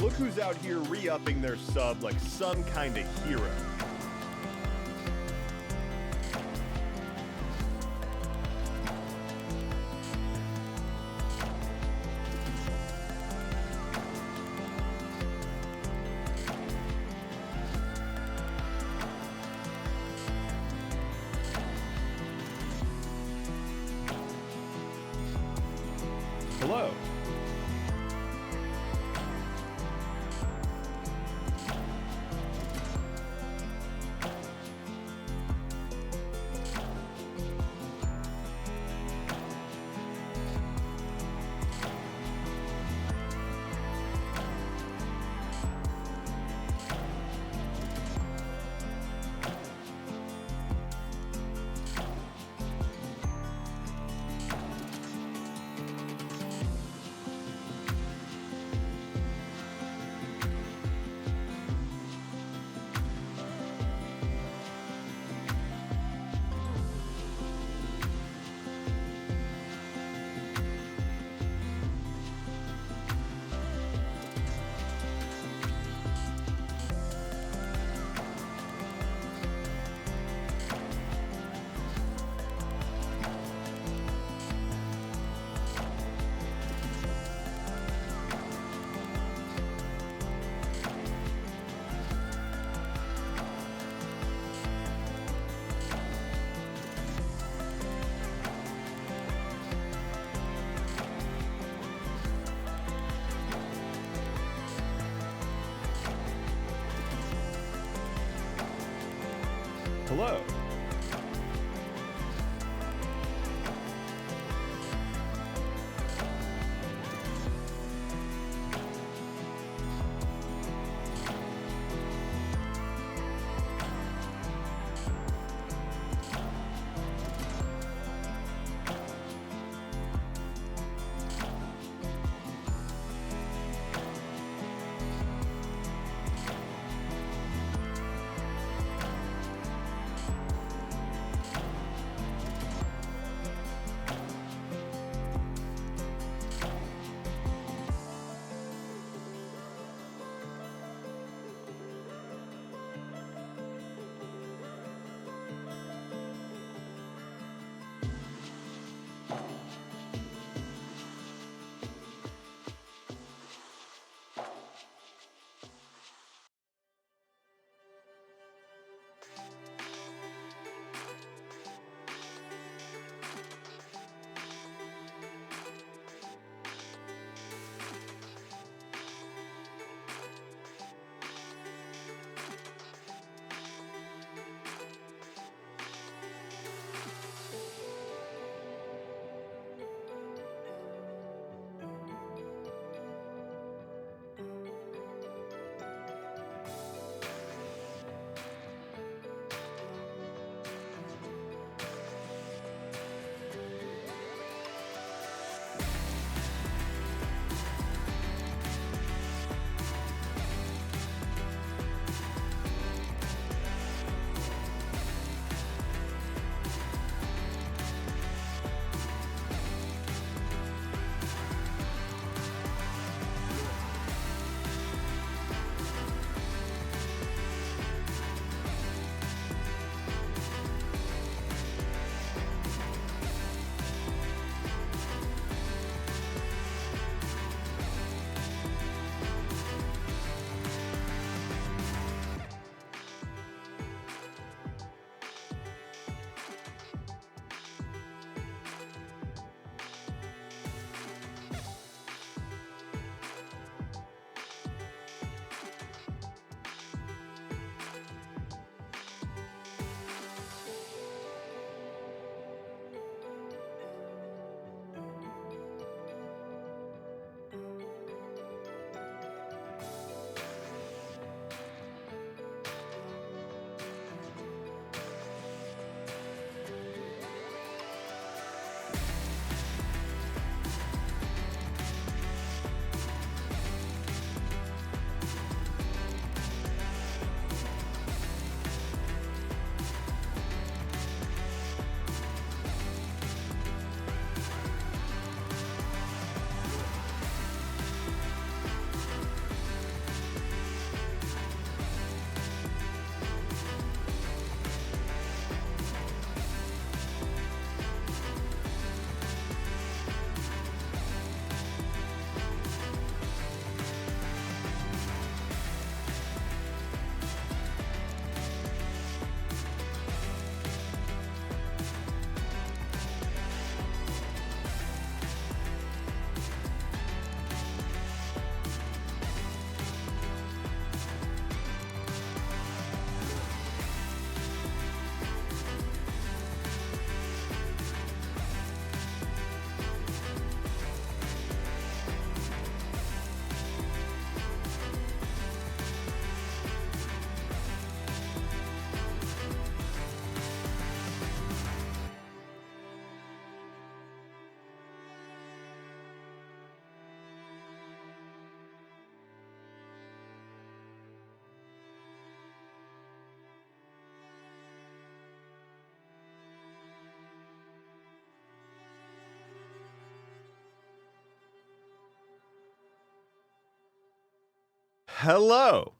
Look who's out here re-upping their sub like some kind of hero. Hello. Hello. Hello.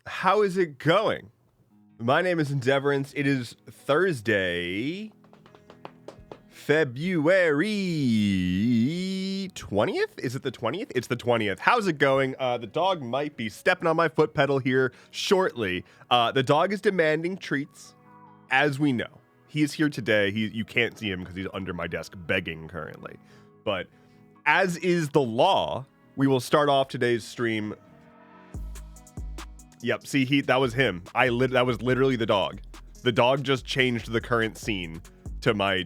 How is it going? My name is Endeavorance. It is Thursday, February 20th? Is it the 20th? It's the 20th. How's it going? The dog might be stepping on my foot pedal here shortly. The dog is demanding treats, as we know. He is here today. You can't see him because he's under my desk begging currently. But as is the law, we will start off today's stream. Yep, see, that was him. That was literally the dog. The dog just changed the current scene to my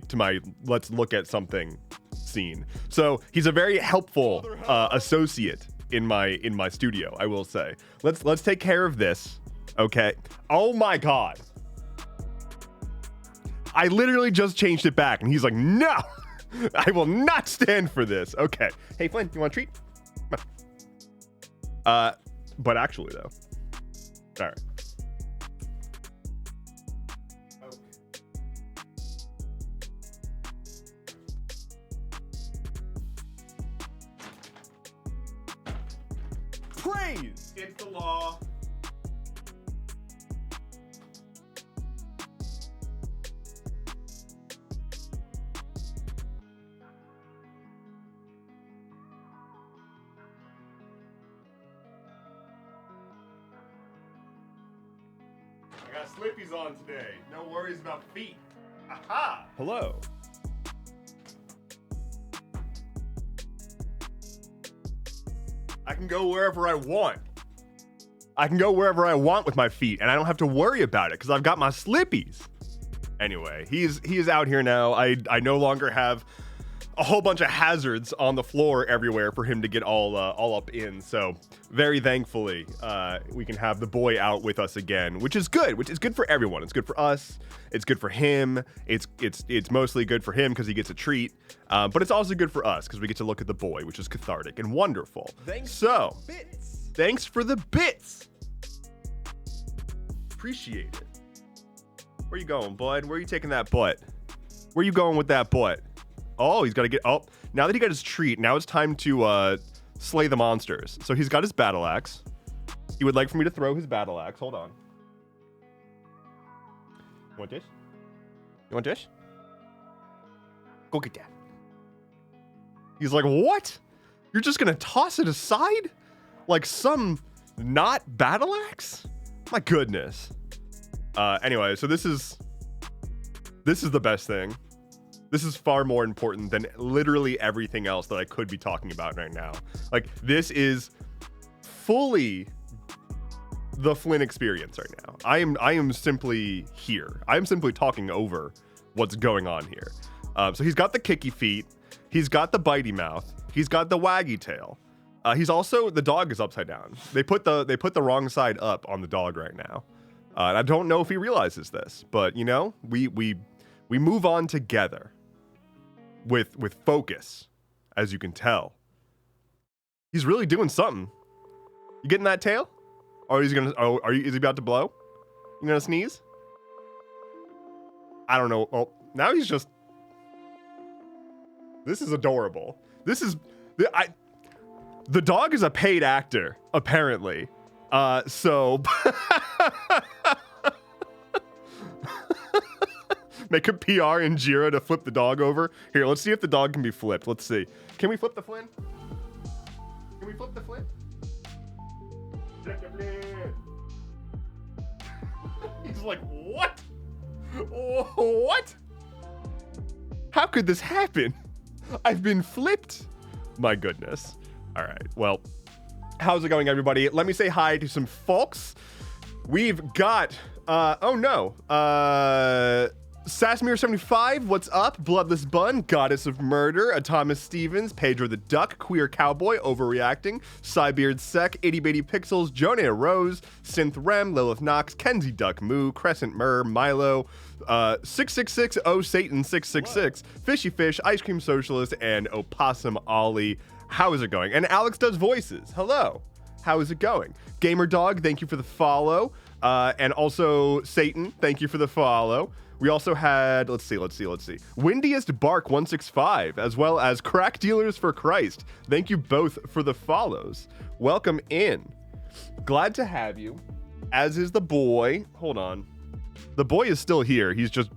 let's look at something scene. So he's a very helpful associate in my studio, I will say. Let's take care of this. Okay. Oh my god. I literally just changed it back, and he's like, no, I will not stand for this. Okay. Hey, Flynn, you want a treat? But actually, though. All right. Praise! It's the law. I got slippies on today. No worries about feet. Aha! Hello. I can go wherever I want. I can go wherever I want with my feet, and I don't have to worry about it because I've got my slippies. Anyway, he is out here now. I no longer have a whole bunch of hazards on the floor everywhere for him to get all up in. So very thankfully, we can have the boy out with us again, which is good for everyone. It's good for us. It's good for him. It's mostly good for him because he gets a treat. But it's also good for us because we get to look at the boy, which is cathartic and wonderful. Thanks for the bits. Appreciate it. Where you going, bud? Where are you taking that butt? Where you going with that butt? Oh, he's got to get... Oh, now that he got his treat, now it's time to slay the monsters. So he's got his battle axe. He would like for me to throw his battle axe. Hold on. You want this? You want this? Go get that. He's like, what? You're just going to toss it aside? Like some not battle axe? My goodness. Anyway, so this is the best thing. This is far more important than literally everything else that I could be talking about right now. Like, this is fully the Flynn experience right now. I am simply here. I am simply talking over what's going on here. So he's got the kicky feet. He's got the bitey mouth. He's got the waggy tail. He's also, the dog is upside down. They put the wrong side up on the dog right now. And I don't know if he realizes this, but you know, we move on together. With focus, as you can tell. He's really doing something. You getting that tail? Or is he about to blow? You gonna sneeze? I don't know. Oh, now he's just... This is adorable. The dog is a paid actor, apparently. So... Make a PR in Jira to flip the dog over. Here, let's see if the dog can be flipped. Let's see. Can we flip the Flynn? Can we flip the Flynn? He's like, what? What? How could this happen? I've been flipped. My goodness. All right. Well, how's it going, everybody? Let me say hi to some folks. We've got, oh no. Sasmir75, what's up? Bloodless Bun, Goddess of Murder, Thomas Stevens, Pedro the Duck, Queer Cowboy, Overreacting, Cybeard Sec, Itty Bitty Pixels, Jonah Rose, Synth Rem, Lilith Knox, Kenzie Duck Moo, Crescent Mur, Milo, 666, Oh Satan 666, Fishy Fish, Ice Cream Socialist, and Opossum Ollie. How is it going? And Alex Does Voices. Hello. How is it going? Gamer Dog, thank you for the follow. And also Satan, thank you for the follow. We also had, let's see. Windiest Bark 165, as well as Crack Dealers for Christ. Thank you both for the follows. Welcome in. Glad to have you, as is the boy. Hold on. The boy is still here. He's just...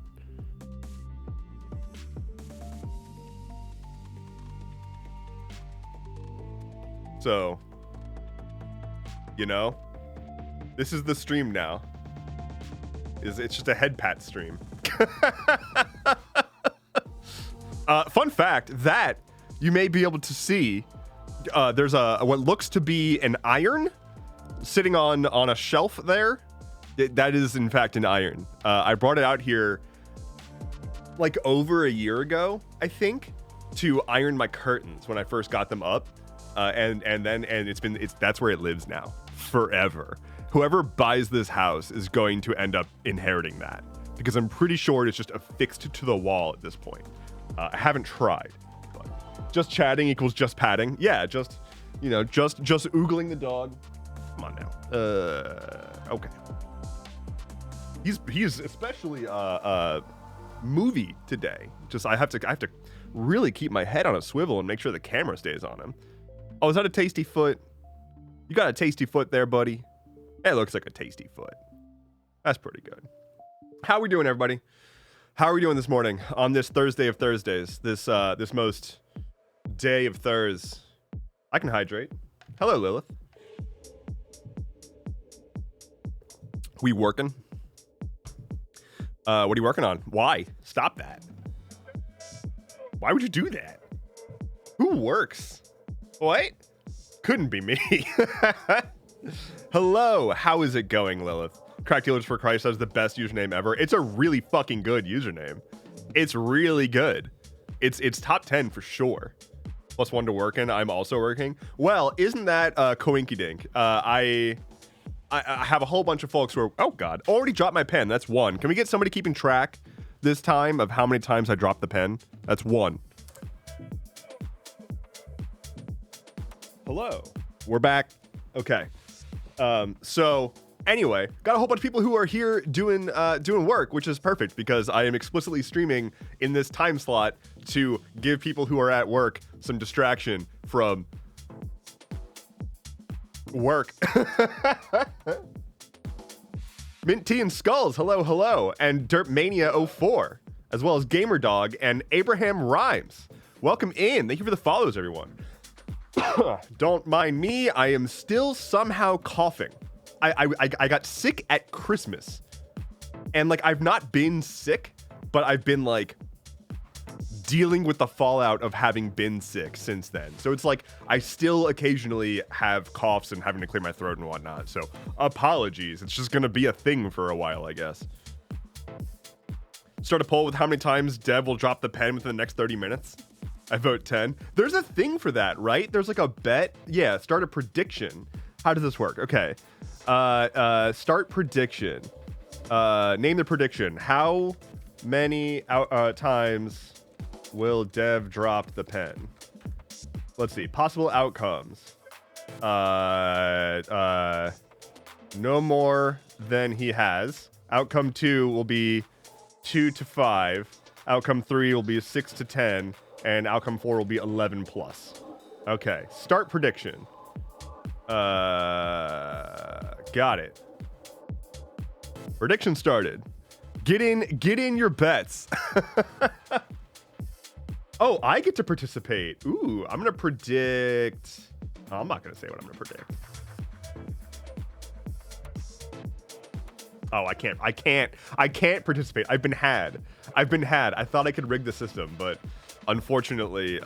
So, you know, this is the stream now. It's just a head pat stream. Fun fact that you may be able to see, there's what looks to be an iron sitting on a shelf there. That is in fact an iron. I brought it out here like over a year ago, I think, to iron my curtains when I first got them up. And that's where it lives now forever. Whoever buys this house is going to end up inheriting that, because I'm pretty sure it's just affixed to the wall at this point. I haven't tried, but just chatting equals just patting. Yeah, just oogling the dog. Come on now. Okay. He's especially movie today. Just I have to really keep my head on a swivel and make sure the camera stays on him. Oh, is that a tasty foot? You got a tasty foot there, buddy? It looks like a tasty foot. That's pretty good. How are we doing, everybody? How are we doing this morning on this Thursday of Thursdays? This most day of Thurs. I can hydrate. Hello, Lilith. We working? What are you working on? Why? Stop that. Why would you do that? Who works? What? Couldn't be me. Hello, how is it going, Lilith? Crack Dealers for Christ has the best username ever. It's a really fucking good username. It's really good. It's top 10 for sure. +1 to working. I'm also working. Well, isn't that coinky dink? I have a whole bunch of folks who are, oh god, already dropped my pen. That's one. Can we get somebody keeping track this time of how many times I dropped the pen? That's one. Hello, we're back. Okay. So anyway, got a whole bunch of people who are here doing work, which is perfect because I am explicitly streaming in this time slot to give people who are at work some distraction from work. Mint Tea and Skulls, hello, and Dirtmania04, as well as Gamer Dog and Abraham Rhymes. Welcome in. Thank you for the follows, everyone. Don't mind me. I am still somehow coughing. I got sick at Christmas, and like I've not been sick, but I've been like dealing with the fallout of having been sick since then. So it's like I still occasionally have coughs and having to clear my throat and whatnot. So apologies. It's just gonna be a thing for a while, I guess. Start a poll with how many times Dev will drop the pen within the next 30 minutes. I vote 10. There's a thing for that, right? There's like a bet. Yeah, start a prediction. How does this work? Okay. Start prediction. Name the prediction. How many times will Dev drop the pen? Let's see. Possible outcomes. No more than he has. Outcome 2 will be 2 to 5. Outcome 3 will be 6 to 10. And outcome 4 will be 11 plus. Okay, start prediction. Got it. Prediction started. Get in your bets. Oh, I get to participate. Ooh, I'm gonna predict. Oh, I'm not gonna say what I'm gonna predict. Oh, I can't participate. I've been had. I thought I could rig the system, but unfortunately,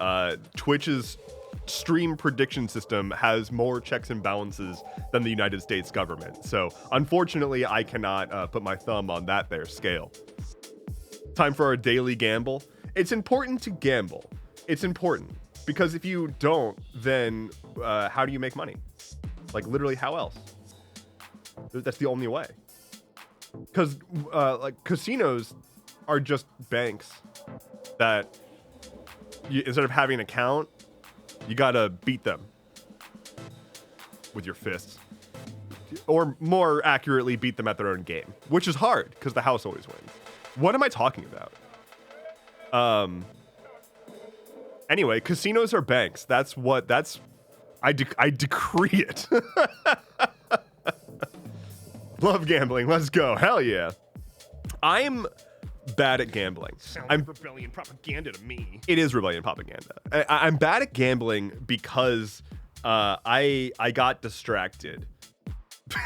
Twitch's stream prediction system has more checks and balances than the United States government. So unfortunately, I cannot put my thumb on that there scale. Time for our daily gamble. It's important to gamble. It's important because if you don't, then how do you make money? Like literally, how else? That's the only way. Because like casinos are just banks that instead of having an account, you gotta beat them with your fists, or more accurately, beat them at their own game, which is hard because the house always wins. What am I talking about? Anyway, casinos are banks. I decree it. Love gambling. Let's go. Hell yeah. I'm bad at gambling. Sounds rebellion propaganda to me. It is rebellion propaganda. I'm bad at gambling because I got distracted.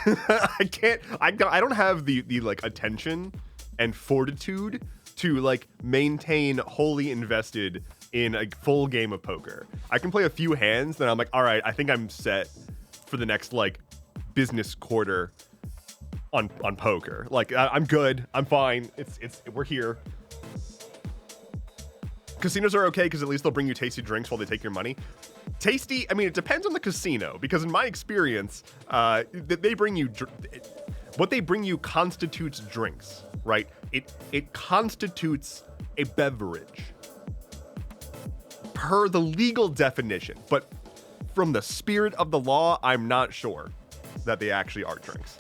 I don't have the like attention and fortitude to like maintain wholly invested in a full game of poker. I can play a few hands, then I'm like, all right, I think I'm set for the next like business quarter on poker. Like I'm good. I'm fine. We're here. Casinos are okay because at least they'll bring you tasty drinks while they take your money. Tasty, I mean, it depends on the casino, because in my experience, they bring you what they bring you constitutes drinks, right? It constitutes a beverage per the legal definition, but from the spirit of the law, I'm not sure that they actually are drinks.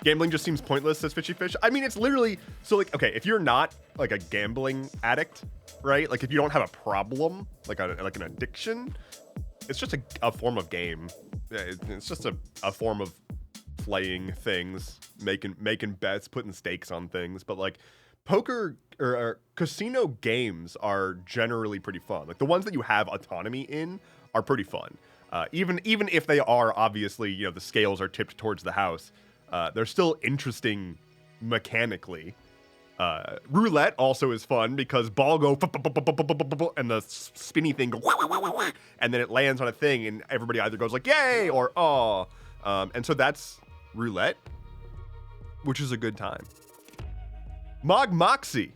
Gambling just seems pointless, says Fishy Fish. I mean, it's literally, so like, okay, if you're not like a gambling addict, right? Like if you don't have a problem, like an addiction, it's just a form of game. It's just a form of playing things, making bets, putting stakes on things. But like poker or casino games are generally pretty fun. Like the ones that you have autonomy in are pretty fun. Even if they are obviously, you know, the scales are tipped towards the house, they're still interesting mechanically. Roulette also is fun because ball go and the spinny thing go and then it lands on a thing and everybody either goes like yay or oh, and so that's roulette, which is a good time. Mog Moxie,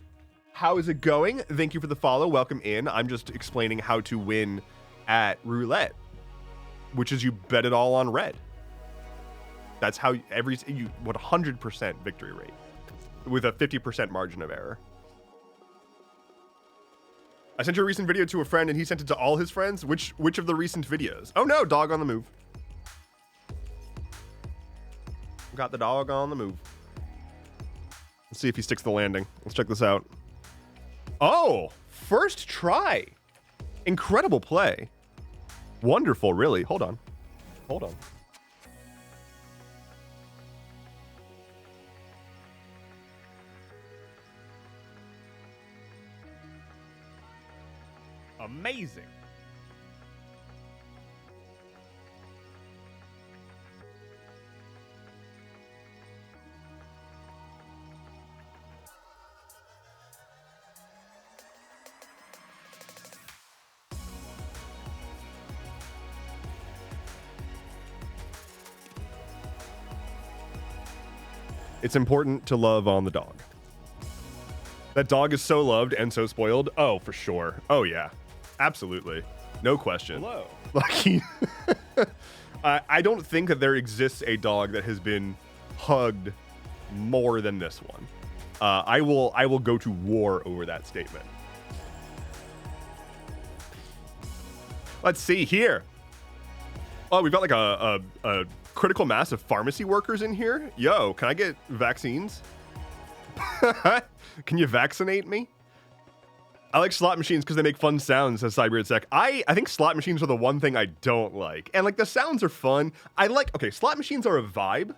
how is it going? Thank you for the follow. Welcome in. I'm just explaining how to win at roulette, which is you bet it all on red. That's how you 100% victory rate with a 50% margin of error. I sent your recent video to a friend and he sent it to all his friends. Which of the recent videos? Oh no, dog on the move. Got the dog on the move. Let's see if he sticks the landing. Let's check this out. Oh, first try. Incredible play. Wonderful, really. Hold on. Amazing. It's important to love on the dog. That dog is so loved and so spoiled. Oh, for sure. Oh, yeah. Absolutely. No question. Hello. Like I don't think that there exists a dog that has been hugged more than this one. I will go to war over that statement. Let's see here. Oh, we've got like a critical mass of pharmacy workers in here. Yo, can I get vaccines? Can you vaccinate me? I like slot machines because they make fun sounds, says CyberSec. I think slot machines are the one thing I don't like. And like the sounds are fun. Okay, slot machines are a vibe.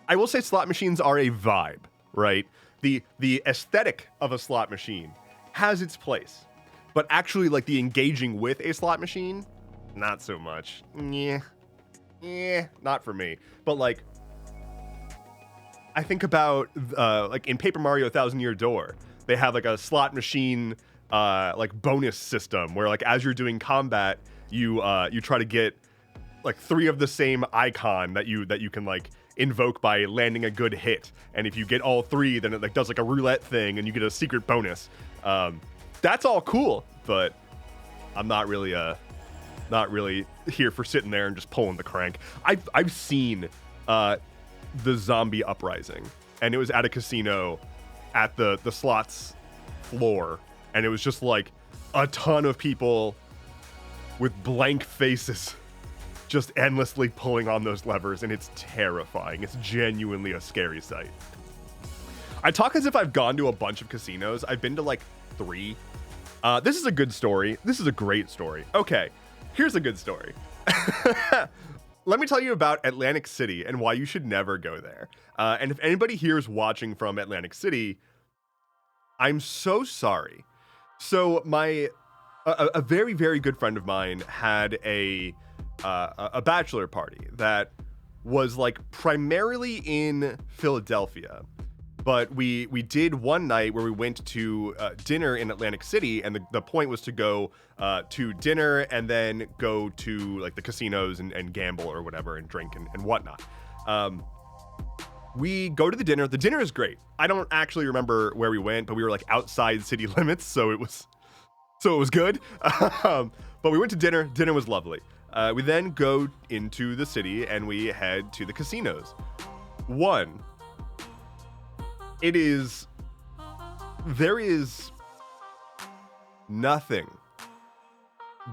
I will say slot machines are a vibe, right? The aesthetic of a slot machine has its place. But actually like the engaging with a slot machine, not so much. Yeah, not for me. But like, I think about like in Paper Mario 1000-Year Door, they have like a slot machine like bonus system where like as you're doing combat, you try to get like 3 of the same icon that you can like invoke by landing a good hit, and if you get all 3, then it like does like a roulette thing and you get a secret bonus. That's all cool, but I'm not really here for sitting there and just pulling the crank. I've seen the Zombie Uprising, and it was at a casino at the slots floor, and it was just like a ton of people with blank faces just endlessly pulling on those levers, and it's terrifying. It's genuinely a scary sight. I talk as if I've gone to a bunch of casinos. I've been to like 3. This is a good story. This is a great story. Okay, here's a good story. let me tell you about Atlantic City and why you should never go there. And if anybody here is watching from Atlantic City, I'm so sorry. So a very, very good friend of mine had a bachelor party that was like primarily in Philadelphia. But we did one night where we went to dinner in Atlantic City, and the point was to go to dinner and then go to like the casinos and gamble or whatever and drink and whatnot. We go to the dinner. The dinner is great. I don't actually remember where we went, but we were like outside city limits, so it was good. But we went to dinner. Dinner was lovely. We then go into the city and we head to the casinos. There is nothing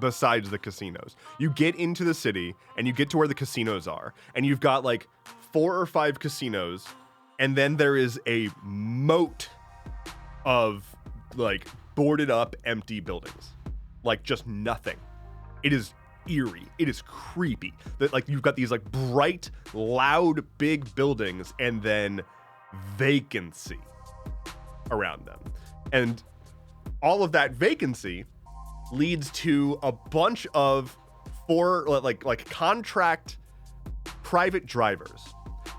besides the casinos. You get into the city and you get to where the casinos are, and you've got like 4 or 5 casinos, and then there is a moat of like boarded up empty buildings. Like just nothing. It is eerie. It is creepy. That like you've got these like bright, loud, big buildings and then vacancy around them. And all of that vacancy leads to a bunch of contract private drivers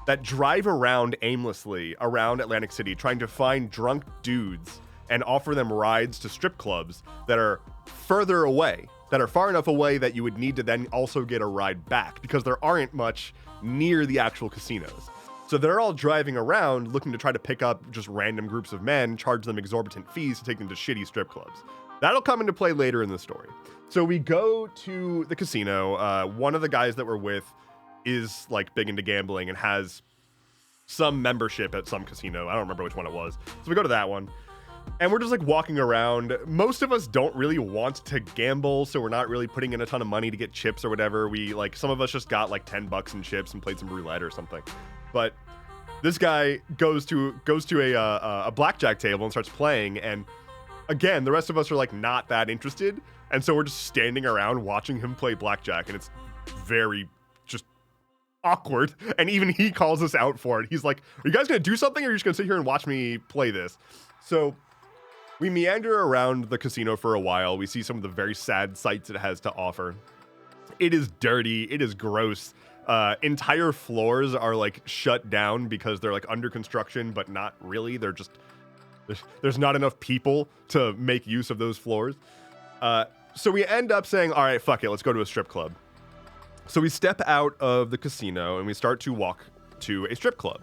that drive around aimlessly around Atlantic City trying to find drunk dudes and offer them rides to strip clubs that are further away, that are far enough away that you would need to then also get a ride back because there aren't much near the actual casinos. So they're all driving around looking to try to pick up just random groups of men, charge them exorbitant fees to take them to shitty strip clubs. That'll come into play later in the story. So we go to the casino. One of the guys that we're with is like big into gambling and has some membership at some casino. I don't remember which one it was. So we go to that one. And we're just like walking around. Most of us don't really want to gamble, so we're not really putting in a ton of money to get chips or whatever. Some of us just got like $10 in chips and played some roulette or something. But this guy goes to a blackjack table and starts playing, and again, the rest of us are like not that interested, and so we're just standing around watching him play blackjack, and it's very just awkward. And even he calls us out for it. He's like, "Are you guys gonna do something, or are you just gonna sit here and watch me play this?" So we meander around the casino for a while. We see some of the very sad sights it has to offer. It is dirty. It is gross. Entire floors are like shut down because they're like under construction, but not really. They're just, there's not enough people to make use of those floors. So we end up saying, all right, fuck it. Let's go to a strip club. So we step out of the casino and we start to walk to a strip club.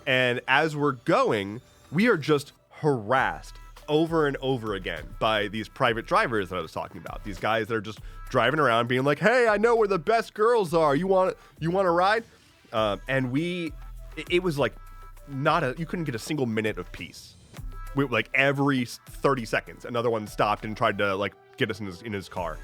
And as we're going, we are just harassed over and over again by these private drivers that I was talking about. These guys that are just driving around being like, "Hey, I know where the best girls are. You want a ride?" And it was like you couldn't get a single minute of peace. Like every 30 seconds, another one stopped and tried to like get us in his car.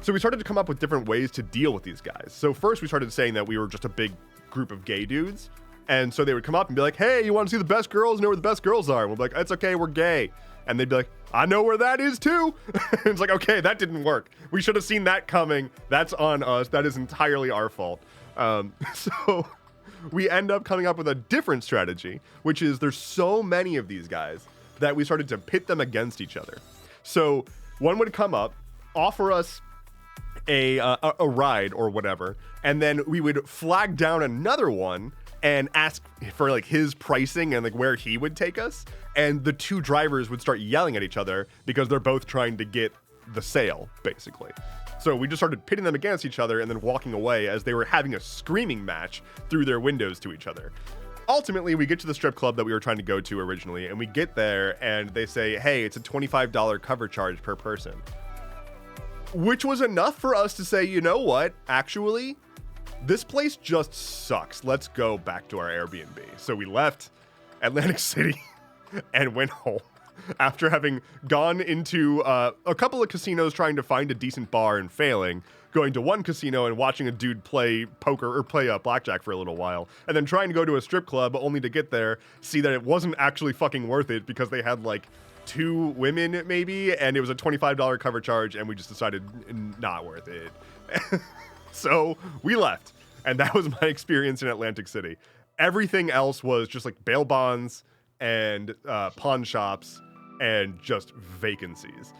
So we started to come up with different ways to deal with these guys. So first we started saying that we were just a big group of gay dudes. And so they would come up and be like, "Hey, you want to see the best girls? Know where the best girls are?" And we'll be like, "It's okay, we're gay." And they'd be like, "I know where that is too." It's like, okay, that didn't work. We should have seen that coming. That's on us. That is entirely our fault. So we end up coming up with a different strategy, which is there's so many of these guys that we started to pit them against each other. So one would come up, offer us a ride or whatever, and then we would flag down another one and ask for like his pricing and like where he would take us, and the two drivers would start yelling at each other because they're both trying to get the sale, basically. So we just started pitting them against each other and then walking away as they were having a screaming match through their windows to each other. Ultimately, we get to the strip club that we were trying to go to originally, and we get there and they say, "Hey, it's a $25 cover charge per person," which was enough for us to say, you know what, actually, this place just sucks. Let's go back to our Airbnb. So we left Atlantic City and went home after having gone into a couple of casinos trying to find a decent bar and failing, going to one casino and watching a dude play poker or play blackjack for a little while, and then trying to go to a strip club only to get there, see that it wasn't actually fucking worth it because they had like 2 women maybe, and it was a $25 cover charge, and we just decided not worth it. So we left, and that was my experience in Atlantic City. Everything else was just like bail bonds and pawn shops and just vacancies.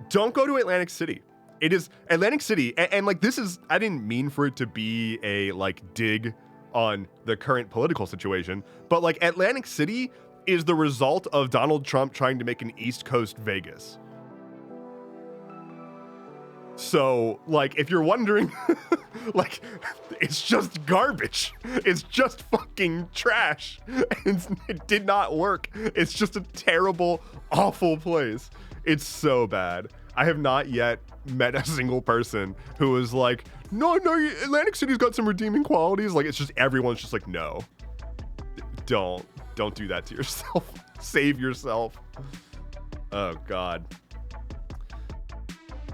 Don't go to Atlantic City. It is Atlantic City, and like this is, I didn't mean for it to be a like dig on the current political situation, but like Atlantic City is the result of Donald Trump trying to make an East Coast Vegas. So, like, if you're wondering, like, it's just garbage. It's just fucking trash. It did not work. It's just a terrible, awful place. It's so bad. I have not yet met a single person who was like, no, Atlantic City's got some redeeming qualities. Like, it's just, everyone's just like, no, don't do that to yourself. Save yourself. Oh, God.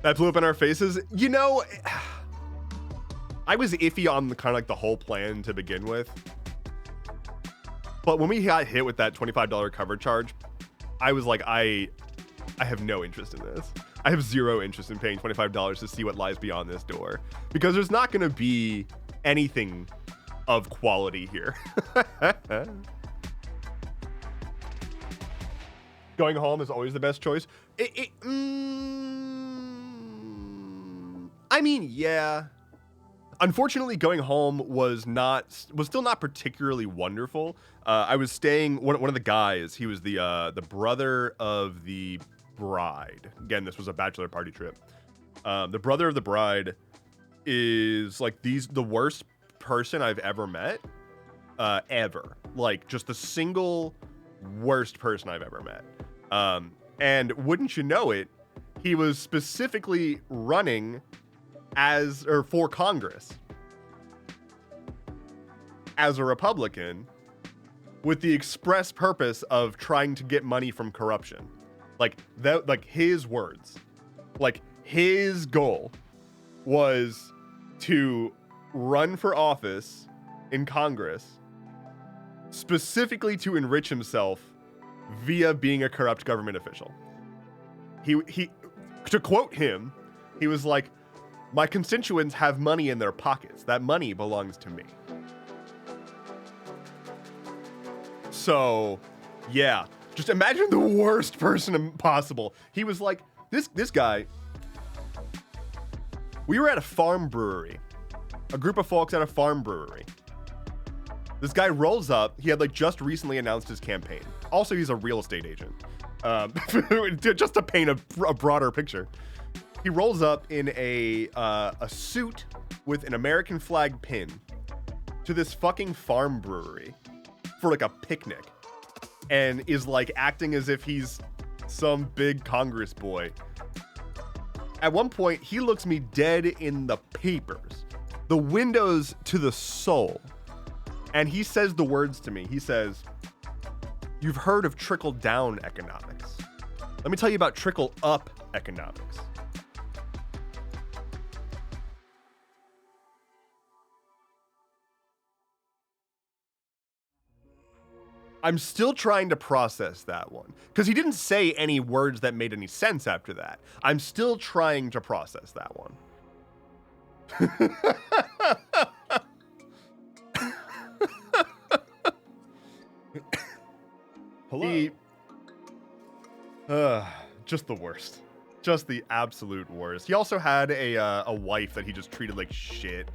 That blew up in our faces. You know, I was iffy on the kind of like the whole plan to begin with. But when we got hit with that $25 cover charge, I was like, I have no interest in this. I have zero interest in paying $25 to see what lies beyond this door, because there's not going to be anything of quality here. Going home is always the best choice. I mean, yeah. Unfortunately, going home was still not particularly wonderful. I was staying, one of the guys, he was the brother of the bride. Again, this was a bachelor party trip. The brother of the bride is like the worst person I've ever met. Ever. Like, just the single worst person I've ever met. And wouldn't you know it, he was specifically running for Congress as a Republican with the express purpose of trying to get money from corruption. Like that, like his words, like his goal was to run for office in Congress specifically to enrich himself via being a corrupt government official. He to quote him, he was like, "My constituents have money in their pockets. That money belongs to me." So, yeah, just imagine the worst person possible. He was like, this guy, we were at a farm brewery, a group of folks at a farm brewery. This guy rolls up. He had like just recently announced his campaign. Also, he's a real estate agent. Just to paint a broader picture. He rolls up in a suit with an American flag pin to this fucking farm brewery for like a picnic, and is like acting as if he's some big Congress boy. At one point, he looks me dead in the papers, the windows to the soul, and he says the words to me. He says, "You've heard of trickle-down economics. Let me tell you about trickle-up economics." I'm still trying to process that one, because he didn't say any words that made any sense after that. I'm still trying to process that one. Hello. Just the worst. Just the absolute worst. He also had a wife that he just treated like shit.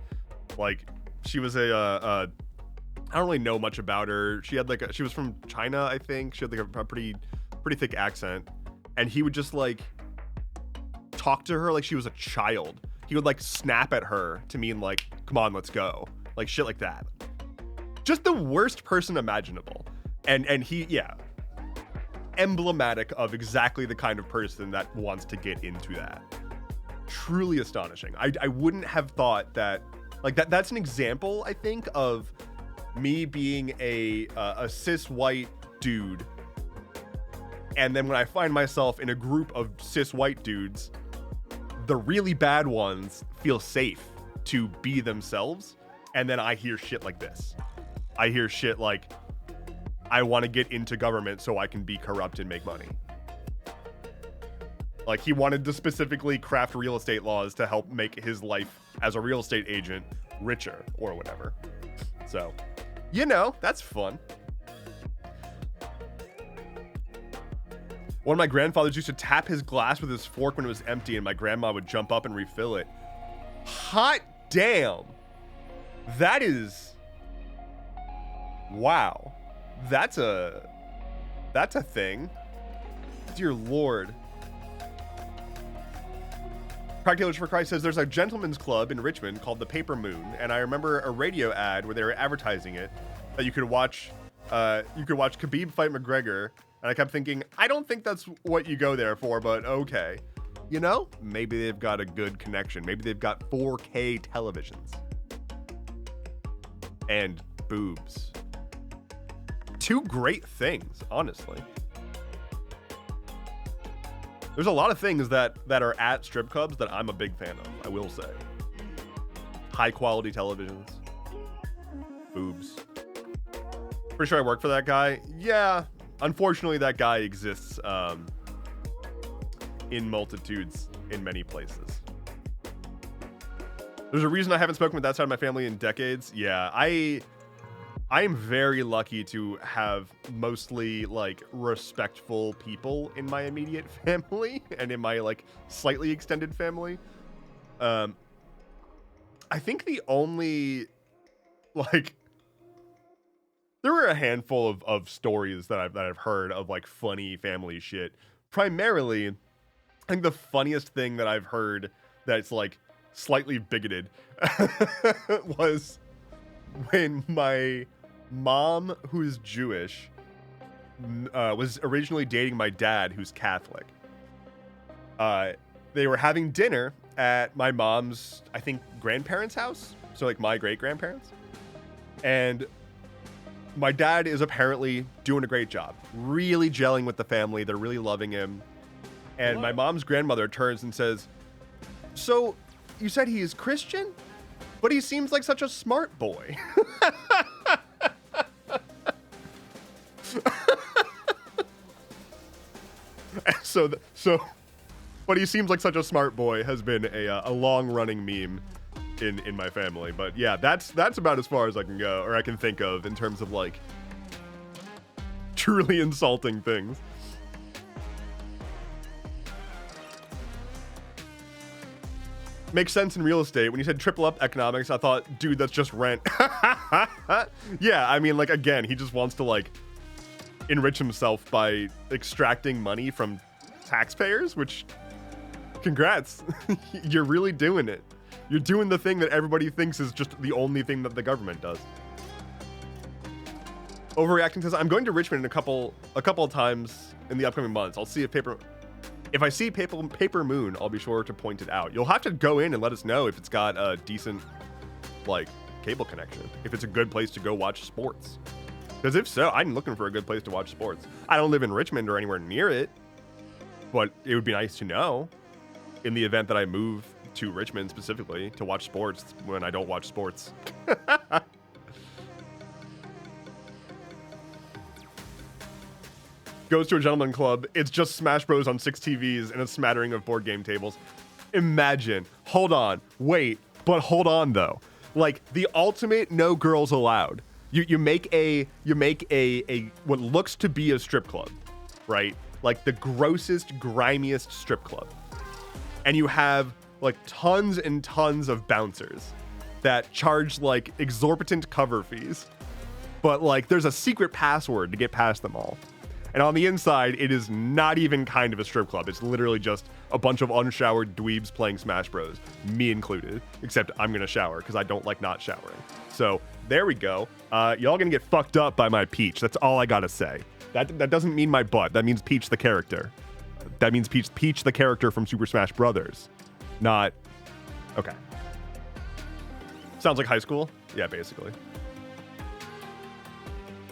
Like, she was I don't really know much about her. She had she was from China, I think. She had like a pretty thick accent. And he would just like talk to her like she was a child. He would like snap at her to mean like, "Come on, let's go." Like shit like that. Just the worst person imaginable. And he, yeah, emblematic of exactly the kind of person that wants to get into that. Truly astonishing. I wouldn't have thought that, like that's an example, I think, of me being a cis white dude, and then when I find myself in a group of cis white dudes, the really bad ones feel safe to be themselves, and then I hear shit like this. I hear shit like, "I want to get into government so I can be corrupt and make money." Like, he wanted to specifically craft real estate laws to help make his life as a real estate agent richer or whatever. So, you know, that's fun. One of my grandfathers used to tap his glass with his fork when it was empty, and my grandma would jump up and refill it. Hot damn. That is... Wow. That's a thing. Dear Lord. Practical for Christ says there's a gentleman's club in Richmond called the Paper Moon, and I remember a radio ad where they were advertising it that you could watch Khabib fight McGregor, and I kept thinking, I don't think that's what you go there for, but okay. You know, maybe they've got a good connection. Maybe they've got 4K televisions. And boobs. Two great things, honestly. There's a lot of things that are at strip clubs that I'm a big fan of, I will say. High quality televisions. Boobs. Pretty sure I work for that guy. Yeah, unfortunately that guy exists in multitudes in many places. There's a reason I haven't spoken with that side of my family in decades. Yeah, I am very lucky to have mostly like respectful people in my immediate family and in my like slightly extended family. I think the only like there were a handful of stories that I've heard of like funny family shit. Primarily, I think the funniest thing that I've heard that's like slightly bigoted was when my mom, who's Jewish, was originally dating my dad, who's Catholic. They were having dinner at my mom's, I think, grandparents' house. So like my great-grandparents. And my dad is apparently doing a great job. Really gelling with the family. They're really loving him. And my mom's grandmother turns and says, "So, you said he is Christian? But he seems like such a smart boy." But he seems like such a smart boy has been a long-running meme in my family. But yeah, that's about as far as I can go, or I can think of in terms of like truly insulting things. Makes sense in real estate. When you said triple up economics, I thought, dude, that's just rent. Yeah, I mean, like, again, he just wants to like enrich himself by extracting money from taxpayers, which, congrats. You're really doing it. You're doing the thing that everybody thinks is just the only thing that the government does. Overreacting says, I'm going to Richmond a couple of times in the upcoming months. I'll see if I see Paper Moon, I'll be sure to point it out. You'll have to go in and let us know if it's got a decent, like, cable connection. If it's a good place to go watch sports. Because if so, I'm looking for a good place to watch sports. I don't live in Richmond or anywhere near it, but it would be nice to know in the event that I move to Richmond specifically to watch sports when I don't watch sports. Goes to a gentleman club. It's just Smash Bros on 6 TVs and a smattering of board game tables. Imagine. Hold on. Wait. But hold on though. Like the ultimate no girls allowed. You make a what looks to be a strip club, right? Like the grossest, grimiest strip club. And you have like tons and tons of bouncers that charge like exorbitant cover fees. But like there's a secret password to get past them all. And on the inside, it is not even kind of a strip club. It's literally just a bunch of unshowered dweebs playing Smash Bros. Me included. Except I'm going to shower because I don't like not showering. So there we go. Y'all going to get fucked up by my Peach. That's all I got to say. That doesn't mean my butt. That means Peach the character. That means Peach the character from Super Smash Brothers. Not... Okay. Sounds like high school? Yeah, basically.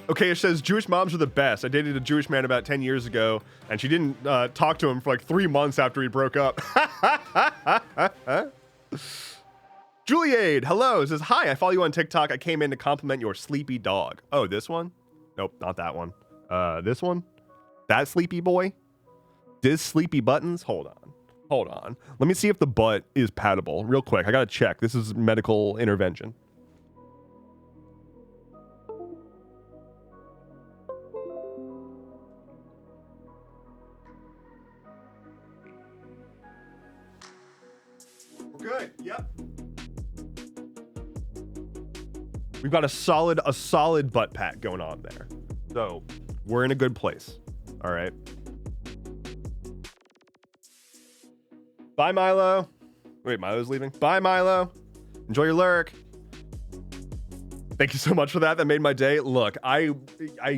Okay, it says, Jewish moms are the best. I dated a Jewish man about 10 years ago, and she didn't talk to him for like 3 months after he broke up. Juliade, hello. It says, hi, I follow you on TikTok. I came in to compliment your sleepy dog. Oh, this one? Nope, not that one. This one? That sleepy boy? This sleepy buttons? Hold on. Hold on. Let me see if the butt is pattable real quick. I gotta check. This is medical intervention. We're good. Yep. We've got a solid butt pat going on there. So we're in a good place. All right. Bye, Milo. Wait, Milo's leaving. Bye, Milo. Enjoy your lurk. Thank you so much for that. That made my day. Look, I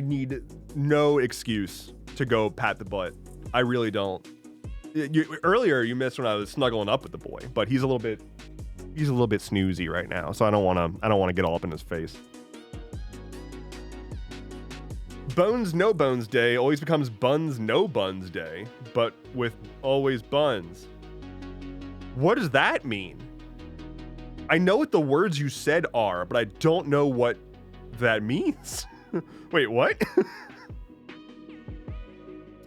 need no excuse to go pat the butt. I really don't. Earlier you missed when I was snuggling up with the boy, but he's a little bit snoozy right now, so I don't want to get all up in his face. Bones no bones day always becomes buns no buns day, but with always buns. What does that mean? I know what the words you said are, but I don't know what that means. Wait, what?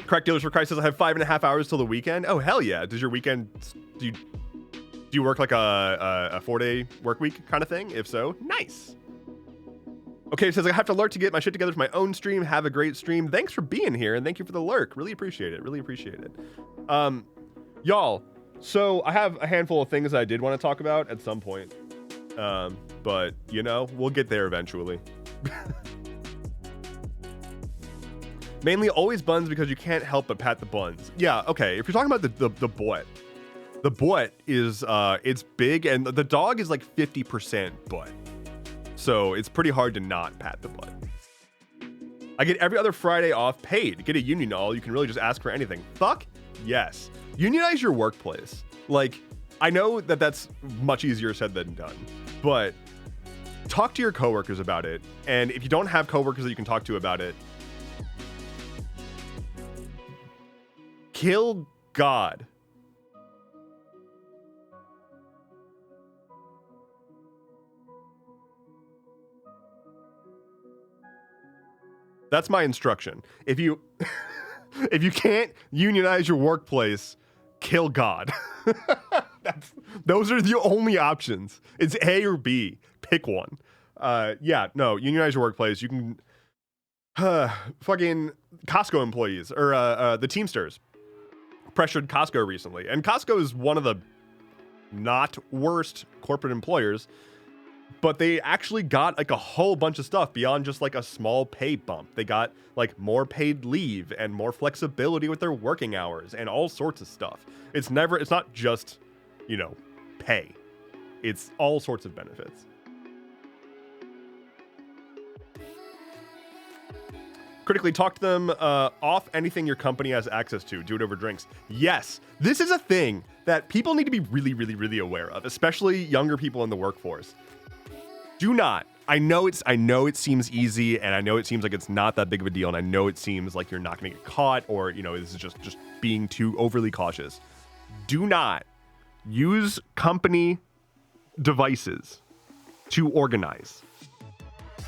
Correct Dealers for Christ says I have 5.5 hours till the weekend. Oh, hell yeah. Does your weekend, do you work like a 4-day work week kind of thing? If so, nice. Okay, it says I have to lurk to get my shit together for my own stream. Have a great stream. Thanks for being here, and thank you for the lurk. Really appreciate it. Really appreciate it. Y'all, so I have a handful of things I did want to talk about at some point. But, you know, we'll get there eventually. Mainly always buns because you can't help but pat the buns. Yeah, okay. If you're talking about the butt. The butt is, it's big, and the dog is like 50% butt. So it's pretty hard to not pat the butt. I get every other Friday off paid. Get a union all. You can really just ask for anything. Fuck yes. Unionize your workplace. Like, I know that that's much easier said than done, but talk to your coworkers about it. And if you don't have coworkers that you can talk to about it, kill God. That's my instruction. If you if you can't unionize your workplace, kill God. Those are the only options. It's A or B. Pick one. Yeah, no, unionize your workplace. You can fucking Costco employees or the Teamsters pressured Costco recently. And Costco is one of the not worst corporate employers, but they actually got like a whole bunch of stuff beyond just like a small pay bump. They got like more paid leave and more flexibility with their working hours and all sorts of stuff. It's not just, you know, pay. It's all sorts of benefits. Critically talk to them off anything your company has access to. Do it over drinks. Yes, this is a thing that people need to be really, really, really aware of, especially younger people in the workforce. Do not. I know it seems easy, and I know it seems like it's not that big of a deal, and I know it seems like you're not going to get caught, or, you know, this is just being too overly cautious. Do not use company devices to organize.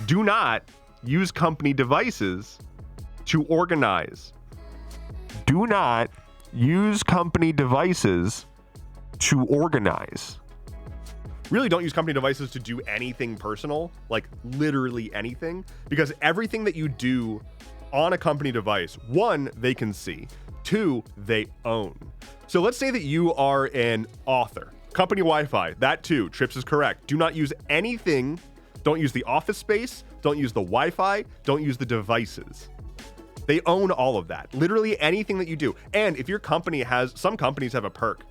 Do not use company devices to organize. Do not use company devices to organize. Really don't use company devices to do anything personal, like literally anything, because everything that you do on a company device, one, they can see, two, they own. So let's say that you are an author. Company Wi-Fi, that too, Trips is correct. Do not use anything. Don't use the office space. Don't use the Wi-Fi. Don't use the devices. They own all of that. Literally anything that you do. And if your company some companies have a perk.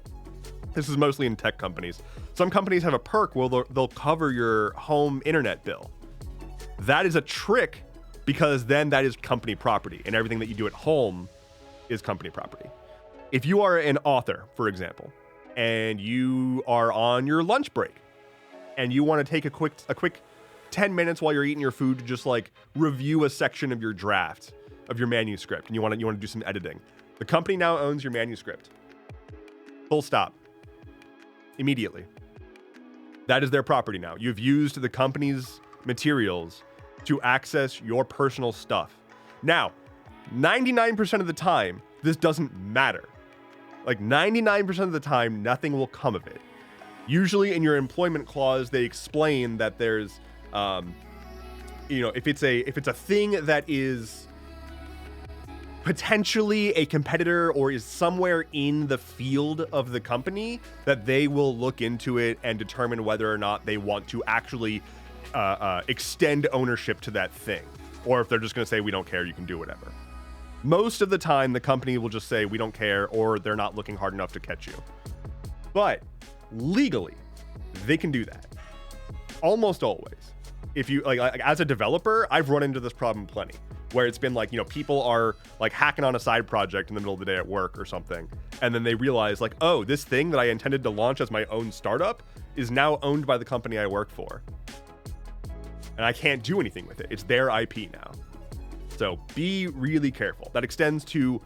This is mostly in tech companies. Some companies have a perk where they'll cover your home internet bill. That is a trick because then that is company property, and everything that you do at home is company property. If you are an author, for example, and you are on your lunch break and you want to take a quick 10 minutes while you're eating your food to just like review a section of your draft of your manuscript, and you want to do some editing, the company now owns your manuscript. Full stop. Immediately. That is their property now. You've used the company's materials to access your personal stuff. Now, 99% of the time, this doesn't matter. Like 99% of the time, nothing will come of it. Usually in your employment clause, they explain that there's, if it's a thing that is potentially a competitor or is somewhere in the field of the company, that they will look into it and determine whether or not they want to actually extend ownership to that thing. Or if they're just going to say, we don't care, you can do whatever. Most of the time, the company will just say, we don't care, or they're not looking hard enough to catch you. But legally, they can do that. Almost always. If you, like as a developer, I've run into this problem plenty, where it's been like, people are like hacking on a side project in the middle of the day at work or something. And then they realize like, oh, this thing that I intended to launch as my own startup is now owned by the company I work for. And I can't do anything with it. It's their IP now. So be really careful. That extends to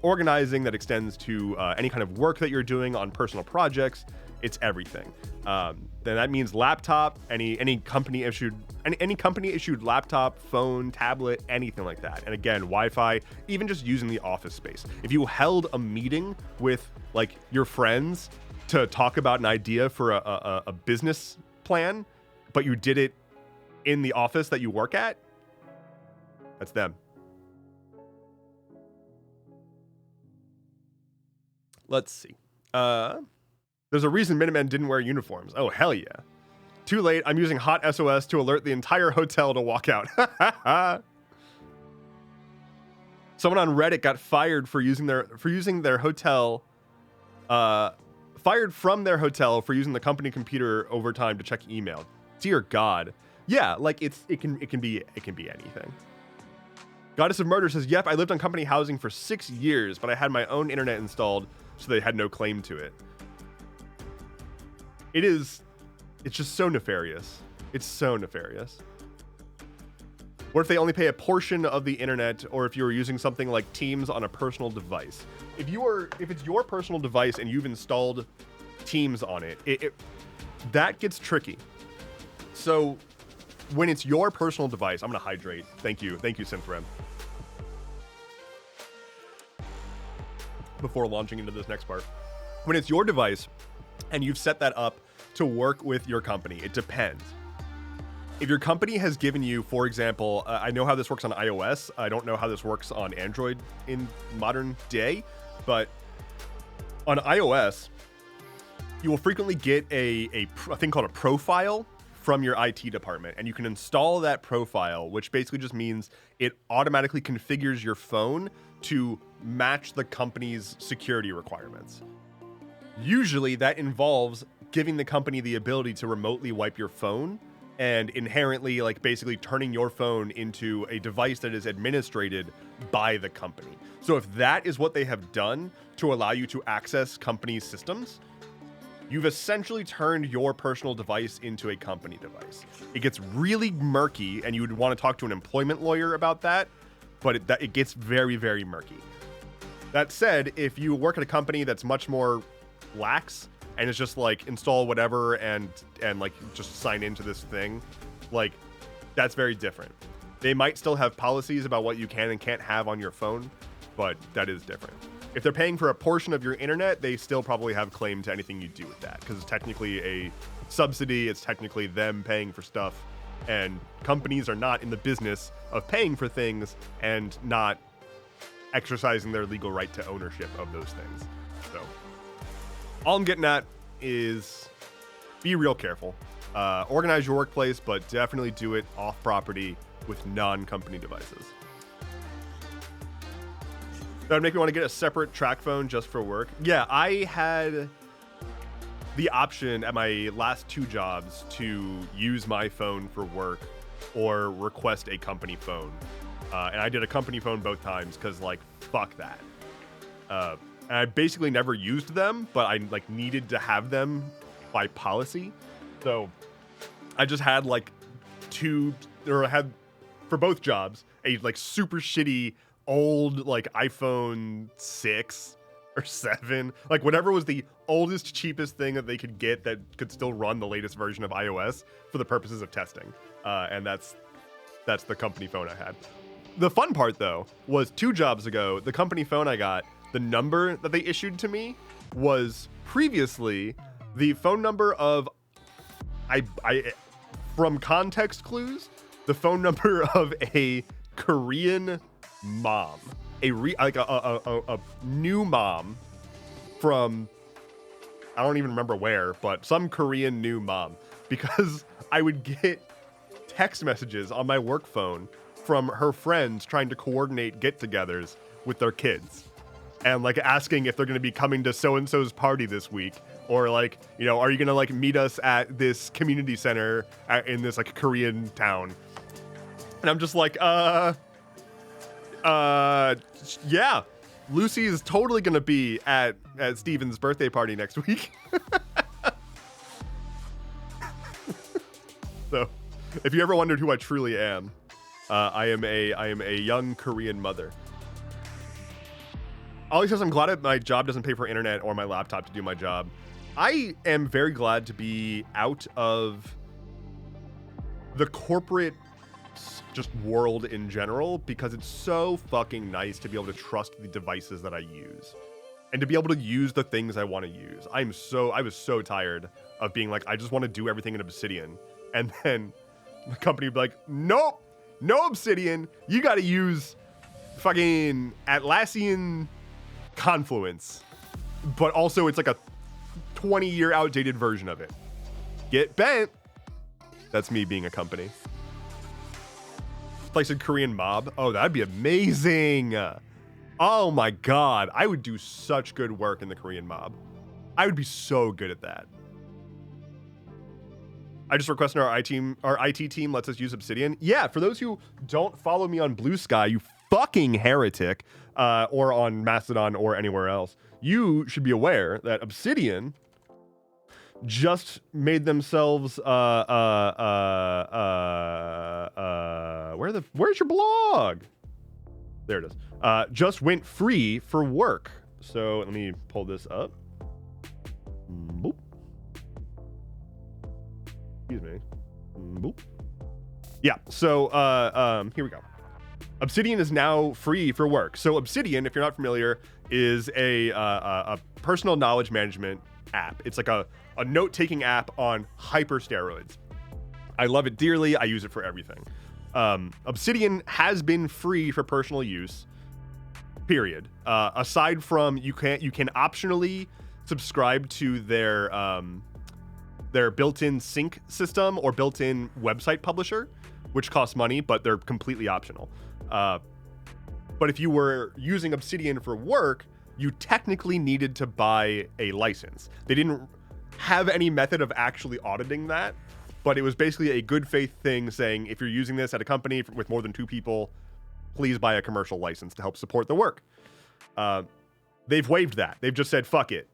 organizing, that extends to any kind of work that you're doing on personal projects. It's everything. Then that means laptop, any company issued laptop, phone, tablet, anything like that. And again, Wi-Fi, even just using the office space. If you held a meeting with like your friends to talk about an idea for a business plan, but you did it in the office that you work at, that's them. Let's see. There's a reason Minutemen didn't wear uniforms. Oh, hell yeah. Too late. I'm using hot SOS to alert the entire hotel to walk out. Someone on Reddit got fired for using their hotel. Fired from their hotel for using the company computer overtime to check email. Dear God. Yeah, like it can be anything. Goddess of Murder says, yep, I lived on company housing for 6 years, but I had my own internet installed, so they had no claim to it. It's just so nefarious. It's so nefarious. What if they only pay a portion of the internet, or if you were using something like Teams on a personal device? If it's your personal device and you've installed Teams on it, that gets tricky. So when it's your personal device, I'm gonna hydrate. Thank you, Synthram. Before launching into this next part, when it's your device and you've set that up to work with your company, it depends. If your company has given you, for example, I know how this works on iOS. I don't know how this works on Android in modern day, but on iOS, you will frequently get a thing called a profile from your IT department, and you can install that profile, which basically just means it automatically configures your phone to match the company's security requirements. Usually that involves giving the company the ability to remotely wipe your phone and inherently like basically turning your phone into a device that is administrated by the company. So if that is what they have done to allow you to access company systems, you've essentially turned your personal device into a company device. It gets really murky, and you would want to talk to an employment lawyer about that, but it gets very, very murky. That said, if you work at a company that's much more lax and it's just like install whatever and like just sign into this thing, like that's very different. They might still have policies about what you can and can't have on your phone, but that is different. If they're paying for a portion of your internet, they still probably have claim to anything you do with that, because it's technically a subsidy. It's technically them paying for stuff, and companies are not in the business of paying for things and not exercising their legal right to ownership of those things. So all I'm getting at is be real careful. Organize your workplace, but definitely do it off property with non-company devices. That would make me want to get a separate track phone just for work. Yeah, I had the option at my last 2 jobs to use my phone for work or request a company phone. And I did a company phone both times because, like, fuck that. And I basically never used them, but I, like, needed to have them by policy. So I just had, like, for both jobs, a, like, super shitty old like iPhone 6 or 7, like whatever was the oldest, cheapest thing that they could get that could still run the latest version of iOS for the purposes of testing. And that's the company phone I had. The fun part though was 2 jobs ago, the company phone I got the number that they issued to me was previously the phone number of I from context clues, the phone number of a Korean mom, a new mom from, I don't even remember where, but some Korean new mom, because I would get text messages on my work phone from her friends trying to coordinate get-togethers with their kids and like asking if they're going to be coming to so-and-so's party this week, or like, you know, are you going to like meet us at this community center in this like Korean town? And I'm just like, yeah, Lucy is totally going to be at Steven's birthday party next week. So if you ever wondered who I truly am, I am a young Korean mother. Ollie says, I'm glad that my job doesn't pay for internet or my laptop to do my job. I am very glad to be out of the corporate just world in general, because it's so fucking nice to be able to trust the devices that I use and to be able to use the things I want to use. I was so tired of being like, I just want to do everything in Obsidian. And then the company would be like, nope, no Obsidian. You got to use fucking Atlassian Confluence. But also it's like a 20-year outdated version of it. Get bent. That's me being a company. Place a Korean mob. Oh, that'd be amazing. Oh my God. I would do such good work in the Korean mob. I would be so good at that. I just requested our IT team lets us use Obsidian. Yeah, for those who don't follow me on Blue Sky, you fucking heretic, or on Mastodon or anywhere else, you should be aware that Obsidian just made themselves where's your blog? There it is. Just went free for work. So let me pull this up. Boop. Excuse me. Boop. Yeah, so here we go. Obsidian is now free for work. So Obsidian, if you're not familiar, is a personal knowledge management app. It's like a note-taking app on hyper steroids. I love it dearly. I use it for everything. Obsidian has been free for personal use, period. Aside from you can optionally subscribe to their built-in sync system or built-in website publisher, which costs money, but they're completely optional. But if you were using Obsidian for work, you technically needed to buy a license. They didn't have any method of actually auditing that, but it was basically a good faith thing saying, if you're using this at a company with more than 2 people, please buy a commercial license to help support the work. They've waived that. They've just said, fuck it.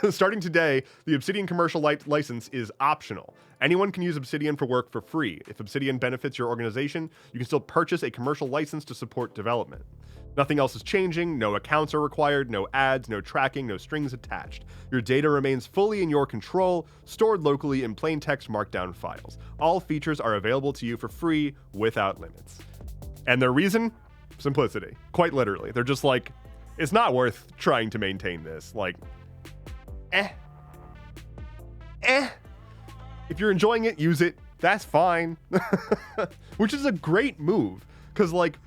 Starting today, the Obsidian commercial license is optional. Anyone can use Obsidian for work for free. If Obsidian benefits your organization, you can still purchase a commercial license to support development. Nothing else is changing. No accounts are required. No ads, no tracking, no strings attached. Your data remains fully in your control, stored locally in plain text markdown files. All features are available to you for free without limits. And their reason? Simplicity. Quite literally. They're just like, it's not worth trying to maintain this. Like, if you're enjoying it, use it. That's fine. Which is a great move, because like,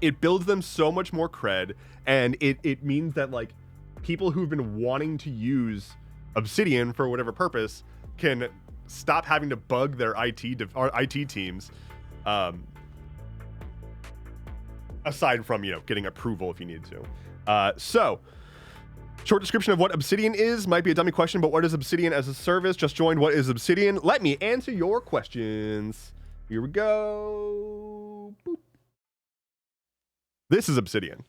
it builds them so much more cred, and it means that like people who've been wanting to use Obsidian for whatever purpose can stop having to bug their IT teams. Aside from, you know, getting approval if you need to. So, short description of what Obsidian is. Might be a dummy question, but what is Obsidian as a service? Just joined. What is Obsidian? Let me answer your questions. Here we go. Boop. This is Obsidian.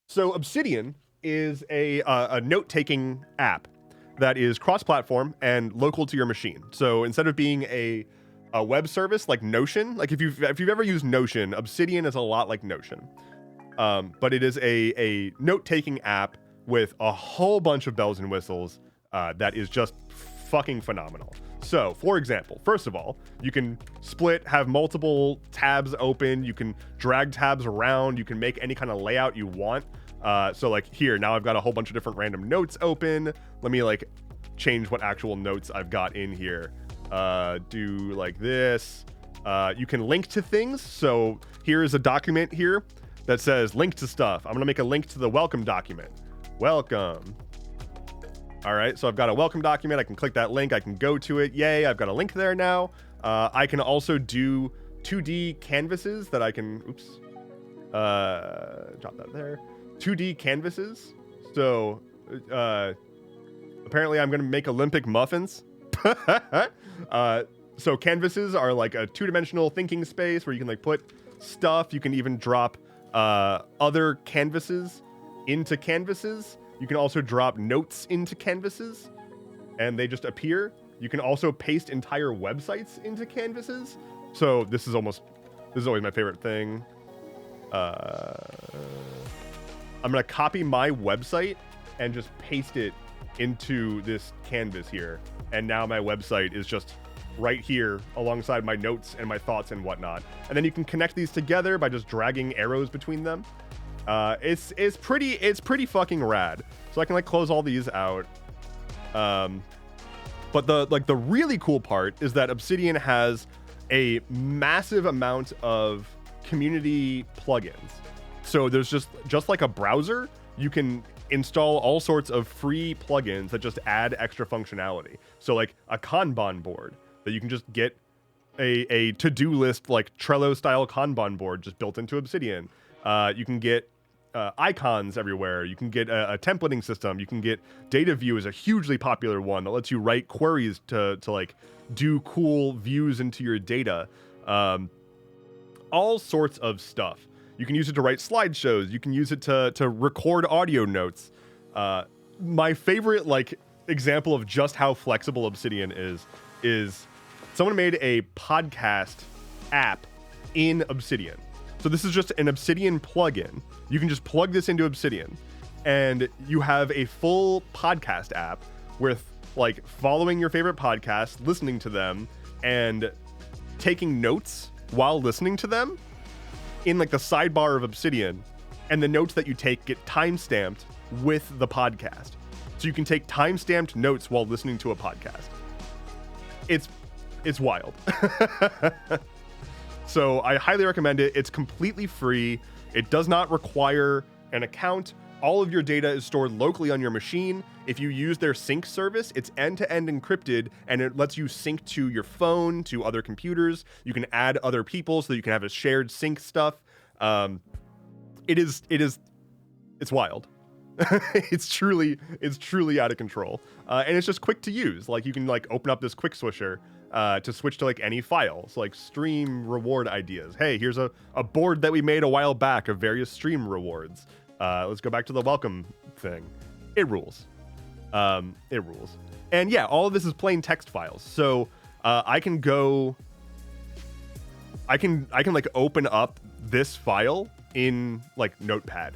So Obsidian is a note-taking app that is cross-platform and local to your machine. So instead of being a web service like Notion, like if you've ever used Notion, Obsidian is a lot like Notion. But it is a note-taking app with a whole bunch of bells and whistles that is just fucking phenomenal. So, for example, first of all, you can have multiple tabs open, you can drag tabs around, you can make any kind of layout you want. So like here, now I've got a whole bunch of different random notes open. Let me like change what actual notes I've got in here. Do like this. You can link to things. So here is a document here that says link to stuff. I'm gonna make a link to the welcome document. Welcome. All right, so I've got a welcome document. I can click that link. I can go to it. Yay, I've got a link there now. I can also do 2D canvases that I can, oops, drop that there. 2D canvases. So apparently I'm going to make Olympic muffins. So canvases are like a two-dimensional thinking space where you can like put stuff. You can even drop other canvases into canvases. You can also drop notes into canvases and they just appear. You can also paste entire websites into canvases. So this is always my favorite thing. I'm gonna copy my website and just paste it into this canvas here. And now my website is just right here alongside my notes and my thoughts and whatnot. And then you can connect these together by just dragging arrows between them. It's pretty fucking rad. So I can like close all these out. But the really cool part is that Obsidian has a massive amount of community plugins. So there's just like a browser, you can install all sorts of free plugins that just add extra functionality. So like a Kanban board that you can just get a to-do list, like Trello style Kanban board just built into Obsidian. You can get icons everywhere. You can get a templating system. You can get data view is a hugely popular one that lets you write queries to like do cool views into your data. All sorts of stuff. You can use it to write slideshows. You can use it to record audio notes. My favorite like example of just how flexible Obsidian is someone made a podcast app in Obsidian. So this is just an Obsidian plugin. You can just plug this into Obsidian and you have a full podcast app with like following your favorite podcasts, listening to them, and taking notes while listening to them in like the sidebar of Obsidian. And the notes that you take get timestamped with the podcast. So you can take timestamped notes while listening to a podcast. It's wild. So I highly recommend it. It's completely free. It does not require an account. All of your data is stored locally on your machine. If you use their sync service, it's end-to-end encrypted, and it lets you sync to your phone, to other computers. You can add other people so that you can have a shared sync stuff. It's wild. It's truly out of control. And it's just quick to use. Like you can like open up this quick swisher to switch to like any files, like stream reward ideas. Hey, here's a board that we made a while back of various stream rewards. Let's go back to the welcome thing. It rules. It rules. And yeah, all of this is plain text files. So I can like open up this file in like Notepad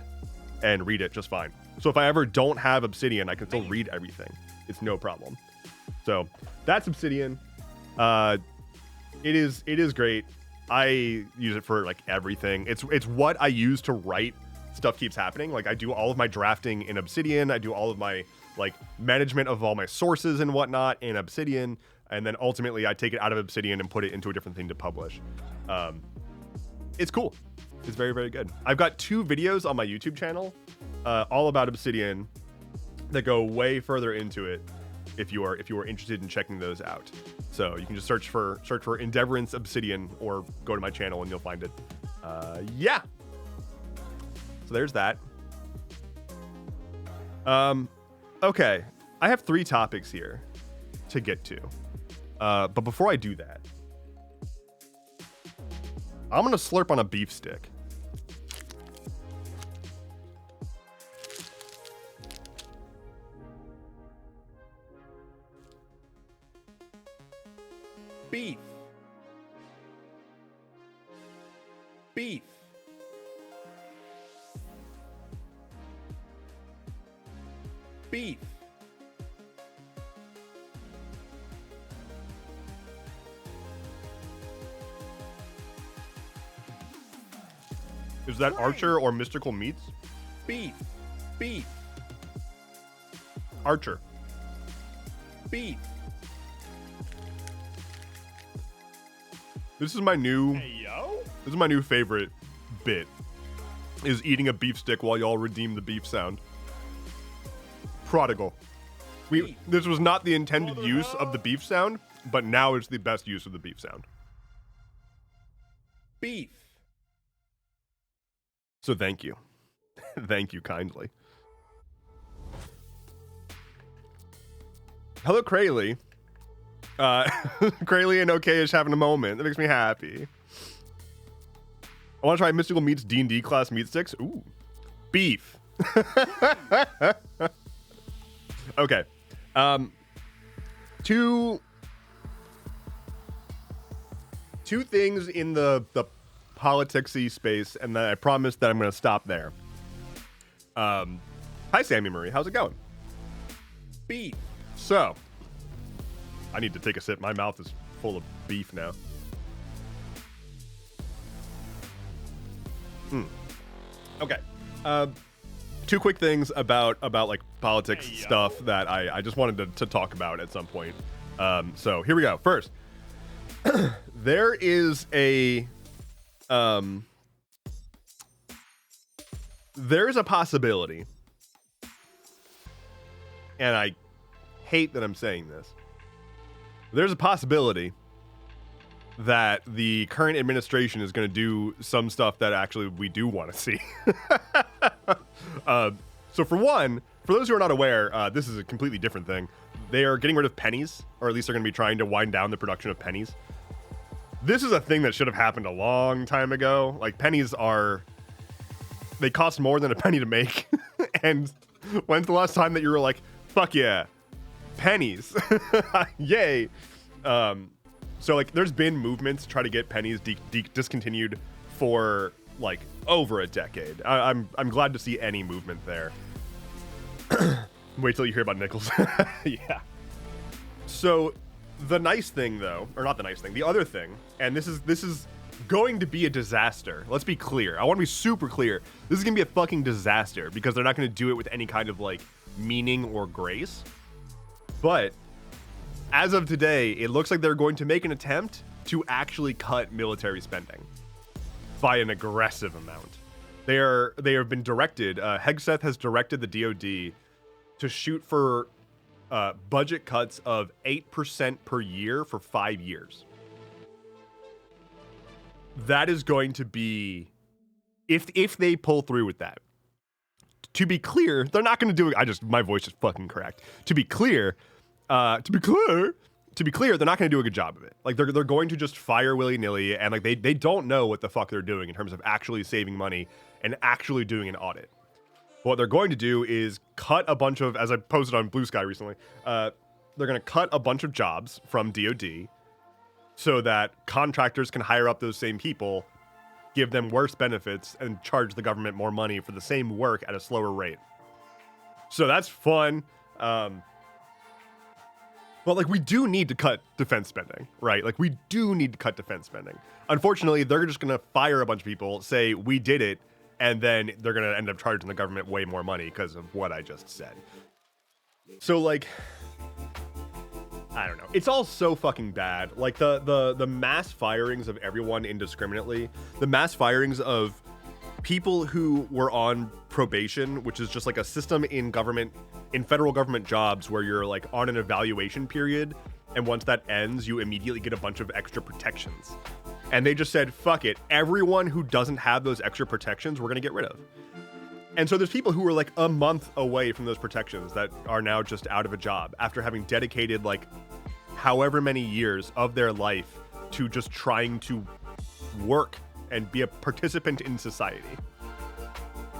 and read it just fine. So if I ever don't have Obsidian, I can still read everything. It's no problem. So that's Obsidian. It is great. I use it for like everything. It's what I use to write Stuff Keeps Happening. Like I do all of my drafting in Obsidian. I do all of my like management of all my sources and whatnot in Obsidian. And then ultimately I take it out of Obsidian and put it into a different thing to publish. It's cool. It's very, very good. I've got 2 videos on my YouTube channel, all about Obsidian that go way further into it if you are interested in checking those out. So you can just search for Endeavorance Obsidian or go to my channel and you'll find it. Yeah. So there's that. Okay. I have 3 topics here to get to. But before I do that, I'm going to slurp on a beef stick. Beef. Beef. Beef. Is that Archer or Mystical Meats? Beef. Beef. Archer. Beef. This is my new Hey, yo. This is my new favorite bit, is eating a beef stick while y'all redeem the beef sound. Prodigal. This was not the intended use of the beef sound, but now it's the best use of the beef sound. Beef. So thank you. Thank you kindly. Hello, Krayley. Krayley and OK-ish having a moment. That makes me happy. I want to try Mystical Meats D&D class meat sticks. Ooh. Beef. Okay. Two things in the politicsy space, and then I promise that I'm going to stop there. Hi, Sammy Marie. How's it going? Beef. So, I need to take a sip. My mouth is full of beef now. Okay. Two quick things about like politics Hey, yo. stuff that I just wanted to talk about at some point. So here we go. First, there is a possibility, and I hate that I'm saying this. There's a possibility that the current administration is going to do some stuff that actually we do want to see. So for one, for those who are not aware, this is a completely different thing. They are getting rid of pennies, or at least they're going to be trying to wind down the production of pennies. This is a thing that should have happened a long time ago. Like, pennies they cost more than a penny to make. And when's the last time that you were like, fuck yeah, pennies, yay. So like, there's been movements to try to get pennies discontinued for like over a decade. I'm glad to see any movement there. Wait till you hear about nickels. Yeah. So the nice thing, though, or not the nice thing, the other thing, and this is going to be a disaster. Let's be clear. I want to be super clear. This is gonna be a fucking disaster because they're not gonna do it with any kind of like meaning or grace. But as of today, it looks like they're going to make an attempt to actually cut military spending by an aggressive amount. They have been directed. Hegseth has directed the DoD to shoot for budget cuts of 8% per year for 5 years. That is going to be, if they pull through with that. To be clear, they're not going to do it. My voice is fucking cracked. To be clear, they're not going to do a good job of it. Like, they're going to just fire willy-nilly, and like they don't know what the fuck they're doing in terms of actually saving money and actually doing an audit. What they're going to do is cut a bunch of, as I posted on Blue Sky recently, they're going to cut a bunch of jobs from DoD so that contractors can hire up those same people, give them worse benefits, and charge the government more money for the same work at a slower rate. So that's fun. But like, we do need to cut defense spending, right? Like, we do need to cut defense spending. Unfortunately, they're just going to fire a bunch of people, say we did it, and then they're going to end up charging the government way more money because of what I just said. So like, I don't know. It's all so fucking bad. Like the mass firings of everyone indiscriminately, the mass firings of people who were on probation, which is just like a system in federal government jobs where you're like on an evaluation period, and once that ends, you immediately get a bunch of extra protections. And they just said, fuck it, everyone who doesn't have those extra protections, we're gonna get rid of. And so there's people who were like a month away from those protections that are now just out of a job after having dedicated like however many years of their life to just trying to work and be a participant in society.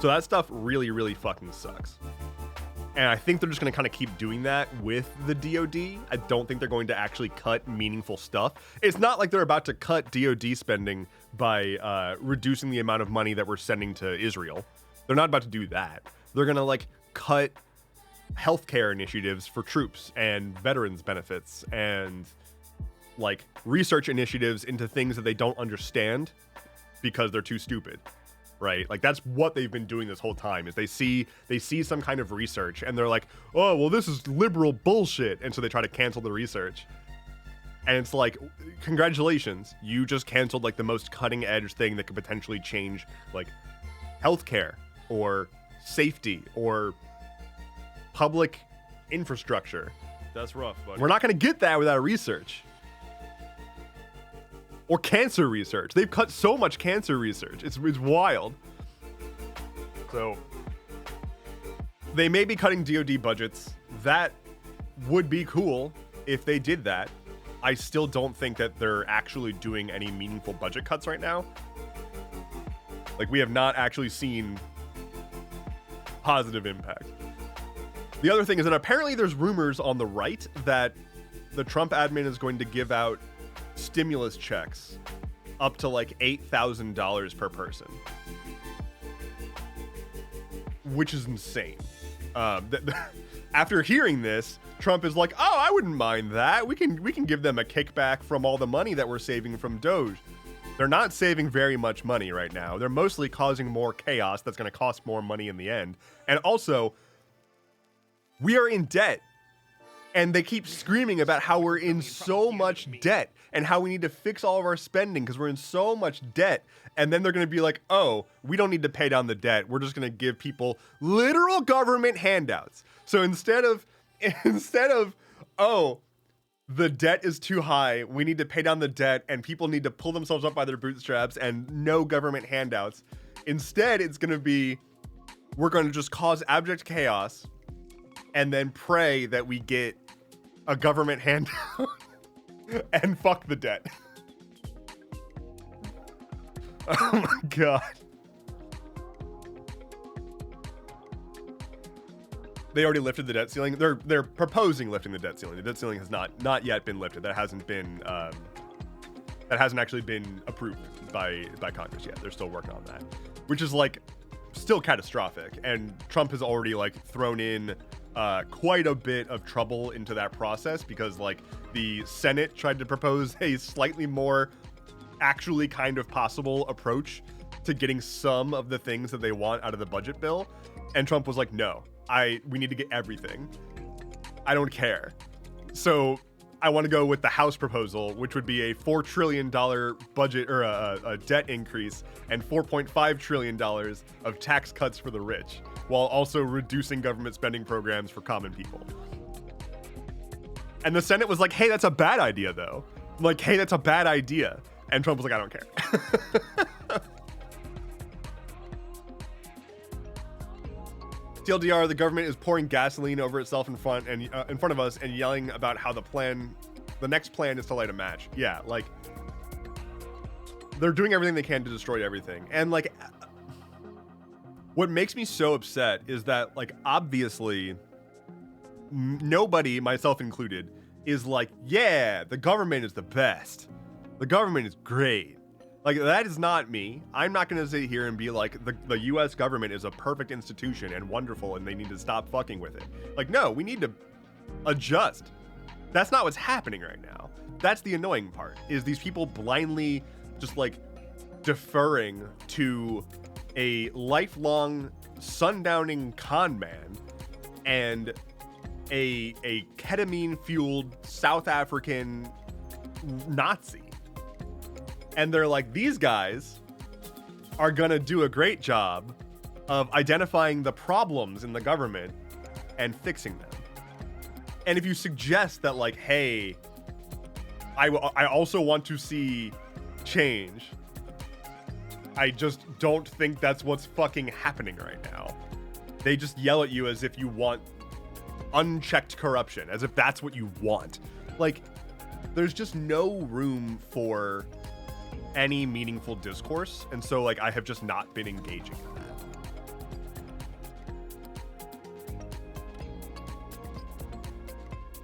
So that stuff really, really fucking sucks. And I think they're just going to kind of keep doing that with the DoD. I don't think they're going to actually cut meaningful stuff. It's not like they're about to cut DoD spending by reducing the amount of money that we're sending to Israel. They're not about to do that. They're going to like cut healthcare initiatives for troops and veterans benefits and like research initiatives into things that they don't understand because they're too stupid, right? Like that's what they've been doing this whole time is they see some kind of research and they're like, oh, well, this is liberal bullshit. And so they try to cancel the research. And it's like, congratulations, you just canceled like the most cutting edge thing that could potentially change like healthcare or safety or public infrastructure. That's rough, buddy. We're not going to get that without research. Or cancer research. They've cut so much cancer research. It's wild. So they may be cutting DoD budgets. That would be cool if they did that. I still don't think that they're actually doing any meaningful budget cuts right now. Like, we have not actually seen positive impact. The other thing is that apparently there's rumors on the right that the Trump admin is going to give out stimulus checks up to like $8,000 per person, which is insane. After hearing this, Trump is like, oh, I wouldn't mind that. We can give them a kickback from all the money that we're saving from Doge. They're not saving very much money right now. They're mostly causing more chaos that's going to cost more money in the end. And also, we are in debt. And they keep screaming about how we're in so much debt and how we need to fix all of our spending because we're in so much debt. And then they're going to be like, oh, we don't need to pay down the debt. We're just going to give people literal government handouts. So instead of, oh, the debt is too high, we need to pay down the debt and people need to pull themselves up by their bootstraps and no government handouts. Instead, it's going to be, we're going to just cause abject chaos and then pray that we get a government handout and fuck the debt. Oh my god. They already lifted the debt ceiling. They're proposing lifting the debt ceiling. The debt ceiling has not yet been lifted. That hasn't actually been approved by Congress yet. They're still working on that, which is like still catastrophic. And Trump has already like thrown in quite a bit of trouble into that process because like the Senate tried to propose a slightly more actually kind of possible approach to getting some of the things that they want out of the budget bill. And Trump was like, no, we need to get everything. I don't care. So I want to go with the House proposal, which would be a $4 trillion budget or a debt increase and $4.5 trillion of tax cuts for the rich, while also reducing government spending programs for common people. And the Senate was like, hey, that's a bad idea, though. Like, hey, that's a bad idea. And Trump was like, I don't care. TLDR, the government is pouring gasoline over itself in front of us and yelling about how the next plan is to light a match. Yeah, like, they're doing everything they can to destroy everything. And like, what makes me so upset is that like, obviously, nobody, myself included, is like, yeah, the government is the best. The government is great. Like, that is not me. I'm not going to sit here and be like, the U.S. government is a perfect institution and wonderful and they need to stop fucking with it. Like, no, we need to adjust. That's not what's happening right now. That's the annoying part, is these people blindly just, like, deferring to a lifelong sundowning con man and a ketamine-fueled South African Nazi. And they're like, these guys are gonna do a great job of identifying the problems in the government and fixing them. And if you suggest that, like, hey, I also want to see change, I just don't think that's what's fucking happening right now. They just yell at you as if you want unchecked corruption, as if that's what you want. Like, there's just no room for any meaningful discourse, and so like I have just not been engaging in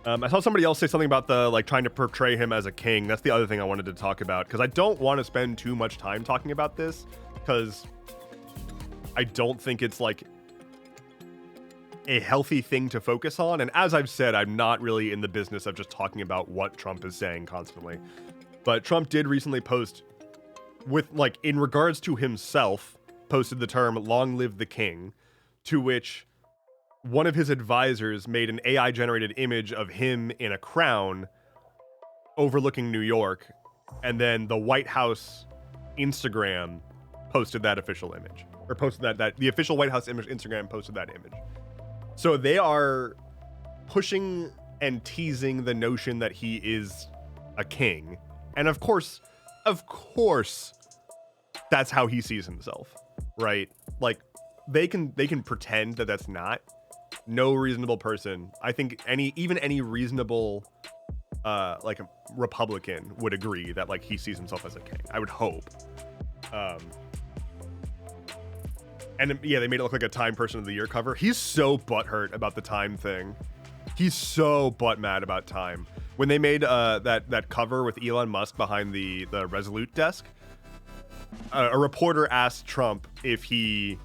that. I saw somebody else say something about the like trying to portray him as a king. That's the other thing I wanted to talk about, because I don't want to spend too much time talking about this, because I don't think it's like a healthy thing to focus on. And as I've said, I'm not really in the business of just talking about what Trump is saying constantly. But Trump did recently post with, like, in regards to himself posted the term "Long live the king," to which one of his advisors made an AI-generated image of him in a crown overlooking New York, and then the White House Instagram posted that official image, or posted that the official White House image Instagram posted that image. So they are pushing and teasing the notion that he is a king, and of course, that's how he sees himself, right? Like they can pretend that that's not. No reasonable person, I think even any reasonable like a Republican would agree that like he sees himself as a king. I would hope. And yeah, they made it look like a Time Person of the Year cover. He's so butthurt about the Time thing. He's so butt mad about Time. When they made that cover with Elon Musk behind the Resolute desk, a reporter asked Trump if he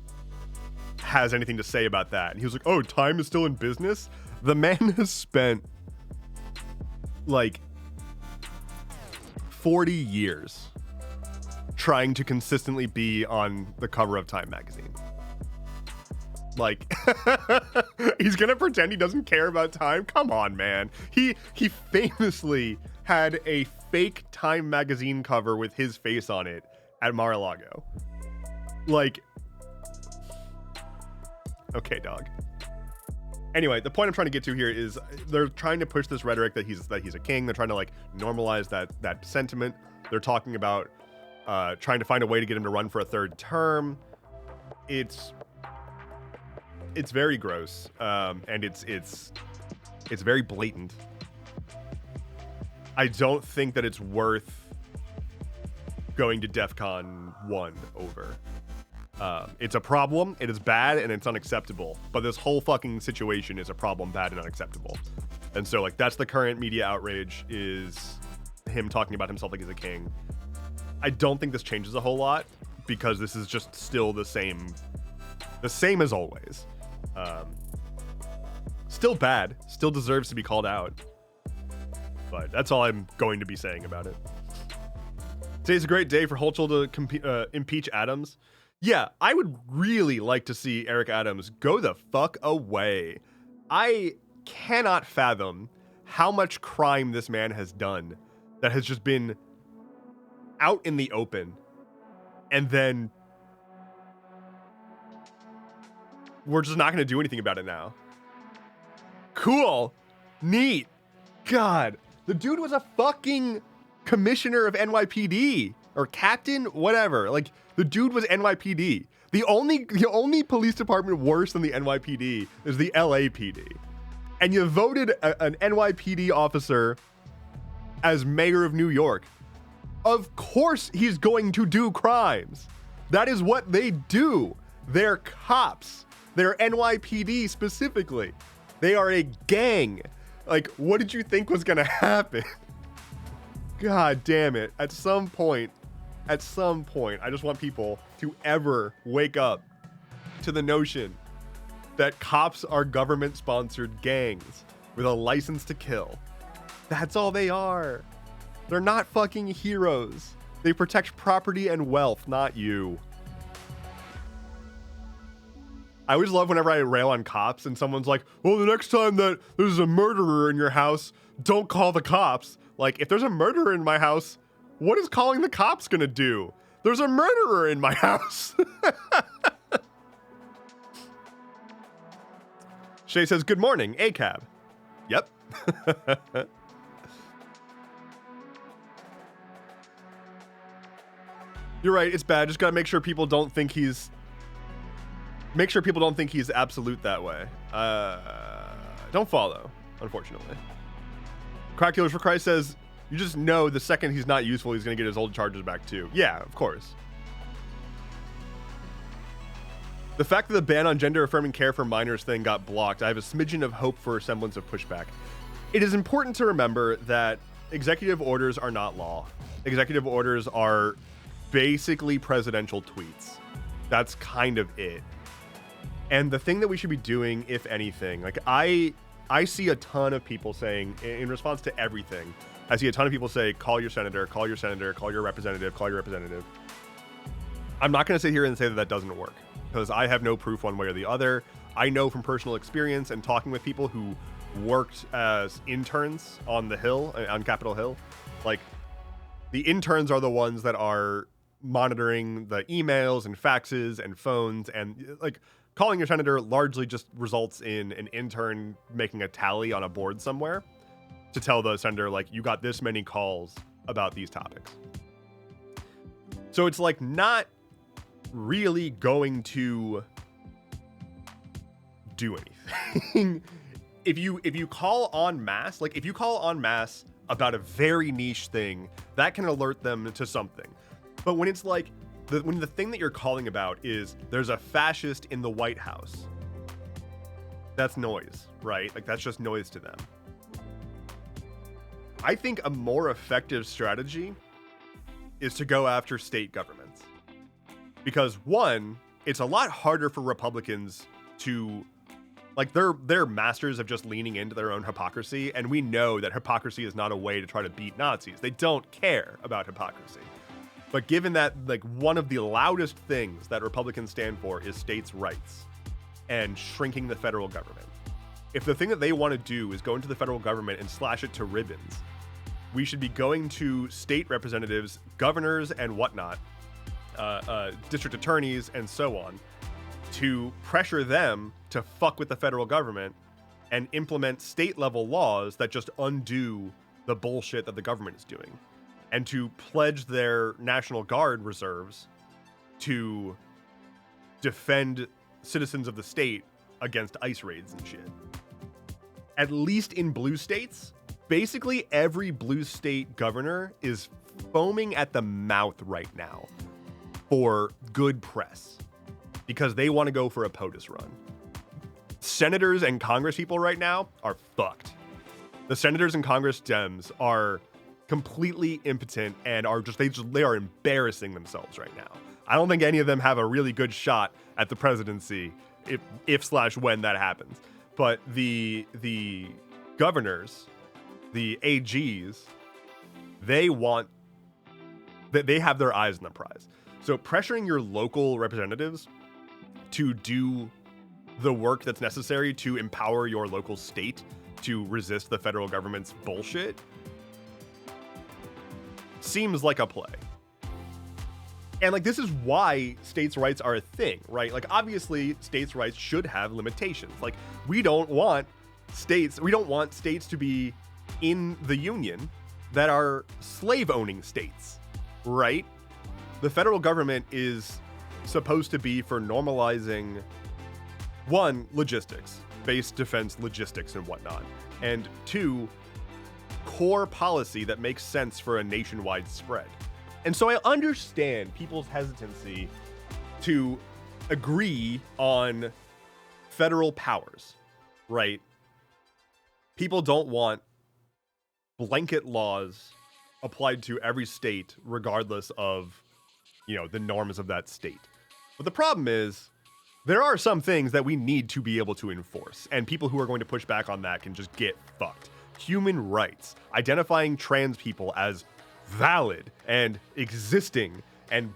has anything to say about that, and he was like, "Oh, Time is still in business." The man has spent like 40 years trying to consistently be on the cover of Time magazine. Like, he's gonna pretend he doesn't care about Time? Come on, man. He famously had a fake Time magazine cover with his face on it at Mar-a-Lago. Like, okay, dog. Anyway, the point I'm trying to get to here is they're trying to push this rhetoric that he's a king. They're trying to like normalize that sentiment. They're talking about trying to find a way to get him to run for a third term. It's very gross, and it's very blatant. I don't think that it's worth going to DEFCON 1 over. It's a problem, it is bad, and it's unacceptable. But this whole fucking situation is a problem, bad, and unacceptable. And so, like, that's the current media outrage, is him talking about himself like he's a king. I don't think this changes a whole lot, because this is just still the same as always. Still bad, still deserves to be called out. But that's all I'm going to be saying about it. Today's a great day for Hochul to impeach Adams. Yeah, I would really like to see Eric Adams go the fuck away. I cannot fathom how much crime this man has done that has just been out in the open. And then we're just not going to do anything about it now. Cool. Neat. God, the dude was a fucking commissioner of NYPD or captain, whatever. Like, the dude was NYPD. The only police department worse than the NYPD is the LAPD. And you voted an NYPD officer as mayor of New York. Of course he's going to do crimes. That is what they do. They're cops. They're NYPD specifically. They are a gang. Like, what did you think was gonna happen? God damn it. At some point, I just want people to ever wake up to the notion that cops are government-sponsored gangs with a license to kill. That's all they are. They're not fucking heroes. They protect property and wealth, not you. I always love whenever I rail on cops and someone's like, well, the next time that there's a murderer in your house, don't call the cops. Like, if there's a murderer in my house, what is calling the cops gonna do? There's a murderer in my house. Shay says, good morning, ACAB. Yep. You're right, it's bad. Just gotta make sure people don't think he's absolute that way. Don't follow, unfortunately. Crack Killers for Christ says, you just know the second he's not useful, he's gonna get his old charges back too. Yeah, of course. The fact that the ban on gender-affirming care for minors thing got blocked, I have a smidgen of hope for a semblance of pushback. It is important to remember that executive orders are not law. Executive orders are basically presidential tweets. That's kind of it. And the thing that we should be doing, if anything, like I see a ton of people saying, in response to everything, I see a ton of people say, call your senator, call your senator, call your representative, call your representative. I'm not going to sit here and say that that doesn't work, because I have no proof one way or the other. I know from personal experience and talking with people who worked as interns on the Hill, on Capitol Hill, like, the interns are the ones that are monitoring the emails and faxes and phones, and like calling your senator largely just results in an intern making a tally on a board somewhere to tell the senator, like, you got this many calls about these topics. So it's like not really going to do anything. if you call en masse, like if you call en masse about a very niche thing, that can alert them to something. But when it's like, when the thing that you're calling about is there's a fascist in the White House, that's noise, right? Like, that's just noise to them. I think a more effective strategy is to go after state governments. Because one, it's a lot harder for Republicans to, like, they're masters of just leaning into their own hypocrisy, and we know that hypocrisy is not a way to try to beat Nazis. They don't care about hypocrisy. But given that, like, one of the loudest things that Republicans stand for is states' rights and shrinking the federal government, if the thing that they want to do is go into the federal government and slash it to ribbons, we should be going to state representatives, governors, and whatnot, district attorneys, and so on, to pressure them to fuck with the federal government and implement state-level laws that just undo the bullshit that the government is doing, and to pledge their National Guard reserves to defend citizens of the state against ICE raids and shit. At least in blue states, basically every blue state governor is foaming at the mouth right now for good press because they want to go for a POTUS run. Senators and Congress people right now are fucked. The senators and Congress Dems are completely impotent and are they are embarrassing themselves right now. I don't think any of them have a really good shot at the presidency if/when that happens. But the governors, the AGs, they have their eyes on the prize. So pressuring your local representatives to do the work that's necessary to empower your local state to resist the federal government's bullshit seems like a play. And like, this is why states' rights are a thing, right? Like, obviously states' rights should have limitations. Like, we don't want states to be in the union that are slave-owning states, right? The federal government is supposed to be for normalizing, one, logistics, base defense logistics and whatnot, and two, core policy that makes sense for a nationwide spread. And so I understand people's hesitancy to agree on federal powers, right? People don't want blanket laws applied to every state regardless of, you know, the norms of that state. But the problem is, there are some things that we need to be able to enforce, and people who are going to push back on that can just get fucked. Human rights, identifying trans people as valid and existing, and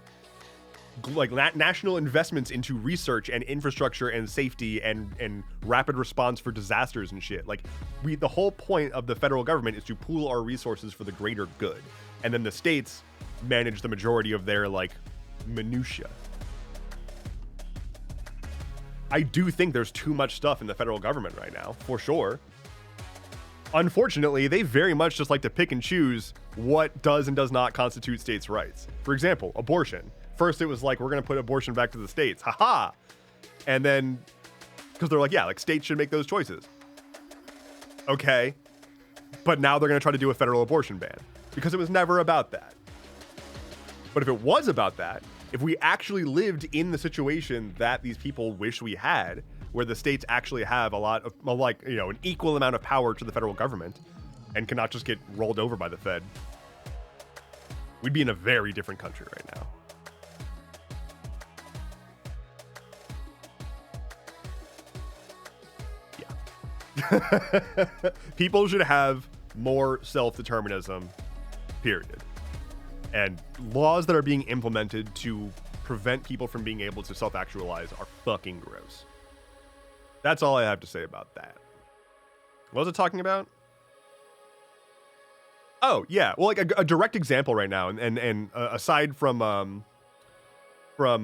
like national investments into research and infrastructure and safety and rapid response for disasters and shit. Like, the whole point of the federal government is to pool our resources for the greater good, and then the states manage the majority of their like minutia. I do think there's too much stuff in the federal government right now, for sure. Unfortunately, they very much just like to pick and choose what does and does not constitute states' rights. For example, abortion. First, it was like, we're going to put abortion back to the states. Haha. And then, because they're like, yeah, like, states should make those choices. Okay. But now they're going to try to do a federal abortion ban because it was never about that. But if it was about that, if we actually lived in the situation that these people wish we had, where the states actually have a lot of, like, you know, an equal amount of power to the federal government and cannot just get rolled over by the Fed, we'd be in a very different country right now. People should have more self-determinism, period. And laws that are being implemented to prevent people from being able to self-actualize are fucking gross. That's all I have to say about that. What was it talking about? Oh yeah, well, like a direct example right now, and aside from the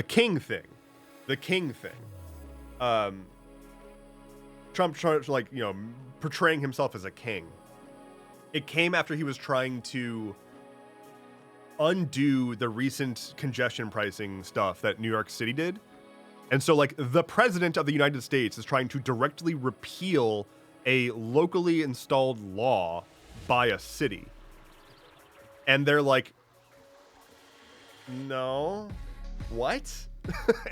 king thing, Trump tried to, like, you know, portraying himself as a king. It came after he was trying to undo the recent congestion pricing stuff that New York City did. And so, like, the president of the United States is trying to directly repeal a locally installed law by a city. And they're like, no, what?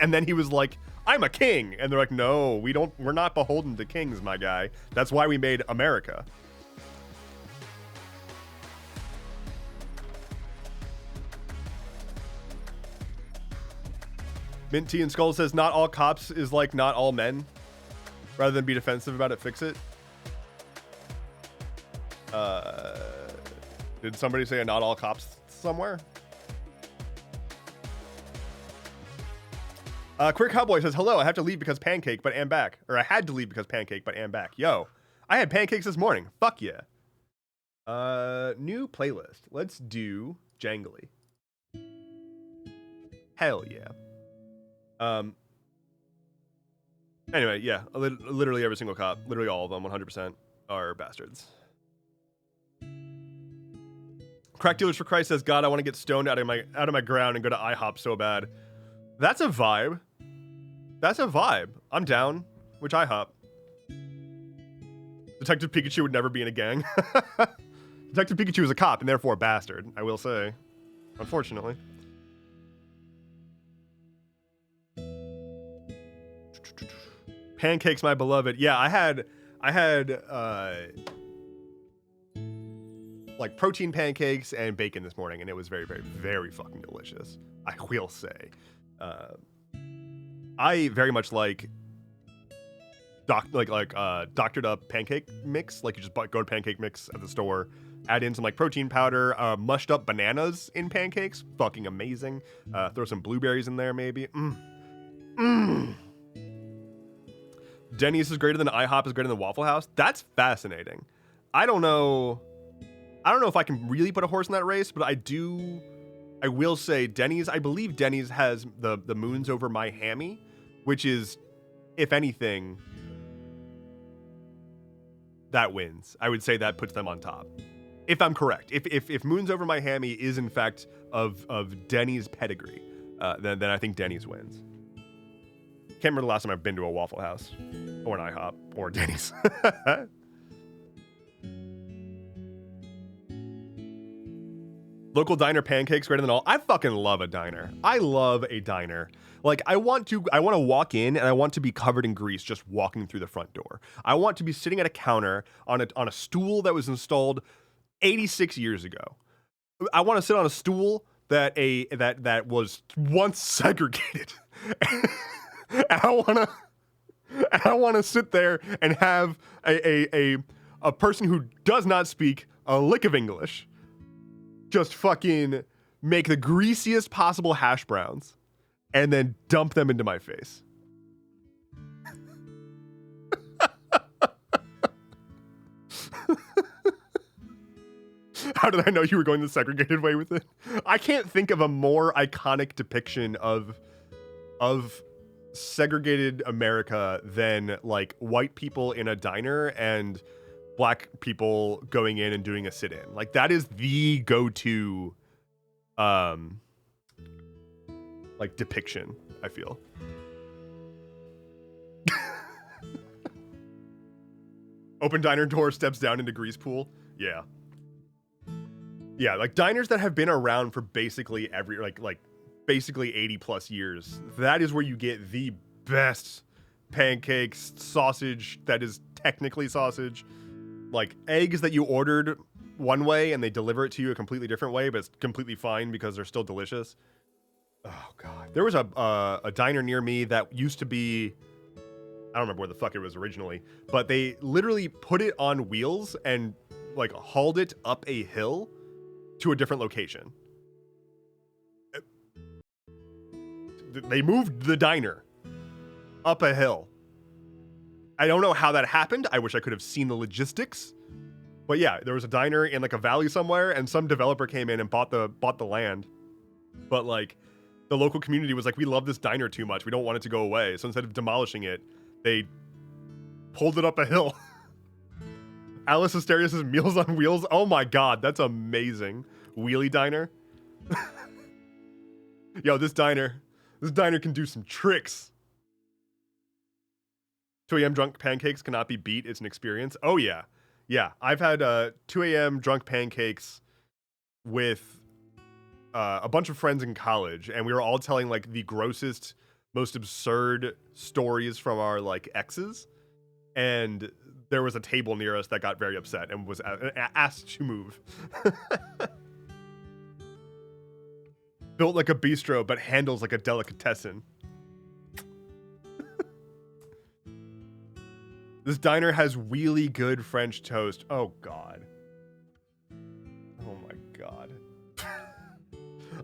And then he was like, I'm a king. And they're like, no, we're not beholden to kings, my guy. That's why we made America. Mint Tea and Skull says, not all cops is like not all men. Rather than be defensive about it, fix it. Did somebody say a not all cops somewhere? Queer Cowboy says, hello, I have to leave because pancake, but am back. Or I had to leave because pancake, but am back. Yo, I had pancakes this morning. Fuck yeah. New playlist. Let's do Jangly. Hell yeah. Anyway, yeah, literally every single cop, literally all of them, 100% are bastards. Crack Dealers for Christ says, God, I want to get stoned out of my ground and go to IHOP so bad. That's a vibe. That's a vibe. I'm down. Which IHOP? Detective Pikachu would never be in a gang. Detective Pikachu is a cop and therefore a bastard, I will say. Unfortunately. Pancakes, my beloved. Yeah, I had like protein pancakes and bacon this morning, and it was very, very, very fucking delicious. I will say. I very much like doctored up pancake mix. Like, you just go to pancake mix at the store, add in some like protein powder, mushed up bananas in pancakes. Fucking amazing. Throw some blueberries in there, maybe. Denny's is greater than IHOP is greater than Waffle House. That's fascinating. I don't know if I can really put a horse in that race, but I will say Denny's, I believe Denny's has the moons over my hammy, which is, if anything, that wins. I would say that puts them on top. If I'm correct. If moons over my hammy is in fact of Denny's pedigree, then I think Denny's wins. Can't remember the last time I've been to a Waffle House or an IHOP or Denny's. Local diner pancakes greater than all. I fucking love a diner. I love a diner. Like, I want to walk in and I want to be covered in grease just walking through the front door. I want to be sitting at a counter on a stool that was installed 86 years ago. I want to sit on a stool that was once segregated. And I want to sit there and have a person who does not speak a lick of English just fucking make the greasiest possible hash browns and then dump them into my face. How did I know you were going the segregated way with it? I can't think of a more iconic depiction of segregated America than like white people in a diner and black people going in and doing a sit-in. Like, that is the go-to like depiction, I feel. Open diner door, steps down into grease pool. Yeah. Yeah, like diners that have been around for basically basically 80 plus years. That is where you get the best pancakes, sausage that is technically sausage, like eggs that you ordered one way and they deliver it to you a completely different way, but it's completely fine because they're still delicious. Oh God. There was a diner near me that used to be, I don't remember where the fuck it was originally, but they literally put it on wheels and like hauled it up a hill to a different location. They moved the diner up a hill. I don't know how that happened. I wish I could have seen the logistics. But yeah, there was a diner in like a valley somewhere, and some developer came in and bought the land. But like the local community was like, we love this diner too much. We don't want it to go away. So instead of demolishing it, they pulled it up a hill. Alice Hysteria says Meals on Wheels. Oh my god, that's amazing. Wheelie diner. Yo, this diner can do some tricks. 2 a.m. drunk pancakes cannot be beat. It's an experience. Oh yeah. Yeah, I've had 2 a.m. drunk pancakes with a bunch of friends in college, and we were all telling like the grossest, most absurd stories from our like exes, and there was a table near us that got very upset and was asked to move. Built like a bistro, but handles like a delicatessen. This diner has really good French toast. Oh god. Oh my god.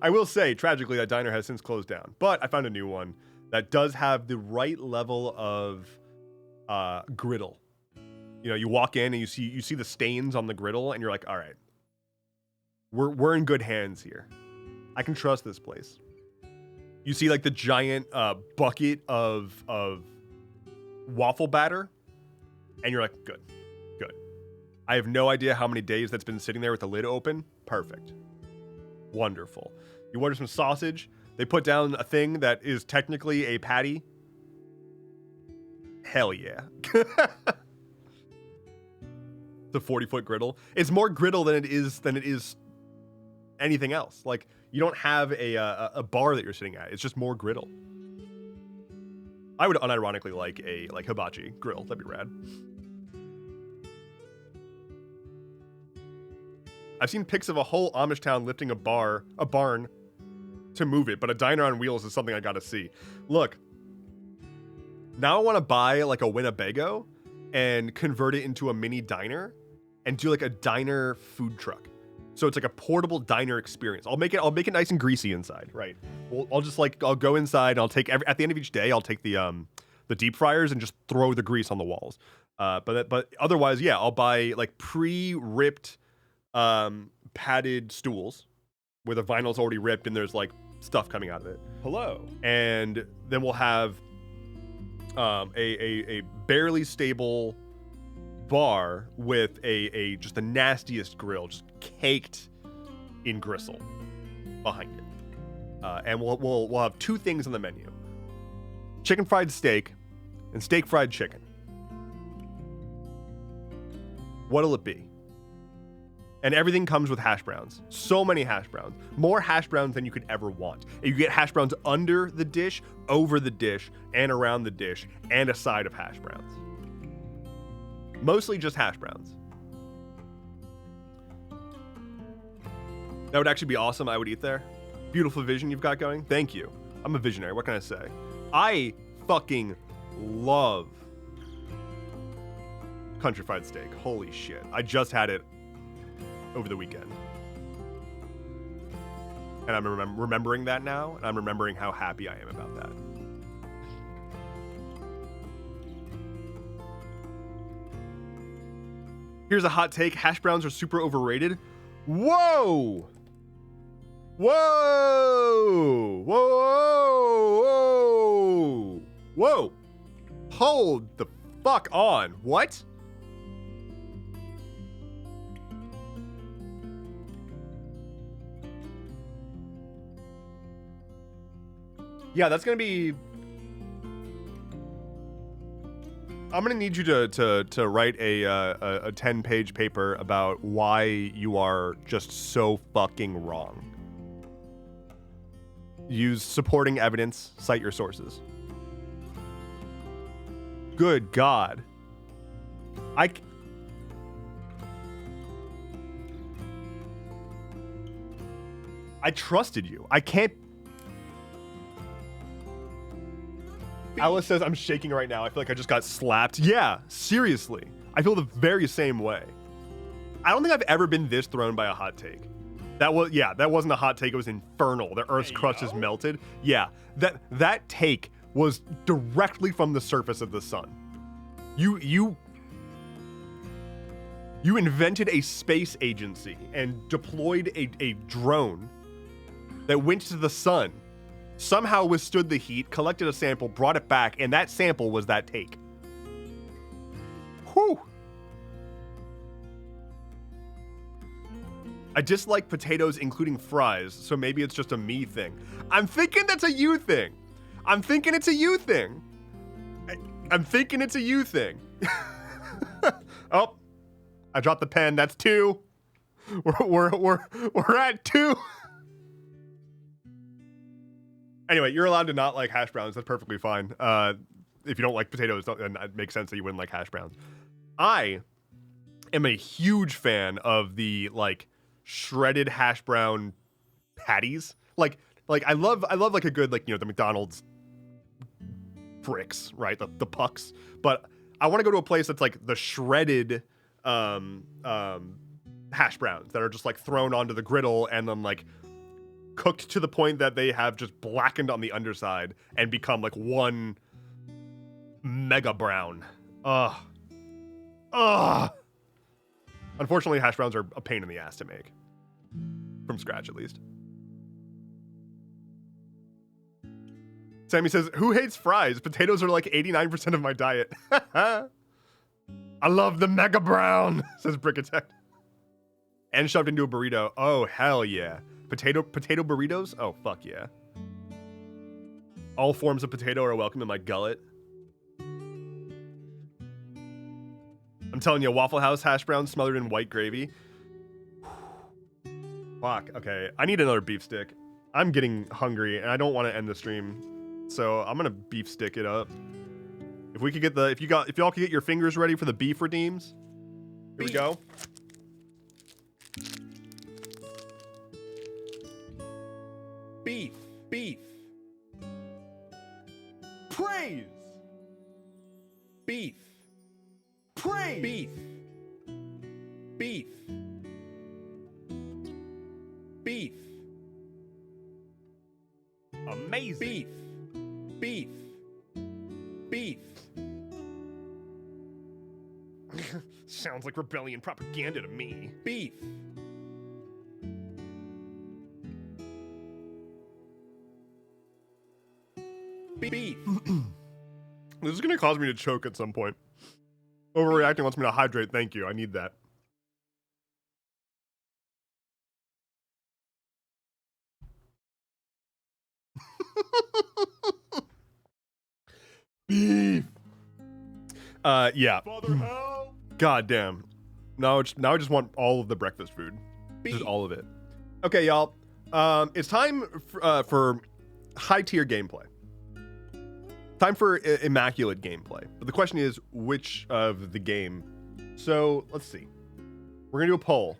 I will say, tragically, that diner has since closed down, but I found a new one that does have the right level of griddle. You know, you walk in and you see the stains on the griddle, and you're like, all right, we're in good hands here. I can trust this place. You see like the giant bucket of waffle batter, and you're like, good. I have no idea how many days that's been sitting there with the lid open. Perfect. Wonderful. You order some sausage. They put down a thing that is technically a patty. Hell yeah. It's a 40-foot griddle. It's more griddle than it is anything else. Like, you don't have a bar that you're sitting at. It's just more griddle. I would unironically like a hibachi grill. That'd be rad. I've seen pics of a whole Amish town lifting a barn to move it, but a diner on wheels is something I gotta see. Look, now I want to buy like a Winnebago and convert it into a mini diner and do like a diner food truck. So it's like a portable diner experience. I'll make it nice and greasy inside, right? I'll go inside and I'll take at the end of each day, I'll take the deep fryers and just throw the grease on the walls. But otherwise, yeah, I'll buy like pre-ripped padded stools where the vinyl's already ripped and there's like stuff coming out of it. Hello. And then we'll have a barely stable bar with a just the nastiest grill, just caked in gristle behind it. And we'll have two things on the menu: chicken fried steak and steak fried chicken. What'll it be? And everything comes with hash browns. So many hash browns. More hash browns than you could ever want. And you get hash browns under the dish, over the dish, and around the dish, and a side of hash browns. Mostly just hash browns. That would actually be awesome. I would eat there. Beautiful vision you've got going. Thank you. I'm a visionary. What can I say? I fucking love country fried steak. Holy shit. I just had it over the weekend. And I'm remembering that now, and I'm remembering how happy I am about that. Here's a hot take. Hash browns are super overrated. Whoa! Whoa! Whoa! Whoa! Whoa! Hold the fuck on. What? Yeah, that's gonna be. I'm gonna need you to write a 10-page paper about why you are just so fucking wrong. Use supporting evidence. Cite your sources. Good God. I trusted you. I can't. Alice says, I'm shaking right now. I feel like I just got slapped. Yeah, seriously. I feel the very same way. I don't think I've ever been this thrown by a hot take. That wasn't a hot take. It was infernal. The Earth's crust is melted. Yeah, that take was directly from the surface of the sun. You invented a space agency and deployed a drone that went to the sun, somehow withstood the heat, collected a sample, brought it back, and that sample was that take. Whew. I dislike potatoes, including fries, so maybe it's just a me thing. I'm thinking that's a you thing. I'm thinking it's a you thing. Oh, I dropped the pen. That's 2. We're at 2. Anyway, you're allowed to not like hash browns. That's perfectly fine. If you don't like potatoes, then it makes sense that you wouldn't like hash browns. I am a huge fan of the like shredded hash brown patties. Like I love like a good, like, you know, the McDonald's bricks, right? The pucks. But I want to go to a place that's like the shredded hash browns that are just like thrown onto the griddle and then like cooked to the point that they have just blackened on the underside and become like one mega brown. Unfortunately, hash browns are a pain in the ass to make. From scratch, at least. Sammy says, who hates fries? Potatoes are like 89% of my diet. I love the mega brown, says Brickatech. And shoved into a burrito. Oh, hell yeah. Potato burritos? Oh, fuck yeah. All forms of potato are welcome in my gullet. I'm telling you, Waffle House hash browns smothered in white gravy. Fuck, okay. I need another beef stick. I'm getting hungry and I don't want to end the stream. So I'm gonna beef stick it up. If we could get if y'all could get your fingers ready for the beef redeems. Here we go. Beef. Praise. Beef. Praise. Beef. Amazing. Beef. Sounds like rebellion propaganda to me. Beef. This is gonna cause me to choke at some point. Overreacting wants me to hydrate. Thank you. I need that. Beef. Yeah. Father, help. God damn. Now I just want all of the breakfast food. Just all of it. Okay, y'all. It's time for high tier gameplay. Time for immaculate gameplay. But the question is, which of the game? So let's see. We're gonna do a poll.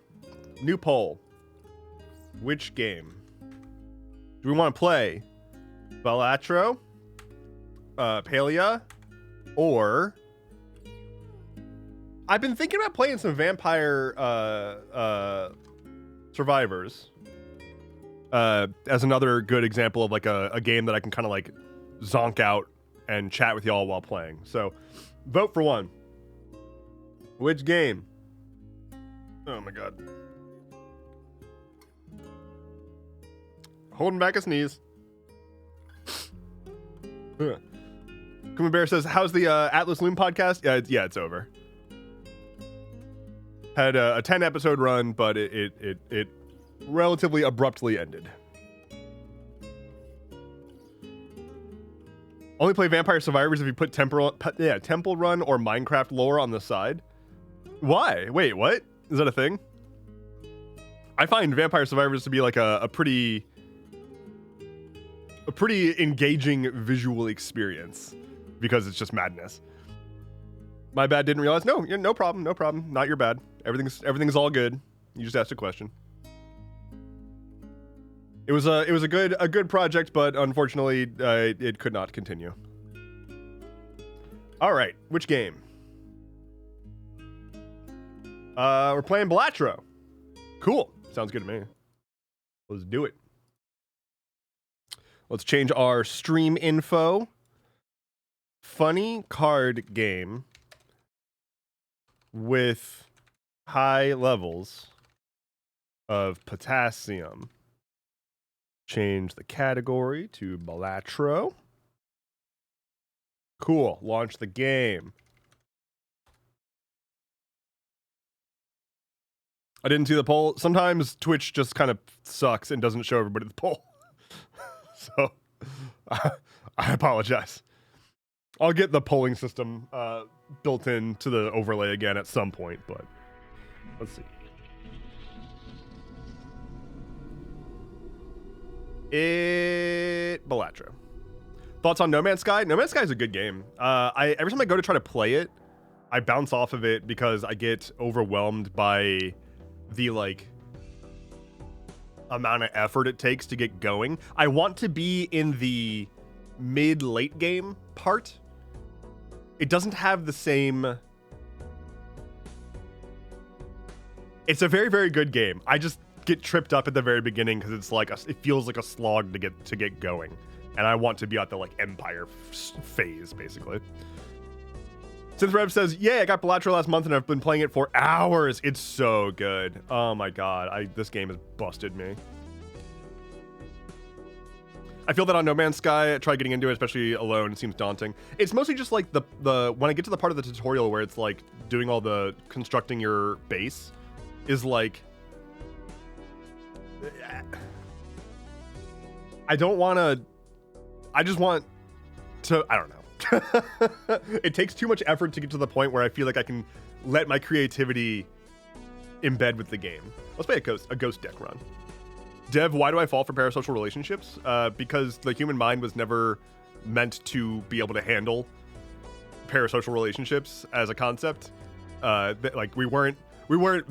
New poll. Which game do we want to play? Balatro, Palia, or I've been thinking about playing some Vampire Survivors as another good example of like a game that I can kind of like zonk out and chat with y'all while playing. So vote for one. Which game? Oh my god. Holding back a sneeze. Kuma Bear says, how's the Atlas Loom podcast? Yeah, it's over. Had a 10 episode run, but it relatively abruptly ended. Only play Vampire Survivors if you put Temple Run or Minecraft lore on the side. Why? Wait, what? Is that a thing? I find Vampire Survivors to be like a pretty engaging visual experience because it's just madness. My bad, didn't realize. No, no problem, no problem. Not your bad. Everything's all good. You just asked a question. It was a good project, but unfortunately, it could not continue. All right, which game? We're playing Balatro. Cool. Sounds good to me. Let's do it. Let's change our stream info. Funny card game with high levels of potassium. Change the category to Balatro. Cool. Launch the game. I didn't see the poll. Sometimes Twitch just kind of sucks and doesn't show everybody the poll. So I apologize. I'll get the polling system built into the overlay again at some point, but let's see. Balatro. Thoughts on No Man's Sky? No Man's Sky is a good game. Every time I go to try to play it, I bounce off of it because I get overwhelmed by the like amount of effort it takes to get going. I want to be in the mid-late game part. It doesn't have the same. It's a very, very good game. I just get tripped up at the very beginning because it's like it feels like a slog to get going, and I want to be at the like Empire phase basically. Synthrev says, "Yeah, I got Balatro last month and I've been playing it for hours. It's so good. Oh my god, this game has busted me." I feel that on No Man's Sky, I try getting into it, especially alone. It seems daunting. It's mostly just like the when I get to the part of the tutorial where it's like doing all the constructing your base is like I don't want to. I just want to. I don't know. It takes too much effort to get to the point where I feel like I can let my creativity embed with the game. Let's play a ghost deck run. Dev, why do I fall for parasocial relationships? Because the human mind was never meant to be able to handle parasocial relationships as a concept. Like we weren't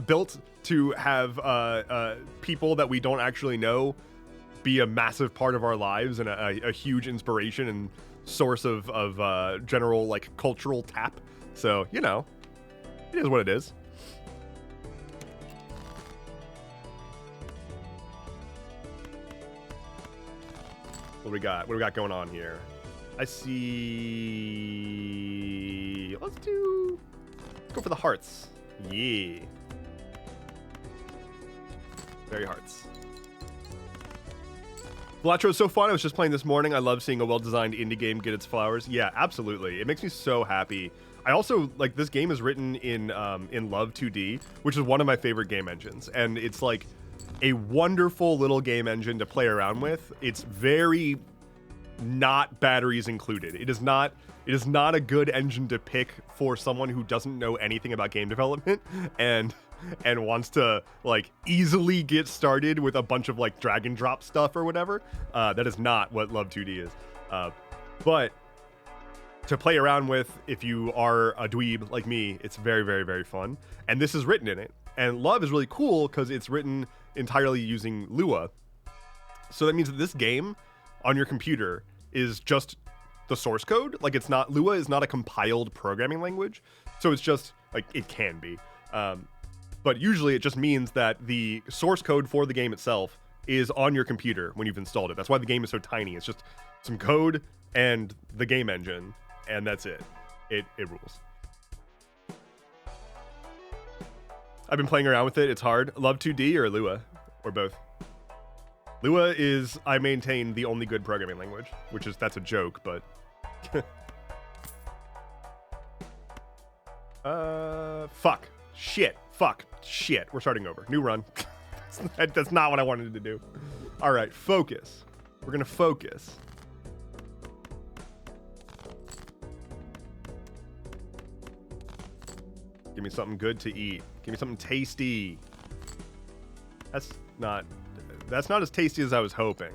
built to have people that we don't actually know be a massive part of our lives and a huge inspiration and source of general like cultural tap. So you know, it is what it is. What do we got? What do we got going on here? I see. Let's go for the hearts. Yeah. Very hearts. Balatro is so fun. I was just playing this morning. I love seeing a well-designed indie game get its flowers. Yeah, absolutely. It makes me so happy. I also like this game is written in Love 2D, which is one of my favorite game engines, and it's like a wonderful little game engine to play around with. It's very not batteries included. It is not a good engine to pick for someone who doesn't know anything about game development and wants to like easily get started with a bunch of like drag and drop stuff or whatever. That is not what Love 2D is. But to play around with, if you are a dweeb like me, it's very, very, very fun. And this is written in it. And Love is really cool because it's written entirely using Lua. So that means that this game on your computer is just the source code. Like it's not, Lua is not a compiled programming language. So it's just like, it can be. But usually it just means that the source code for the game itself is on your computer when you've installed it. That's why the game is so tiny. It's just some code and the game engine, and that's it. It rules. I've been playing around with it. It's hard. Love 2D or Lua, or both. Lua is, I maintain, the only good programming language, that's a joke, but fuck, shit, we're starting over. New run. That's not what I wanted to do. All right, focus. We're gonna focus. Give me something good to eat. Give me something tasty. That's not as tasty as I was hoping.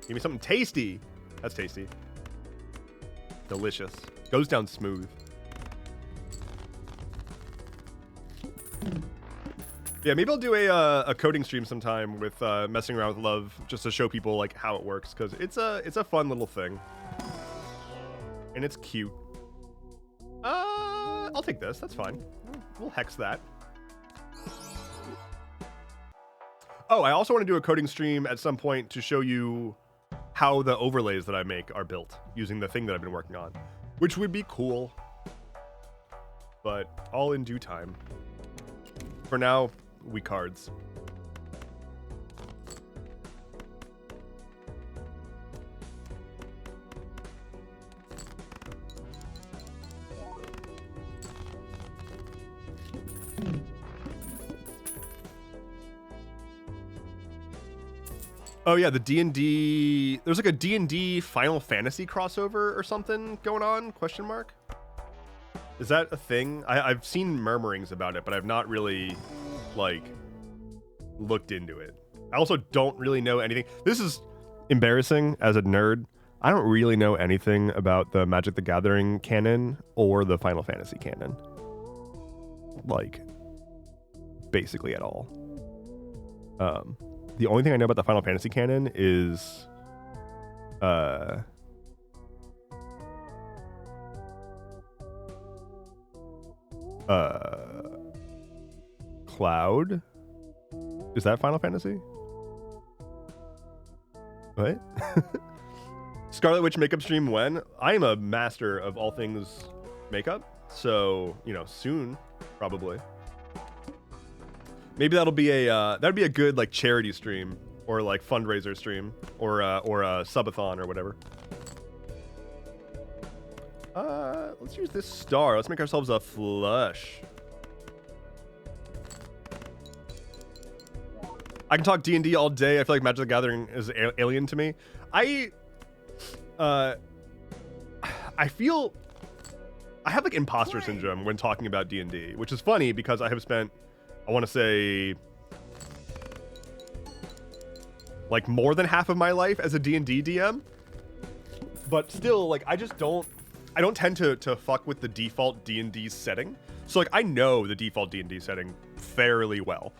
Give me something tasty. That's tasty. Delicious. Goes down smooth. Yeah, maybe I'll do a coding stream sometime with messing around with Love, just to show people like how it works, because it's a fun little thing. And it's cute. I'll take this. That's fine. We'll hex that. Oh, I also want to do a coding stream at some point to show you how the overlays that I make are built using the thing that I've been working on, which would be cool, but all in due time. For now, we cards. Oh yeah, the D&D, there's like a D&D Final Fantasy crossover or something going on, question mark? Is that a thing? I've seen murmurings about it, but I've not really, like, looked into it. I also don't really know anything. This is embarrassing as a nerd. I don't really know anything about the Magic the Gathering canon or the Final Fantasy canon. Like, basically at all. The only thing I know about the Final Fantasy canon is Cloud? Is that Final Fantasy? What? Scarlet Witch makeup stream when? I am a master of all things makeup, so, you know, soon, probably. Maybe that'll be a that'd be a good like charity stream or like fundraiser stream or a subathon or whatever. Let's use this star. Let's make ourselves a flush. I can talk D&D all day. I feel like Magic the Gathering is alien to me. I feel I have like imposter syndrome when talking about D&D, which is funny because I have spent, I want to say, like more than half of my life as a D&D DM, but still, like, I don't tend to fuck with the default D&D setting. So like I know the default D&D setting fairly well,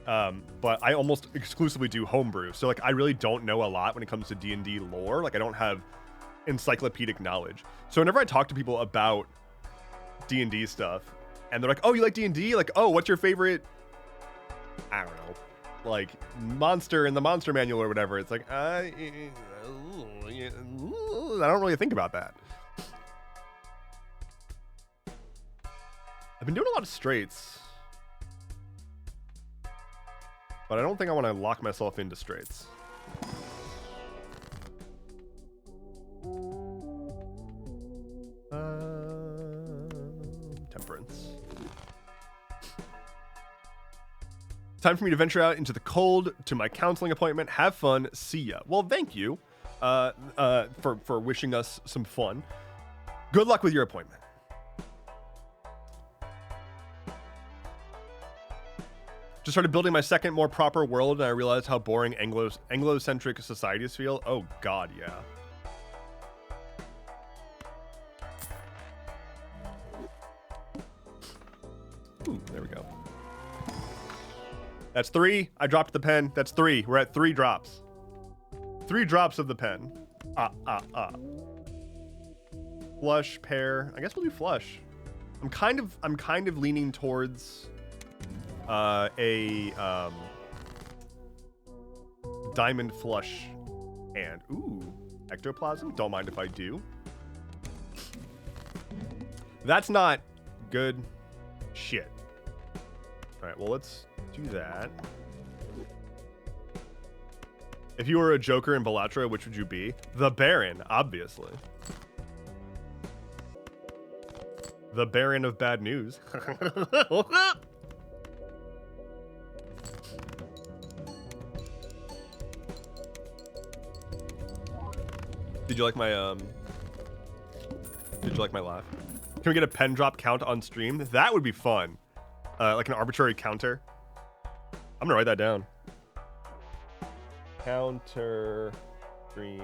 but I almost exclusively do homebrew. So like I really don't know a lot when it comes to D&D lore. Like I don't have encyclopedic knowledge. So whenever I talk to people about D&D stuff, and they're like, "Oh, you like D&D? Like, oh, what's your favorite, I don't know, like monster in the monster manual or whatever?" It's like, I don't really think about that. I've been doing a lot of straights, but I don't think I want to lock myself into straights. Temperance. Time for me to venture out into the cold to my counseling appointment. Have fun. See ya. Well, thank you for wishing us some fun. Good luck with your appointment. Just started building my second, more proper world, and I realized how boring Anglo-centric societies feel. Oh God, yeah. Ooh, there we go. That's 3. I dropped the pen. That's 3. We're at 3 drops. 3 drops of the pen. Flush, pair. I guess we'll do flush. I'm kind of leaning towards a diamond flush and ooh, ectoplasm. Don't mind if I do. That's not good shit. All right, well, let's do that. If you were a Joker in Balatro, which would you be? The Baron, obviously. The Baron of bad news. Did you like my laugh? Can we get a pen drop count on stream? That would be fun. Like an arbitrary counter. I'm gonna write that down. Counter stream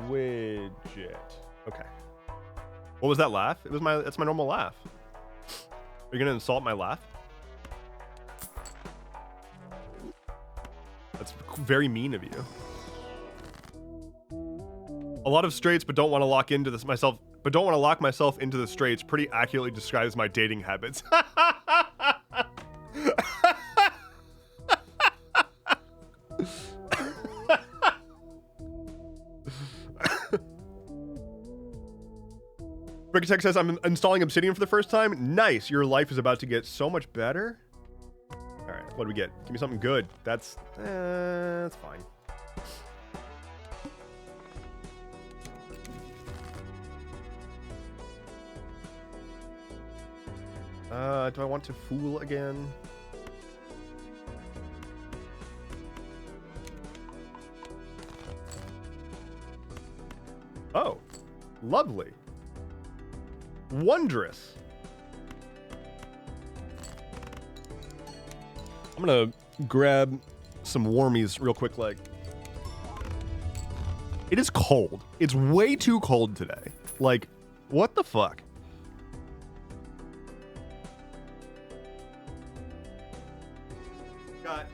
widget. Okay. What was that laugh? That's my normal laugh. Are you gonna insult my laugh? That's very mean of you. A lot of straights, but don't want to lock into this myself. But don't want to lock myself into the straights. Pretty accurately describes my dating habits. Bricktech says, I'm installing Obsidian for the first time. Nice. Your life is about to get so much better. All right, what do we get? Give me something good. That's fine. Do I want to fool again? Oh, lovely. Wondrous. I'm gonna grab some warmies real quick. Like, it is cold. It's way too cold today. Like, what the fuck? Got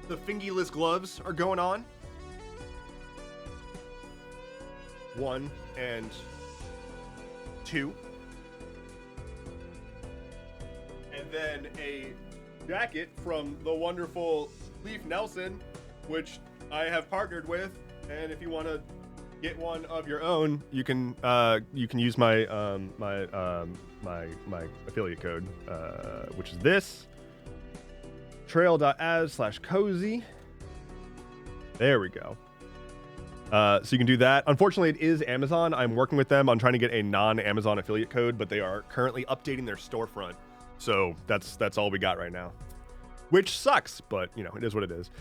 the fingerless gloves are going on. 1 and 2. And then a jacket from the wonderful Leaf Nelson, which I have partnered with. And if you want to get one of your own, you can use my my affiliate code, which is this trail.as/cozy. There we go. So you can do that. Unfortunately, it is Amazon. I'm working with them on trying to get a non-Amazon affiliate code, but they are currently updating their storefront. So that's all we got right now, which sucks, but you know, it is what it is.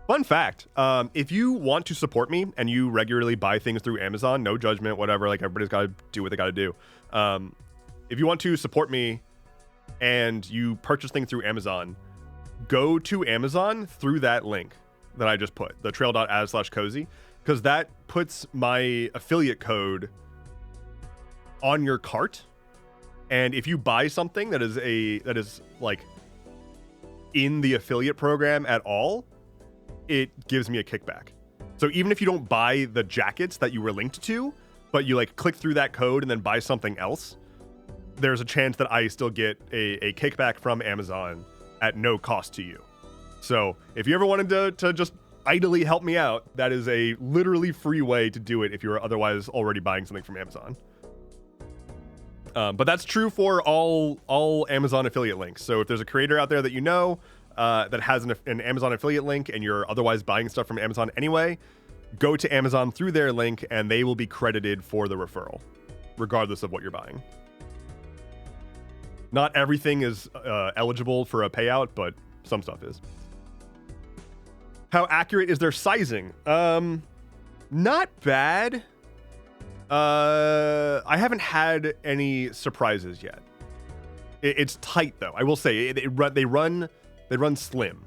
Fun fact, if you want to support me and you regularly buy things through Amazon, no judgment, whatever, like everybody's got to do what they got to do. If you want to support me and you purchase things through Amazon, go to Amazon through that link that I just put, the trail.as/cozy, because that puts my affiliate code on your cart. And if you buy something that is like in the affiliate program at all, it gives me a kickback. So even if you don't buy the jackets that you were linked to, but you like click through that code and then buy something else, there's a chance that I still get a kickback from Amazon at no cost to you. So if you ever wanted to just idly help me out, that is a literally free way to do it if you're otherwise already buying something from Amazon. But that's true for all Amazon affiliate links. So if there's a creator out there that you know that has an Amazon affiliate link and you're otherwise buying stuff from Amazon anyway, go to Amazon through their link and they will be credited for the referral, regardless of what you're buying. Not everything is eligible for a payout, but some stuff is. How accurate is their sizing? Not bad. I haven't had any surprises yet. It's tight though. I will say they run slim,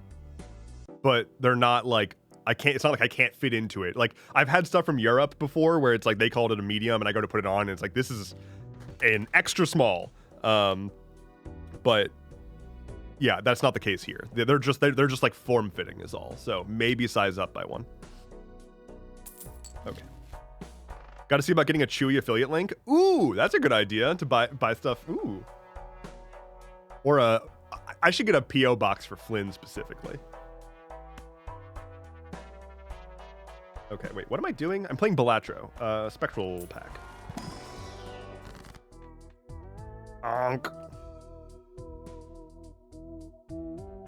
but they're not like it's not like I can't fit into it. Like I've had stuff from Europe before where it's like they called it a medium and I go to put it on and it's like this is an extra small. But yeah, that's not the case here. They're just like form fitting is all. So maybe size up by one. Okay. Got to see about getting a Chewy affiliate link. Ooh, that's a good idea to buy stuff. Ooh. Or I should get a PO box for Flynn specifically. Okay, wait, what am I doing? I'm playing Balatro, Spectral Pack. Onk.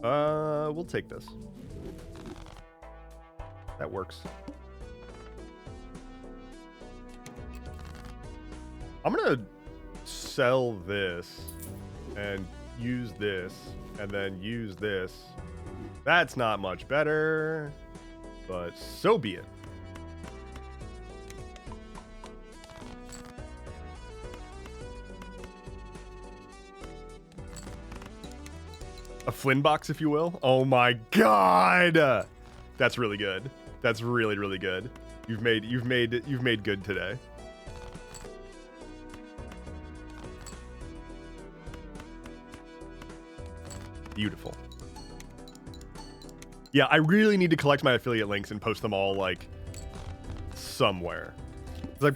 We'll take this. That works. I'm gonna sell this and use this and then use this. That's not much better, but so be it. A Flynn box, if you will. Oh my god, that's really good. That's really, really good. You've made good today. Beautiful. Yeah, I really need to collect my affiliate links and post them all like somewhere. 'Cause I've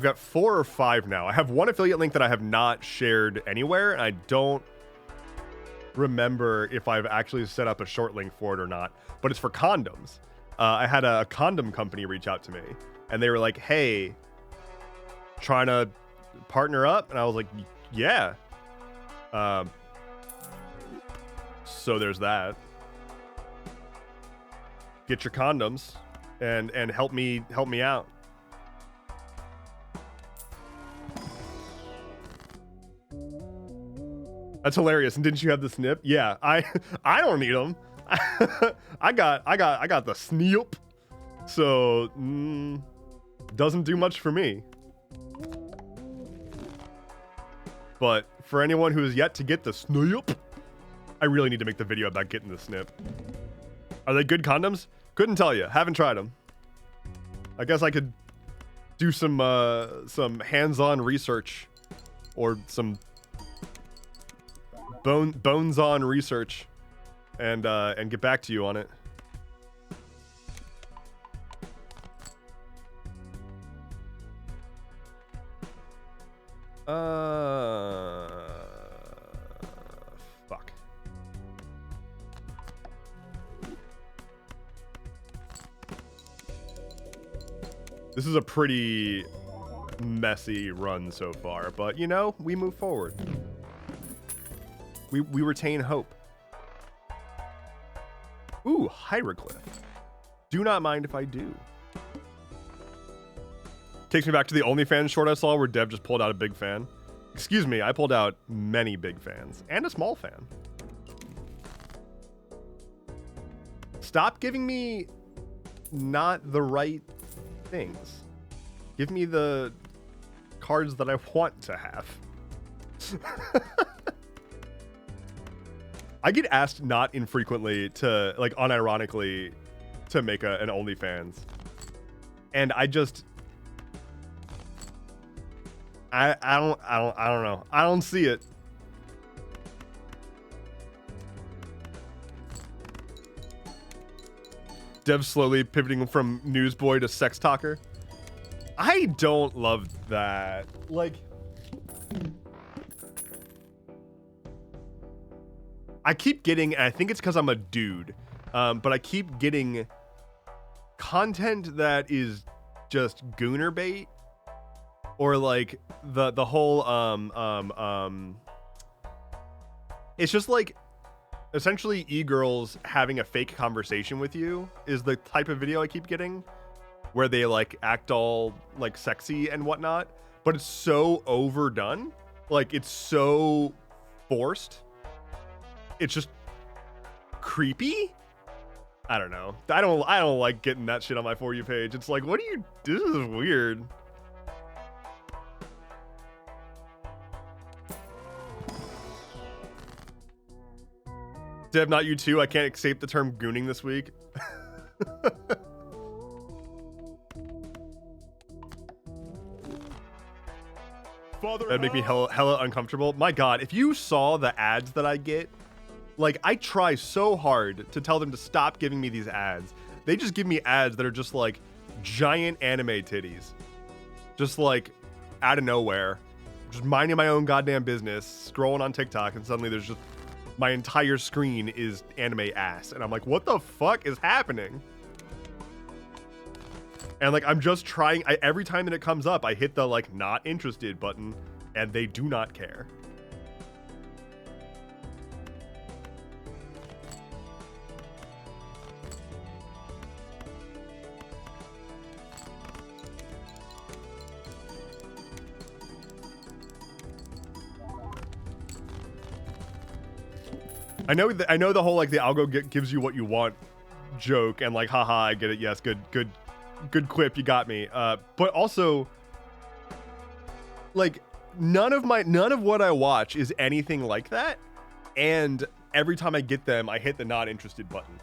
got 4 or 5 now. I have one affiliate link that I have not shared anywhere, and I don't remember if I've actually set up a short link for it or not, but it's for condoms. I had a condom company reach out to me and they were like, hey, trying to partner up? And I was like, yeah. So there's that. Get your condoms and help me out. That's hilarious. And didn't you have the snip? Yeah, I don't need them. I got the snip. So doesn't do much for me. But for anyone who has yet to get the snip, I really need to make the video about getting the snip. Are they good condoms? Couldn't tell you. Haven't tried them. I guess I could do some hands-on research or some bones-on research and get back to you on it. Fuck. This is a pretty messy run so far, but you know, we move forward. We retain hope. Ooh, hieroglyph. Do not mind if I do. Takes me back to the OnlyFans short I saw where Dev just pulled out a big fan. Excuse me, I pulled out many big fans and a small fan. Stop giving me not the right things. Give me the cards that I want to have. I get asked not infrequently to, like, unironically to make an OnlyFans. And I just... I don't know. I don't see it. Dev slowly pivoting from newsboy to sex talker. I don't love that. Like, I keep getting, and I think it's because I'm a dude, but I keep getting content that is just gooner bait, or like the whole it's just like essentially e-girls having a fake conversation with you is the type of video I keep getting, where they like act all like sexy and whatnot, but it's so overdone, like it's so forced, it's just creepy. I don't know. I don't like getting that shit on my For You page. It's like, what do you do? This is weird. Dev, not you too. I can't escape the term gooning this week. That'd make me hella uncomfortable. My God, if you saw the ads that I get, like, I try so hard to tell them to stop giving me these ads. They just give me ads that are just like giant anime titties. Just like out of nowhere. Just minding my own goddamn business, scrolling on TikTok, and suddenly there's just my entire screen is anime ass. And I'm like, what the fuck is happening? And like, I'm just trying, every time that it comes up, I hit the like not interested button and they do not care. I know the whole like the algo gives you what you want joke and like, haha, I get it. Yes, good quip, you got me. But also, like, none of what I watch is anything like that. And every time I get them, I hit the not interested button,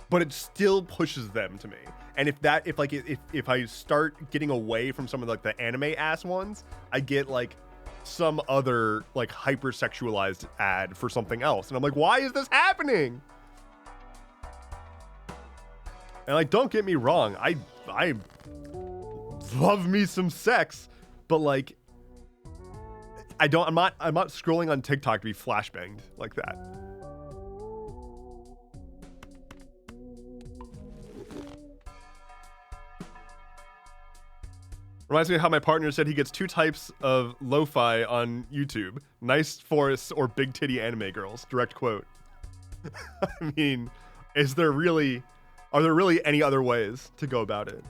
but it still pushes them to me. And if I start getting away from some of like the anime ass ones, I get like some other like hypersexualized ad for something else, and I'm like, why is this happening? And like, don't get me wrong, I love me some sex, but like, I'm not scrolling on TikTok to be flashbanged like that. Reminds me of how my partner said he gets 2 types of lo-fi on YouTube. Nice forests or big titty anime girls. Direct quote. I mean, are there really any other ways to go about it?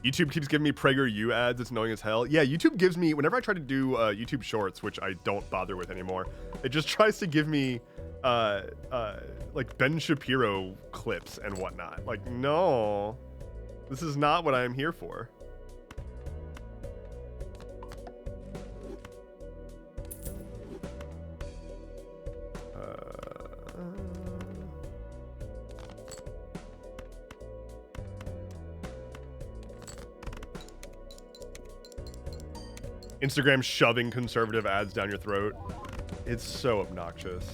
YouTube keeps giving me PragerU ads. It's annoying as hell. Yeah, YouTube gives me, whenever I try to do YouTube Shorts, which I don't bother with anymore, it just tries to give me like Ben Shapiro clips and whatnot. Like, no. This is not what I am here for. Instagram shoving conservative ads down your throat. It's so obnoxious.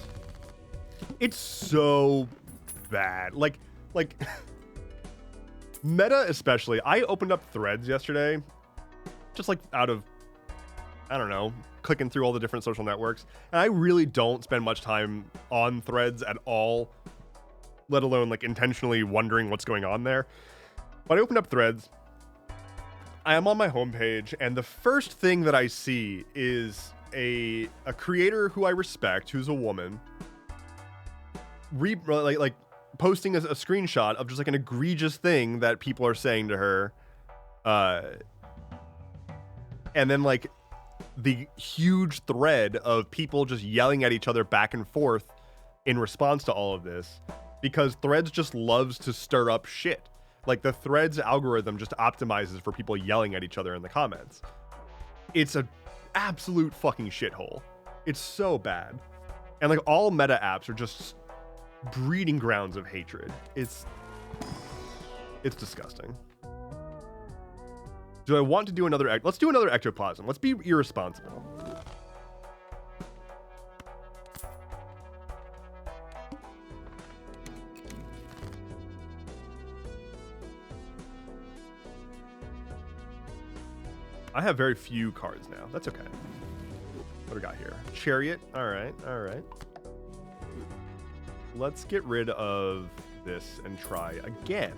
It's so bad. Like Meta especially. I opened up Threads yesterday, just like out of, I don't know, clicking through all the different social networks. And I really don't spend much time on Threads at all, let alone like intentionally wondering what's going on there. But I opened up Threads. I am on my homepage, and the first thing that I see is a creator who I respect, who's a woman, like posting a screenshot of just like an egregious thing that people are saying to her, and then like the huge thread of people just yelling at each other back and forth in response to all of this, because Threads just loves to stir up shit. Like the Threads algorithm just optimizes for people yelling at each other in the comments. It's an absolute fucking shithole. It's so bad. And like all Meta apps are just breeding grounds of hatred. It's disgusting. Do I want to do another? Let's do another ectoplasm. Let's be irresponsible. I have very few cards now. That's okay. What do we got here? Chariot. All right. All right. Let's get rid of this and try again.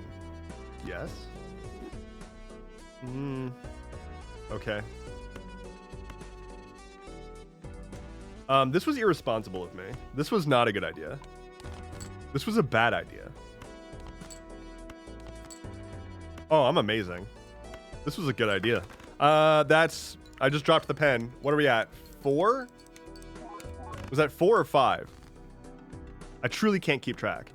Yes. Okay. This was irresponsible of me. This was not a good idea. This was a bad idea. Oh, I'm amazing. This was a good idea. I just dropped the pen. What are we at? 4? Was that 4 or 5? I truly can't keep track.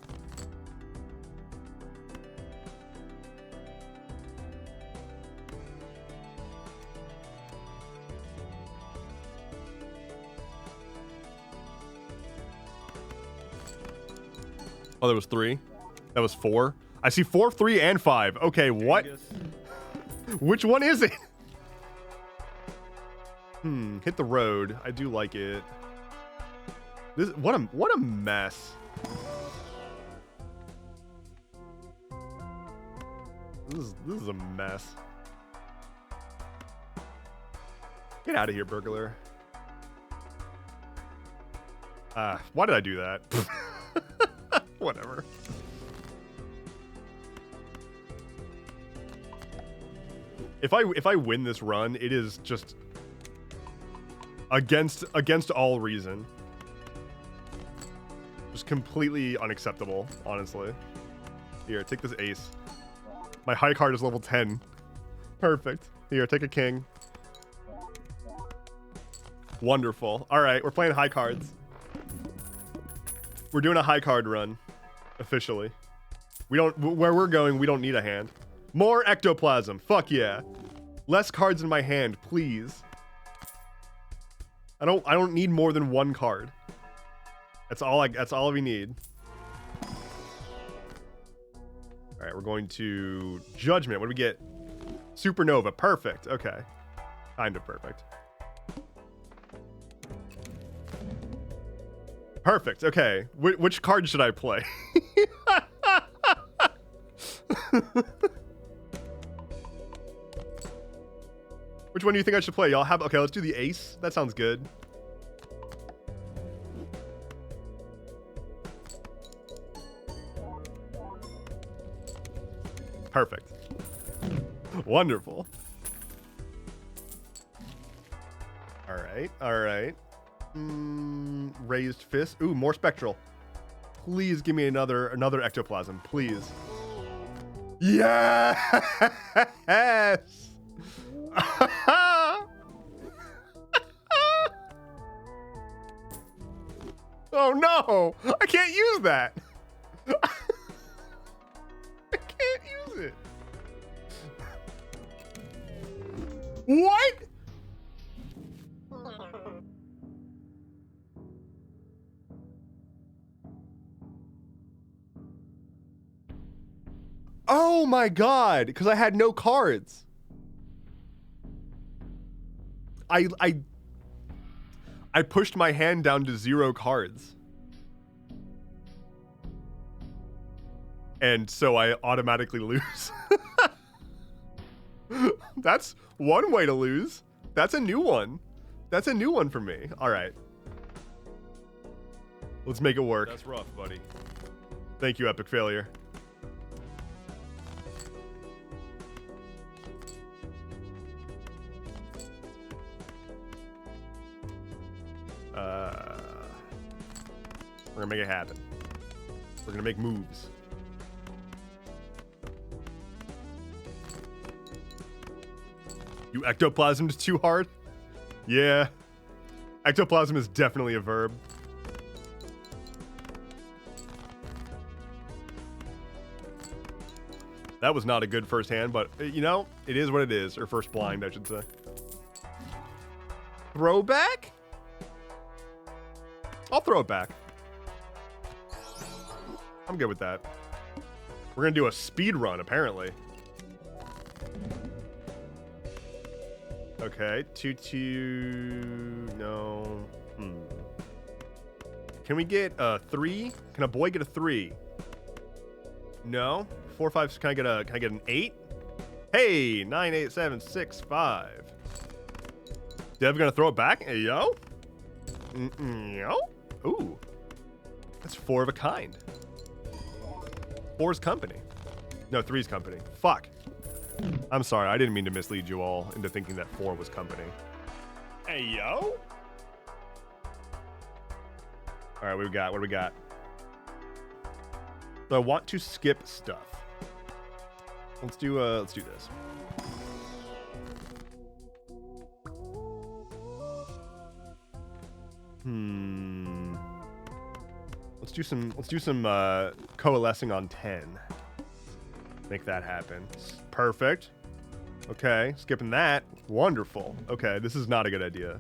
Oh, there was 3. That was 4. I see 4, 3, and 5. Okay, what? Which one is it? Hit the road. I do like it. This what a mess. This is a mess. Get out of here, burglar. Why did I do that? Whatever. If I win this run, it is just against all reason. Just completely unacceptable, honestly. Here, take this ace. My high card is level 10. Perfect. Here, take a king. Wonderful. All right, we're playing high cards. We're doing a high card run, officially. Where we're going, we don't need a hand. More ectoplasm. Fuck yeah. Less cards in my hand, please. I don't need more than 1 card. That's all we need. All right, we're going to Judgment. What do we get? Supernova. Perfect. Okay. Kind of perfect. Perfect. Okay. Which card should I play? Which one do you think I should play? Y'all have... Okay, let's do the ace. That sounds good. Perfect. Wonderful. All right, all right. Raised fist. Ooh, more spectral. Please give me another ectoplasm, please. Yes. Oh no! I can't use that. I can't use it. What? Oh my god, because I had no cards. I pushed my hand down to 0 cards. And so I automatically lose. That's one way to lose. That's a new one. That's a new one for me. All right. Let's make it work. That's rough, buddy. Thank you, Epic Failure. We're gonna make it happen. We're gonna make moves. You ectoplasmed too hard? Yeah. Ectoplasm is definitely a verb. That was not a good first hand, but you know, it is what it is. Or first blind, I should say. Throwback? I'll throw it back. I'm good with that. We're gonna do a speed run, apparently. Okay, 2-2. No. Can we get a 3? Can a boy get a 3? No. 4-5. Can I get an 8? Hey, 9, 8, 7, 6, 5. Dev gonna throw it back? Hey, yo. Yo. Ooh. That's 4 of a kind. 4's company. No, 3's company. Fuck. I'm sorry. I didn't mean to mislead you all into thinking that 4 was company. Hey, yo. All right, what do we got? What do we got? So I want to skip stuff. Let's do this. Let's do some coalescing on 10. Make that happen. Perfect. Okay, skipping that. Wonderful. Okay, this is not a good idea.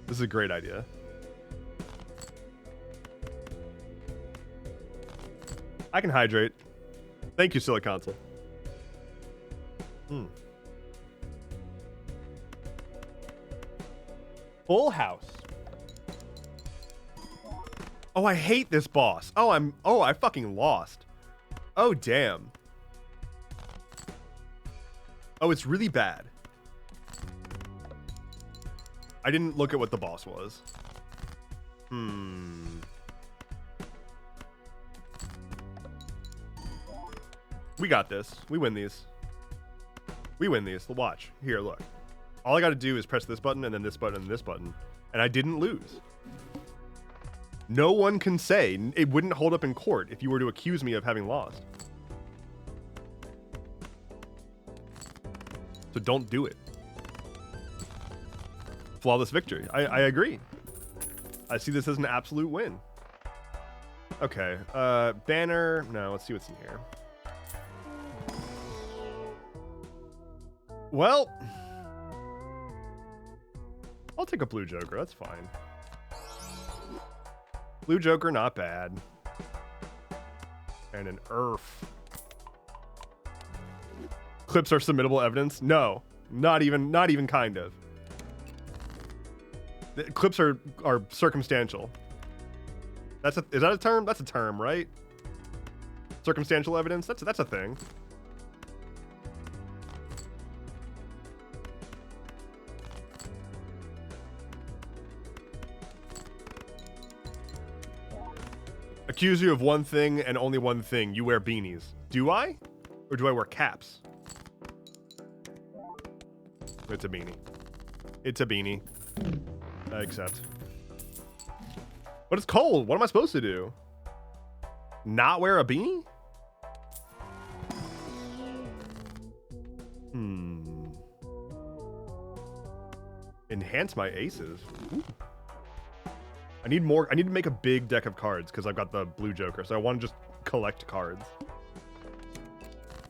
This is a great idea. I can hydrate. Thank you, Siliconsole. Full house. Oh, I hate this boss. Oh, I fucking lost. Oh, damn. Oh, it's really bad. I didn't look at what the boss was. We got this. We win these. We win these. Watch. Here, look. All I gotta do is press this button and then this button and this button. And I didn't lose. No one can say, it wouldn't hold up in court if you were to accuse me of having lost. So don't do it. Flawless victory. I agree. I see this as an absolute win. Okay. Banner. No, let's see what's in here. Well, I'll take a blue Joker. That's fine. Blue Joker, not bad. And an Earth. Clips are submittable evidence? No, not even kind of. The clips are circumstantial. Is that a term? That's a term, right? Circumstantial evidence? That's a thing. Accuse you of one thing and only one thing. You wear beanies. Do I? Or do I wear caps? It's a beanie. It's a beanie. I accept. But it's cold. What am I supposed to do? Not wear a beanie? Enhance my aces. Ooh. I need more. I need to make a big deck of cards because I've got the blue joker. So I want to just collect cards.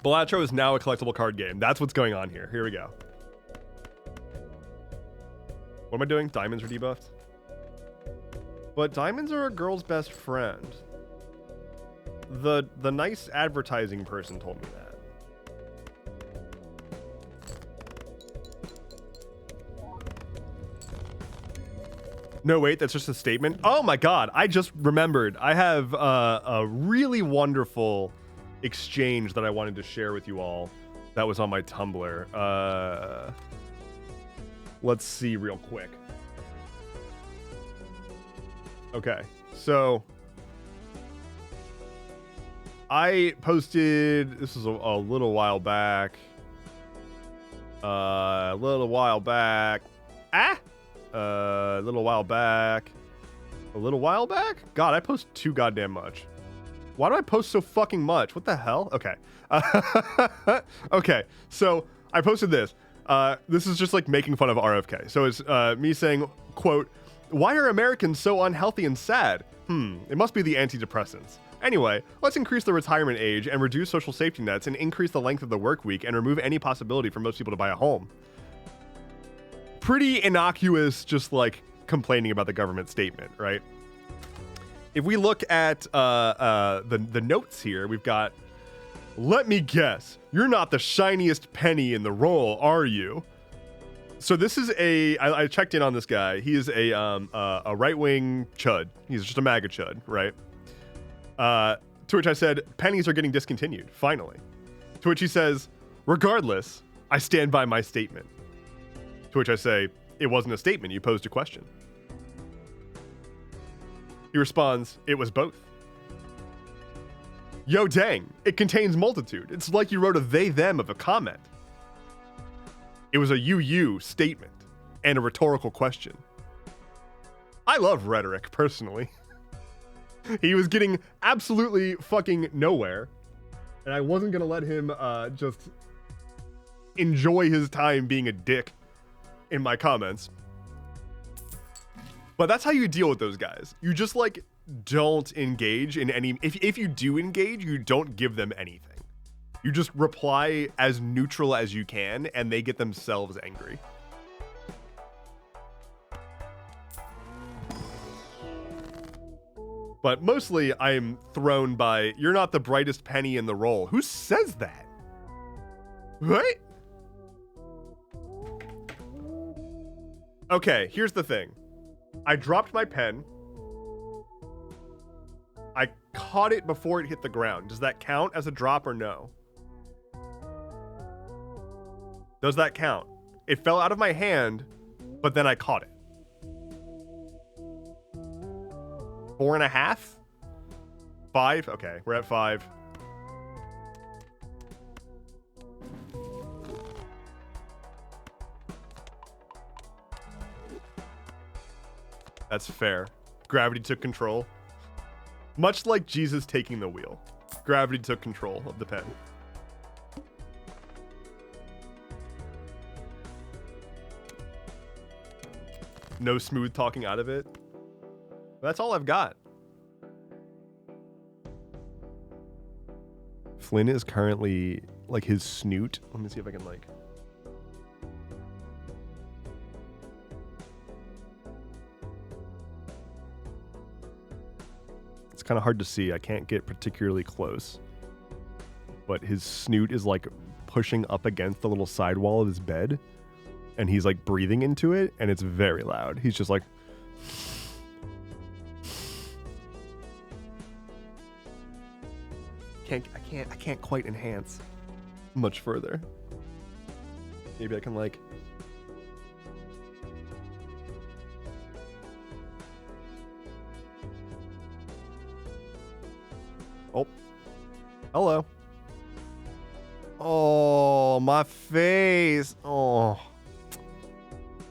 Balatro is now a collectible card game. That's what's going on here. Here we go. What am I doing? Diamonds are debuffed. But diamonds are a girl's best friend. The nice advertising person told me that. No, wait, that's just a statement. Oh my God, I just remembered. I have a really wonderful exchange that I wanted to share with you all that was on my Tumblr. Let's see real quick. Okay, so I posted, this was a little while back. A little while back. God, I post too goddamn much. Why do I post so fucking much? What the hell? Okay. Okay, so I posted this. This is just like making fun of RFK. So it's me saying, quote, "Why are Americans so unhealthy and sad? It must be the antidepressants. Anyway, let's increase the retirement age and reduce social safety nets and increase the length of the work week and remove any possibility for most people to buy a home." Pretty innocuous, just like complaining about the government statement, right? If we look at the notes here, we've got, "Let me guess, you're not the shiniest penny in the roll, are you?" So this is I checked in on this guy. He is a right-wing chud. He's just a MAGA chud, right? To which I said, "Pennies are getting discontinued, finally." To which he says, "Regardless, I stand by my statement." To which I say, "It wasn't a statement, you posed a question." He responds, "It was both." Yo, dang, it contains multitude. It's like you wrote a they, them of a comment. It was a you statement and a rhetorical question. I love rhetoric, personally. He was getting absolutely fucking nowhere, and I wasn't gonna let him just enjoy his time being a dick in my comments. But that's how you deal with those guys. You just like don't engage in any, if you do engage, you don't give them anything. You just reply as neutral as you can and they get themselves angry. But mostly I'm thrown by, "You're not the brightest penny in the roll." Who says that? Right? Okay, here's the thing. I dropped my pen. I caught it before it hit the ground. Does that count as a drop or no? Does that count? It fell out of my hand, but then I caught it. 4.5? 5? Okay, we're at 5. That's fair. Gravity took control. Much like Jesus taking the wheel. Gravity took control of the pen. No smooth talking out of it. That's all I've got. Flynn is currently, like, his snoot. Let me see if I can, like... It's kind of hard to see. I can't get particularly close. But his snoot is, like, pushing up against the little sidewall of his bed. And he's, like, breathing into it, and it's very loud. He's just like... I can't quite enhance much further. Maybe I can, like... Oh. Hello. Oh, my face. Oh.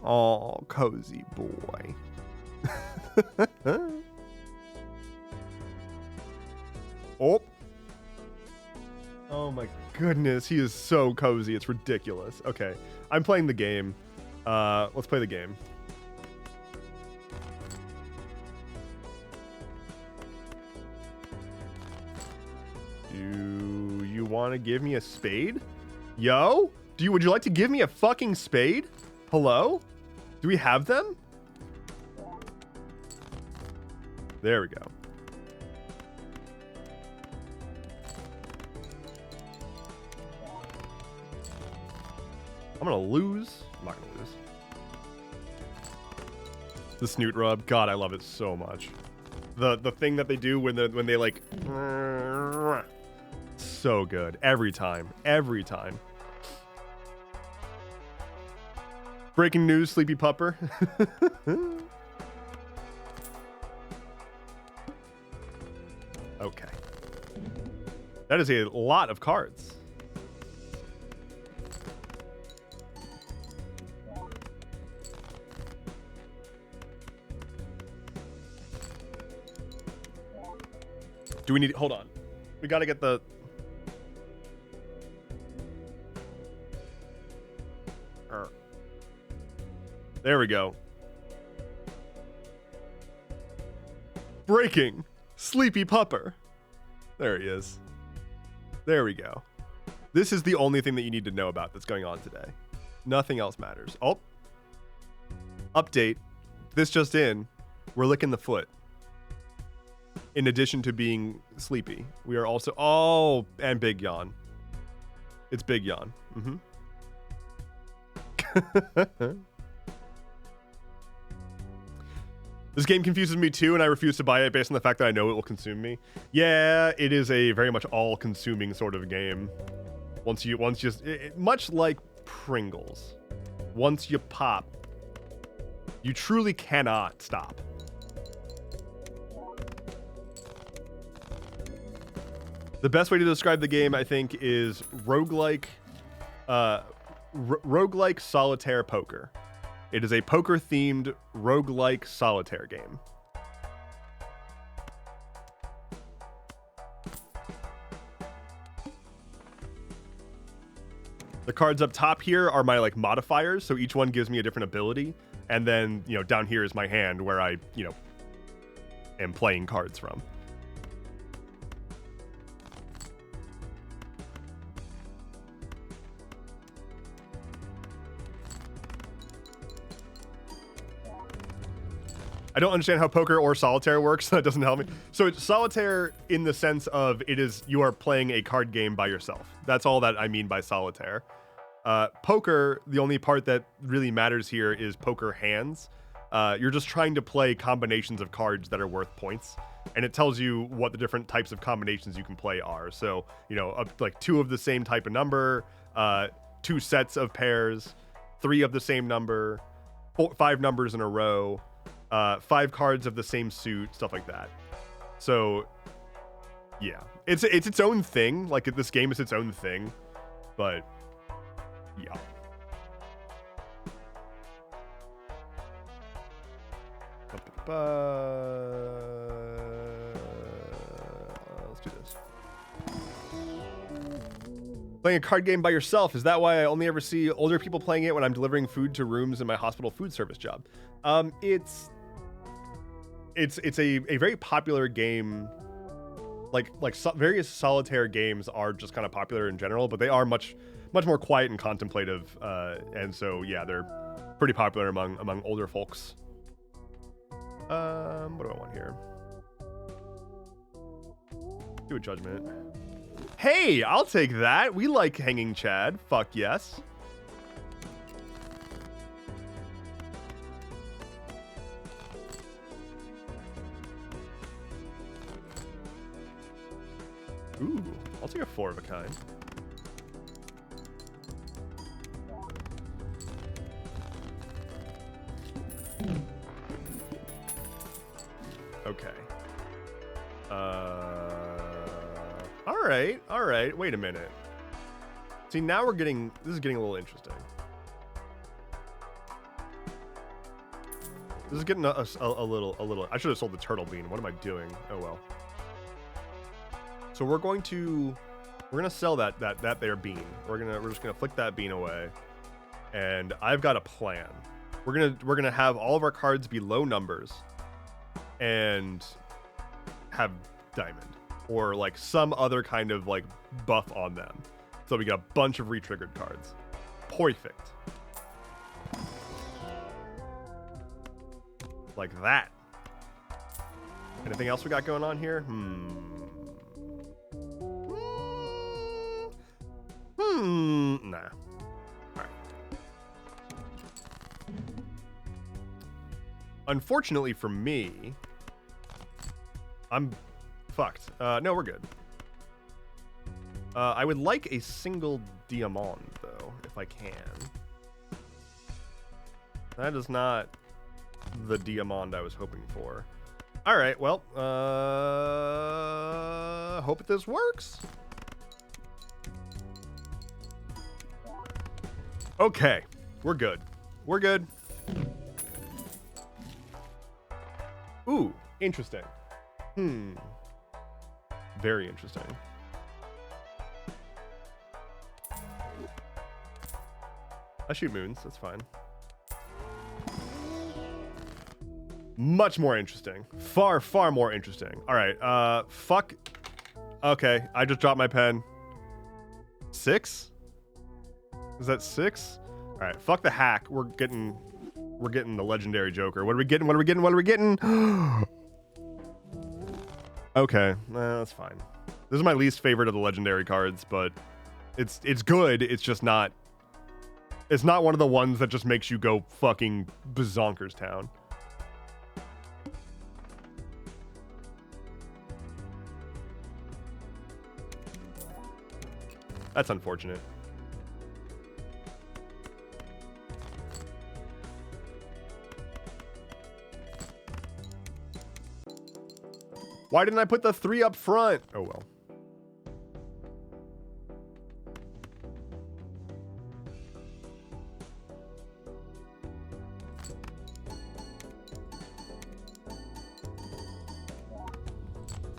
Oh, cozy boy. Oh. Oh my goodness, he is so cozy. It's ridiculous. Okay, I'm playing the game. Let's play the game. Do you want to give me a spade? Yo? Would you like to give me a fucking spade? Hello? Do we have them? There we go. I'm gonna lose. I'm not gonna lose. The snoot rub. God, I love it so much. The thing that they do when they like, so good every time. Every time. Breaking news, Sleepy Pupper. Okay. That is a lot of cards. Do we need... Hold on. We gotta get the... There we go. Breaking. Sleepy Pupper. There he is. There we go. This is the only thing that you need to know about that's going on today. Nothing else matters. Oh. Update. This just in. We're licking the foot. In addition to being sleepy, we are also... Oh, and Big Yawn. It's Big Yawn. Mm-hmm. This game confuses me too, and I refuse to buy it based on the fact that I know it will consume me. Yeah, it is a very much all-consuming sort of game. Much like Pringles. Once you pop, you truly cannot stop. The best way to describe the game, I think, is roguelike solitaire poker. It is a poker-themed roguelike solitaire game. The cards up top here are my like modifiers, so each one gives me a different ability, and then down here is my hand where I am playing cards from. I don't understand how poker or solitaire works. That doesn't help me. So it's solitaire in the sense of you are playing a card game by yourself. That's all that I mean by solitaire. Poker, the only part that really matters here is poker hands. You're just trying to play combinations of cards that are worth points. And it tells you what the different types of combinations you can play are. So, like 2 of the same type of number, 2 sets of pairs, 3 of the same number, 5 numbers in a row, 5 cards of the same suit, stuff like that. So, yeah, it's its own thing. Like this game is its own thing, but yeah. Let's do this. Playing a card game by yourself, is that why I only ever see older people playing it when I'm delivering food to rooms in my hospital food service job? It's a very popular game. Various solitaire games are just kind of popular in general, but they are much more quiet and contemplative, and so yeah, they're pretty popular among older folks. What do I want here? Do a judgment. Hey, I'll take that. We like hanging Chad. Fuck yes. Ooh, I'll take a 4 of a kind. Okay. All right. Wait a minute. See, now this is getting a little interesting. This is getting a little. I should have sold the turtle bean. What am I doing? Oh well. So we're gonna sell that there bean. We're just gonna flick that bean away, and I've got a plan. We're gonna have all of our cards be low numbers, and have diamond or like some other kind of like buff on them, so we get a bunch of retriggered cards. Perfect. Like that. Anything else we got going on here? Nah. Alright. Unfortunately for me, I'm fucked. No, we're good. I would like a single diamond, though, if I can. That is not the diamond I was hoping for. All right, well, hope this works. Okay, we're good. We're good. Ooh, interesting. Very interesting. I shoot moons, that's fine. Much more interesting. Far, far more interesting. All right, fuck. Okay, I just dropped my pen. 6? Is that 6? All right, fuck the hack. We're getting the legendary Joker. What are we getting? What are we getting? What are we getting? Okay, that's fine. This is my least favorite of the legendary cards, but it's good. It's just not. It's not one of the ones that just makes you go fucking bazonkers town. That's unfortunate. Why didn't I put the 3 up front? Oh well.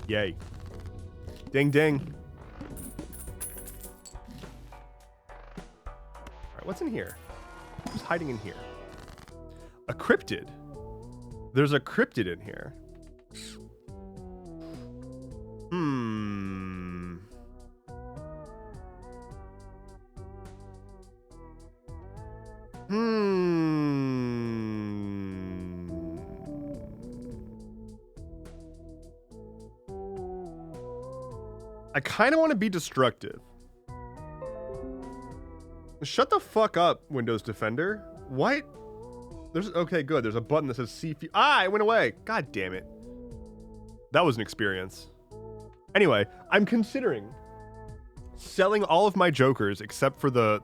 Yay. Ding ding. Alright, what's in here? Who's hiding in here? A cryptid. There's a cryptid in here. I kind of want to be destructive. Shut the fuck up, Windows Defender. What? Okay, good. There's a button that says see. It went away. God damn it. That was an experience. Anyway, I'm considering selling all of my Jokers except for the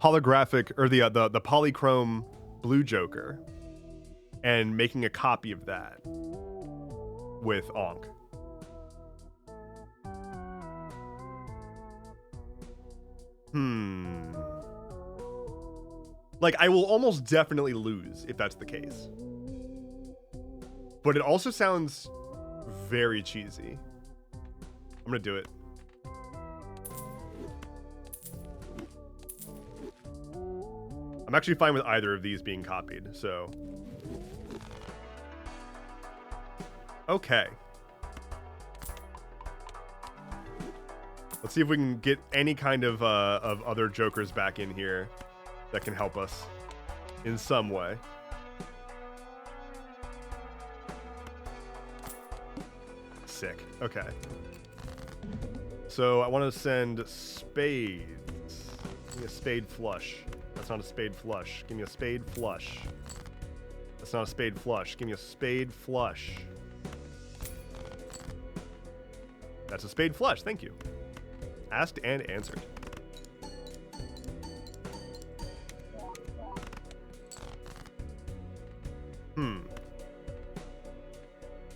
holographic or the polychrome blue Joker and making a copy of that with Onk. Like, I will almost definitely lose if that's the case. But it also sounds very cheesy. I'm gonna do it. I'm actually fine with either of these being copied, so. Okay. Let's see if we can get any kind of other Jokers back in here that can help us in some way. Sick. Okay. So I want to send spades. Give me a spade flush. That's not a spade flush. Give me a spade flush. That's not a spade flush. Give me a spade flush. That's a spade flush. Thank you. Asked and answered.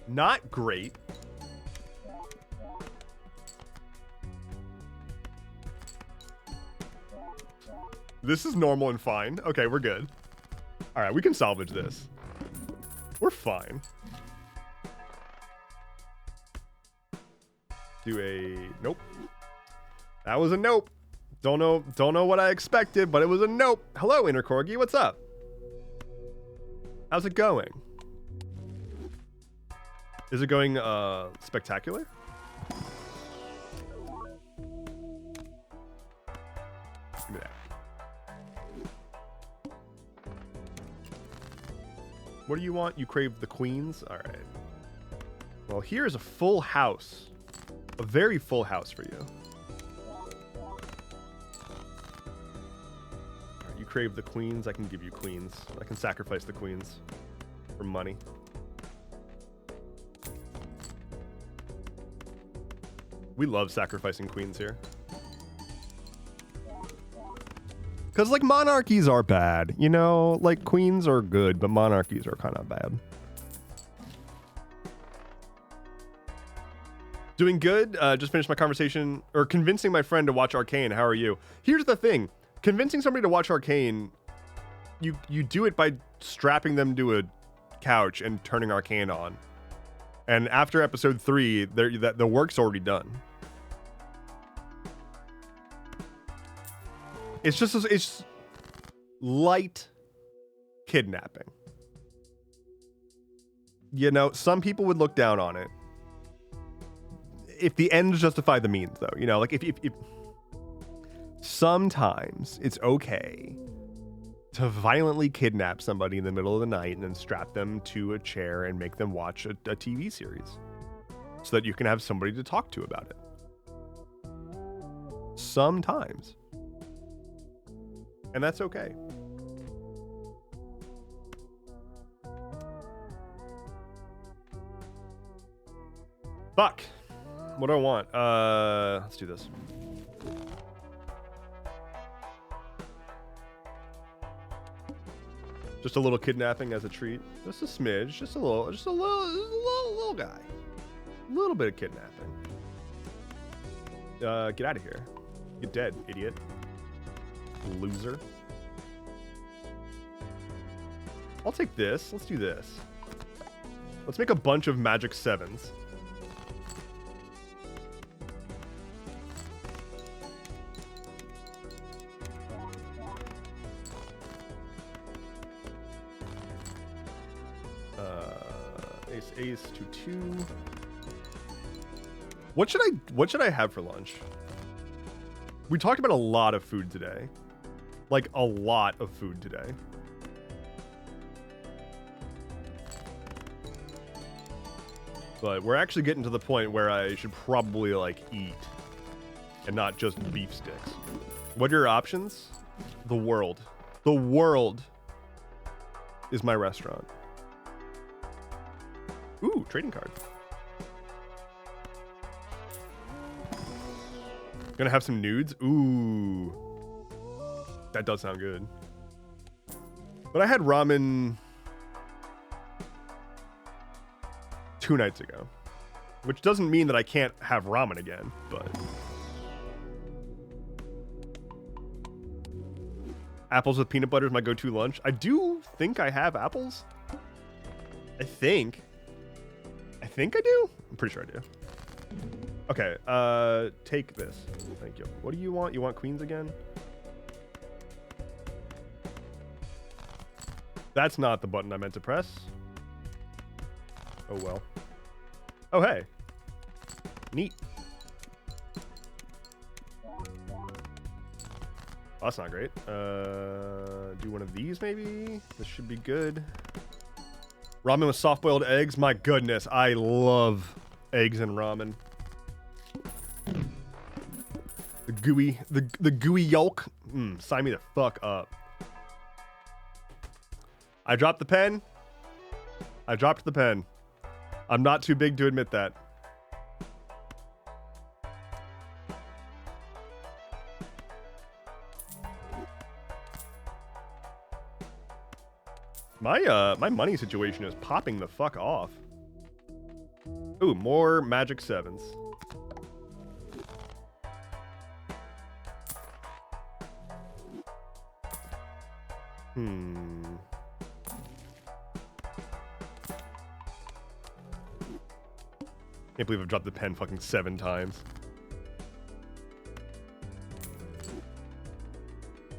Not great. This is normal and fine. Okay, we're good. All right, we can salvage this. fine. Do a nope. That was a nope. Don't know what I expected, but it was a nope. Hello, Inner Corgi. What's up? How's it going? Is it going spectacular? Give me that. What do you want? You crave the queens? All right. Well, here's a full house. A very full house for you. All right, you crave the queens. I can give you queens. I can sacrifice the queens for money. We love sacrificing queens here. Because, like, monarchies are bad, you know? Like, queens are good, but monarchies are kind of bad. Doing good. Just finished my conversation, or convincing my friend to watch Arcane. How are you? Here's the thing. Convincing somebody to watch Arcane, you do it by strapping them to a couch and turning Arcane on. And after episode 3, the work's already done. It's light kidnapping. You know, some people would look down on it. If the ends justify the means, though, you know, like if sometimes it's okay to violently kidnap somebody in the middle of the night and then strap them to a chair and make them watch a TV series so that you can have somebody to talk to about it. Sometimes. And that's okay. Fuck. What do I want? Let's do this. Just a little kidnapping as a treat. Just a smidge. Just a little guy. A little bit of kidnapping. Get out of here. Get dead, idiot. Loser. I'll take this. Let's do this. Let's make a bunch of magic 7s. Ace 2-2. What should I have for lunch? We talked about a lot of food today. Like a lot of food today. But we're actually getting to the point where I should probably like eat and not just beef sticks. What are your options? The world. The world is my restaurant. Ooh, trading card. Gonna have some nudes? Ooh. That does sound good. But I had ramen 2 nights ago. Which doesn't mean that I can't have ramen again, but... Apples with peanut butter is my go-to lunch. I do think I have apples. I think I do. I'm pretty sure I do. Okay, take this. Thank you. What do you want? You want queens again? That's not the button I meant to press. Oh well. Oh hey. Neat. Oh, that's not great. Do one of these maybe? This should be good. Ramen with soft-boiled eggs. My goodness, I love eggs and ramen. The gooey yolk. Sign me the fuck up. I dropped the pen. I dropped the pen. I'm not too big to admit that. My money situation is popping the fuck off. Ooh, more magic 7s. Can't believe I've dropped the pen fucking 7 times.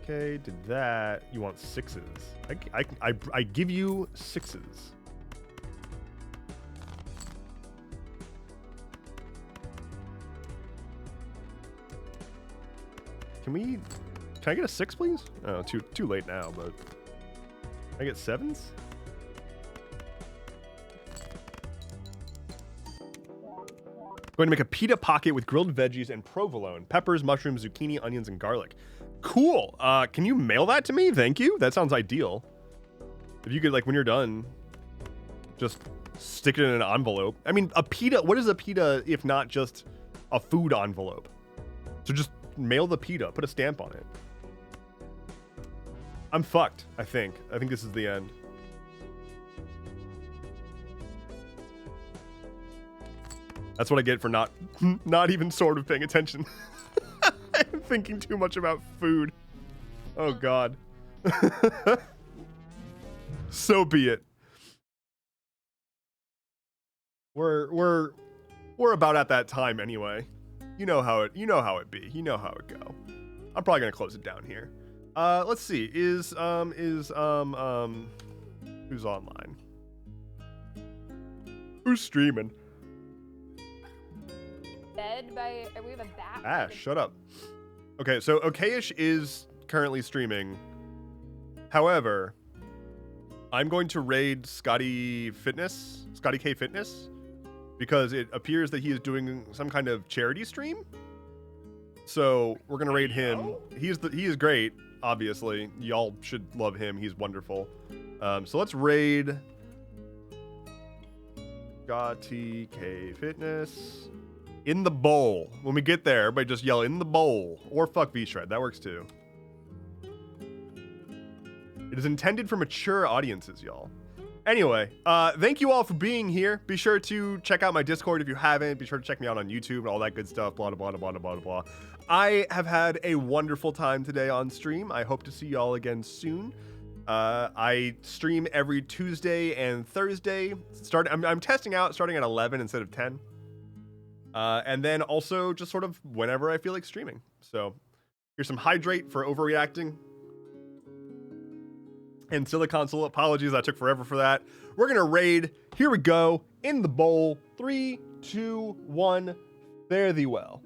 Okay, did that. You want 6s. I give you 6s. Can I get a 6, please? Oh, too late now, but can I get 7s? Going to make a pita pocket with grilled veggies and provolone, peppers, mushrooms, zucchini, onions, and garlic. Cool. Can you mail that to me? Thank you. That sounds ideal. If you could, like, when you're done, just stick it in an envelope. I mean, a pita, what is a pita if not just a food envelope? So just mail the pita, put a stamp on it. I'm fucked, I think. I think this is the end. That's what I get for not even sort of paying attention. I'm thinking too much about food. Oh God. So be it. We're about at that time anyway. You know how it be. You know how it go. I'm probably gonna close it down here. Let's see. Who's online? Who's streaming? Bed by we have a bat. Ash, shut up. Okay, so Okayish is currently streaming. However, I'm going to raid Scotty K Fitness, because it appears that he is doing some kind of charity stream. So we're gonna raid him. He is great, obviously. Y'all should love him. He's wonderful. So let's raid Scotty K Fitness. In the bowl. When we get there, everybody just yell in the bowl. Or fuck V-Shred. That works too. It is intended for mature audiences, y'all. Anyway, thank you all for being here. Be sure to check out my Discord if you haven't. Be sure to check me out on YouTube and all that good stuff. Blah, blah, blah, blah, blah, blah. I have had a wonderful time today on stream. I hope to see y'all again soon. I stream every Tuesday and Thursday. I'm testing out starting at 11 instead of 10. And then also just sort of whenever I feel like streaming. So here's some hydrate for overreacting. And Silicon Soul, apologies, I took forever for that. We're gonna raid. Here we go. In the bowl. 3, 2, 1. Fare thee well.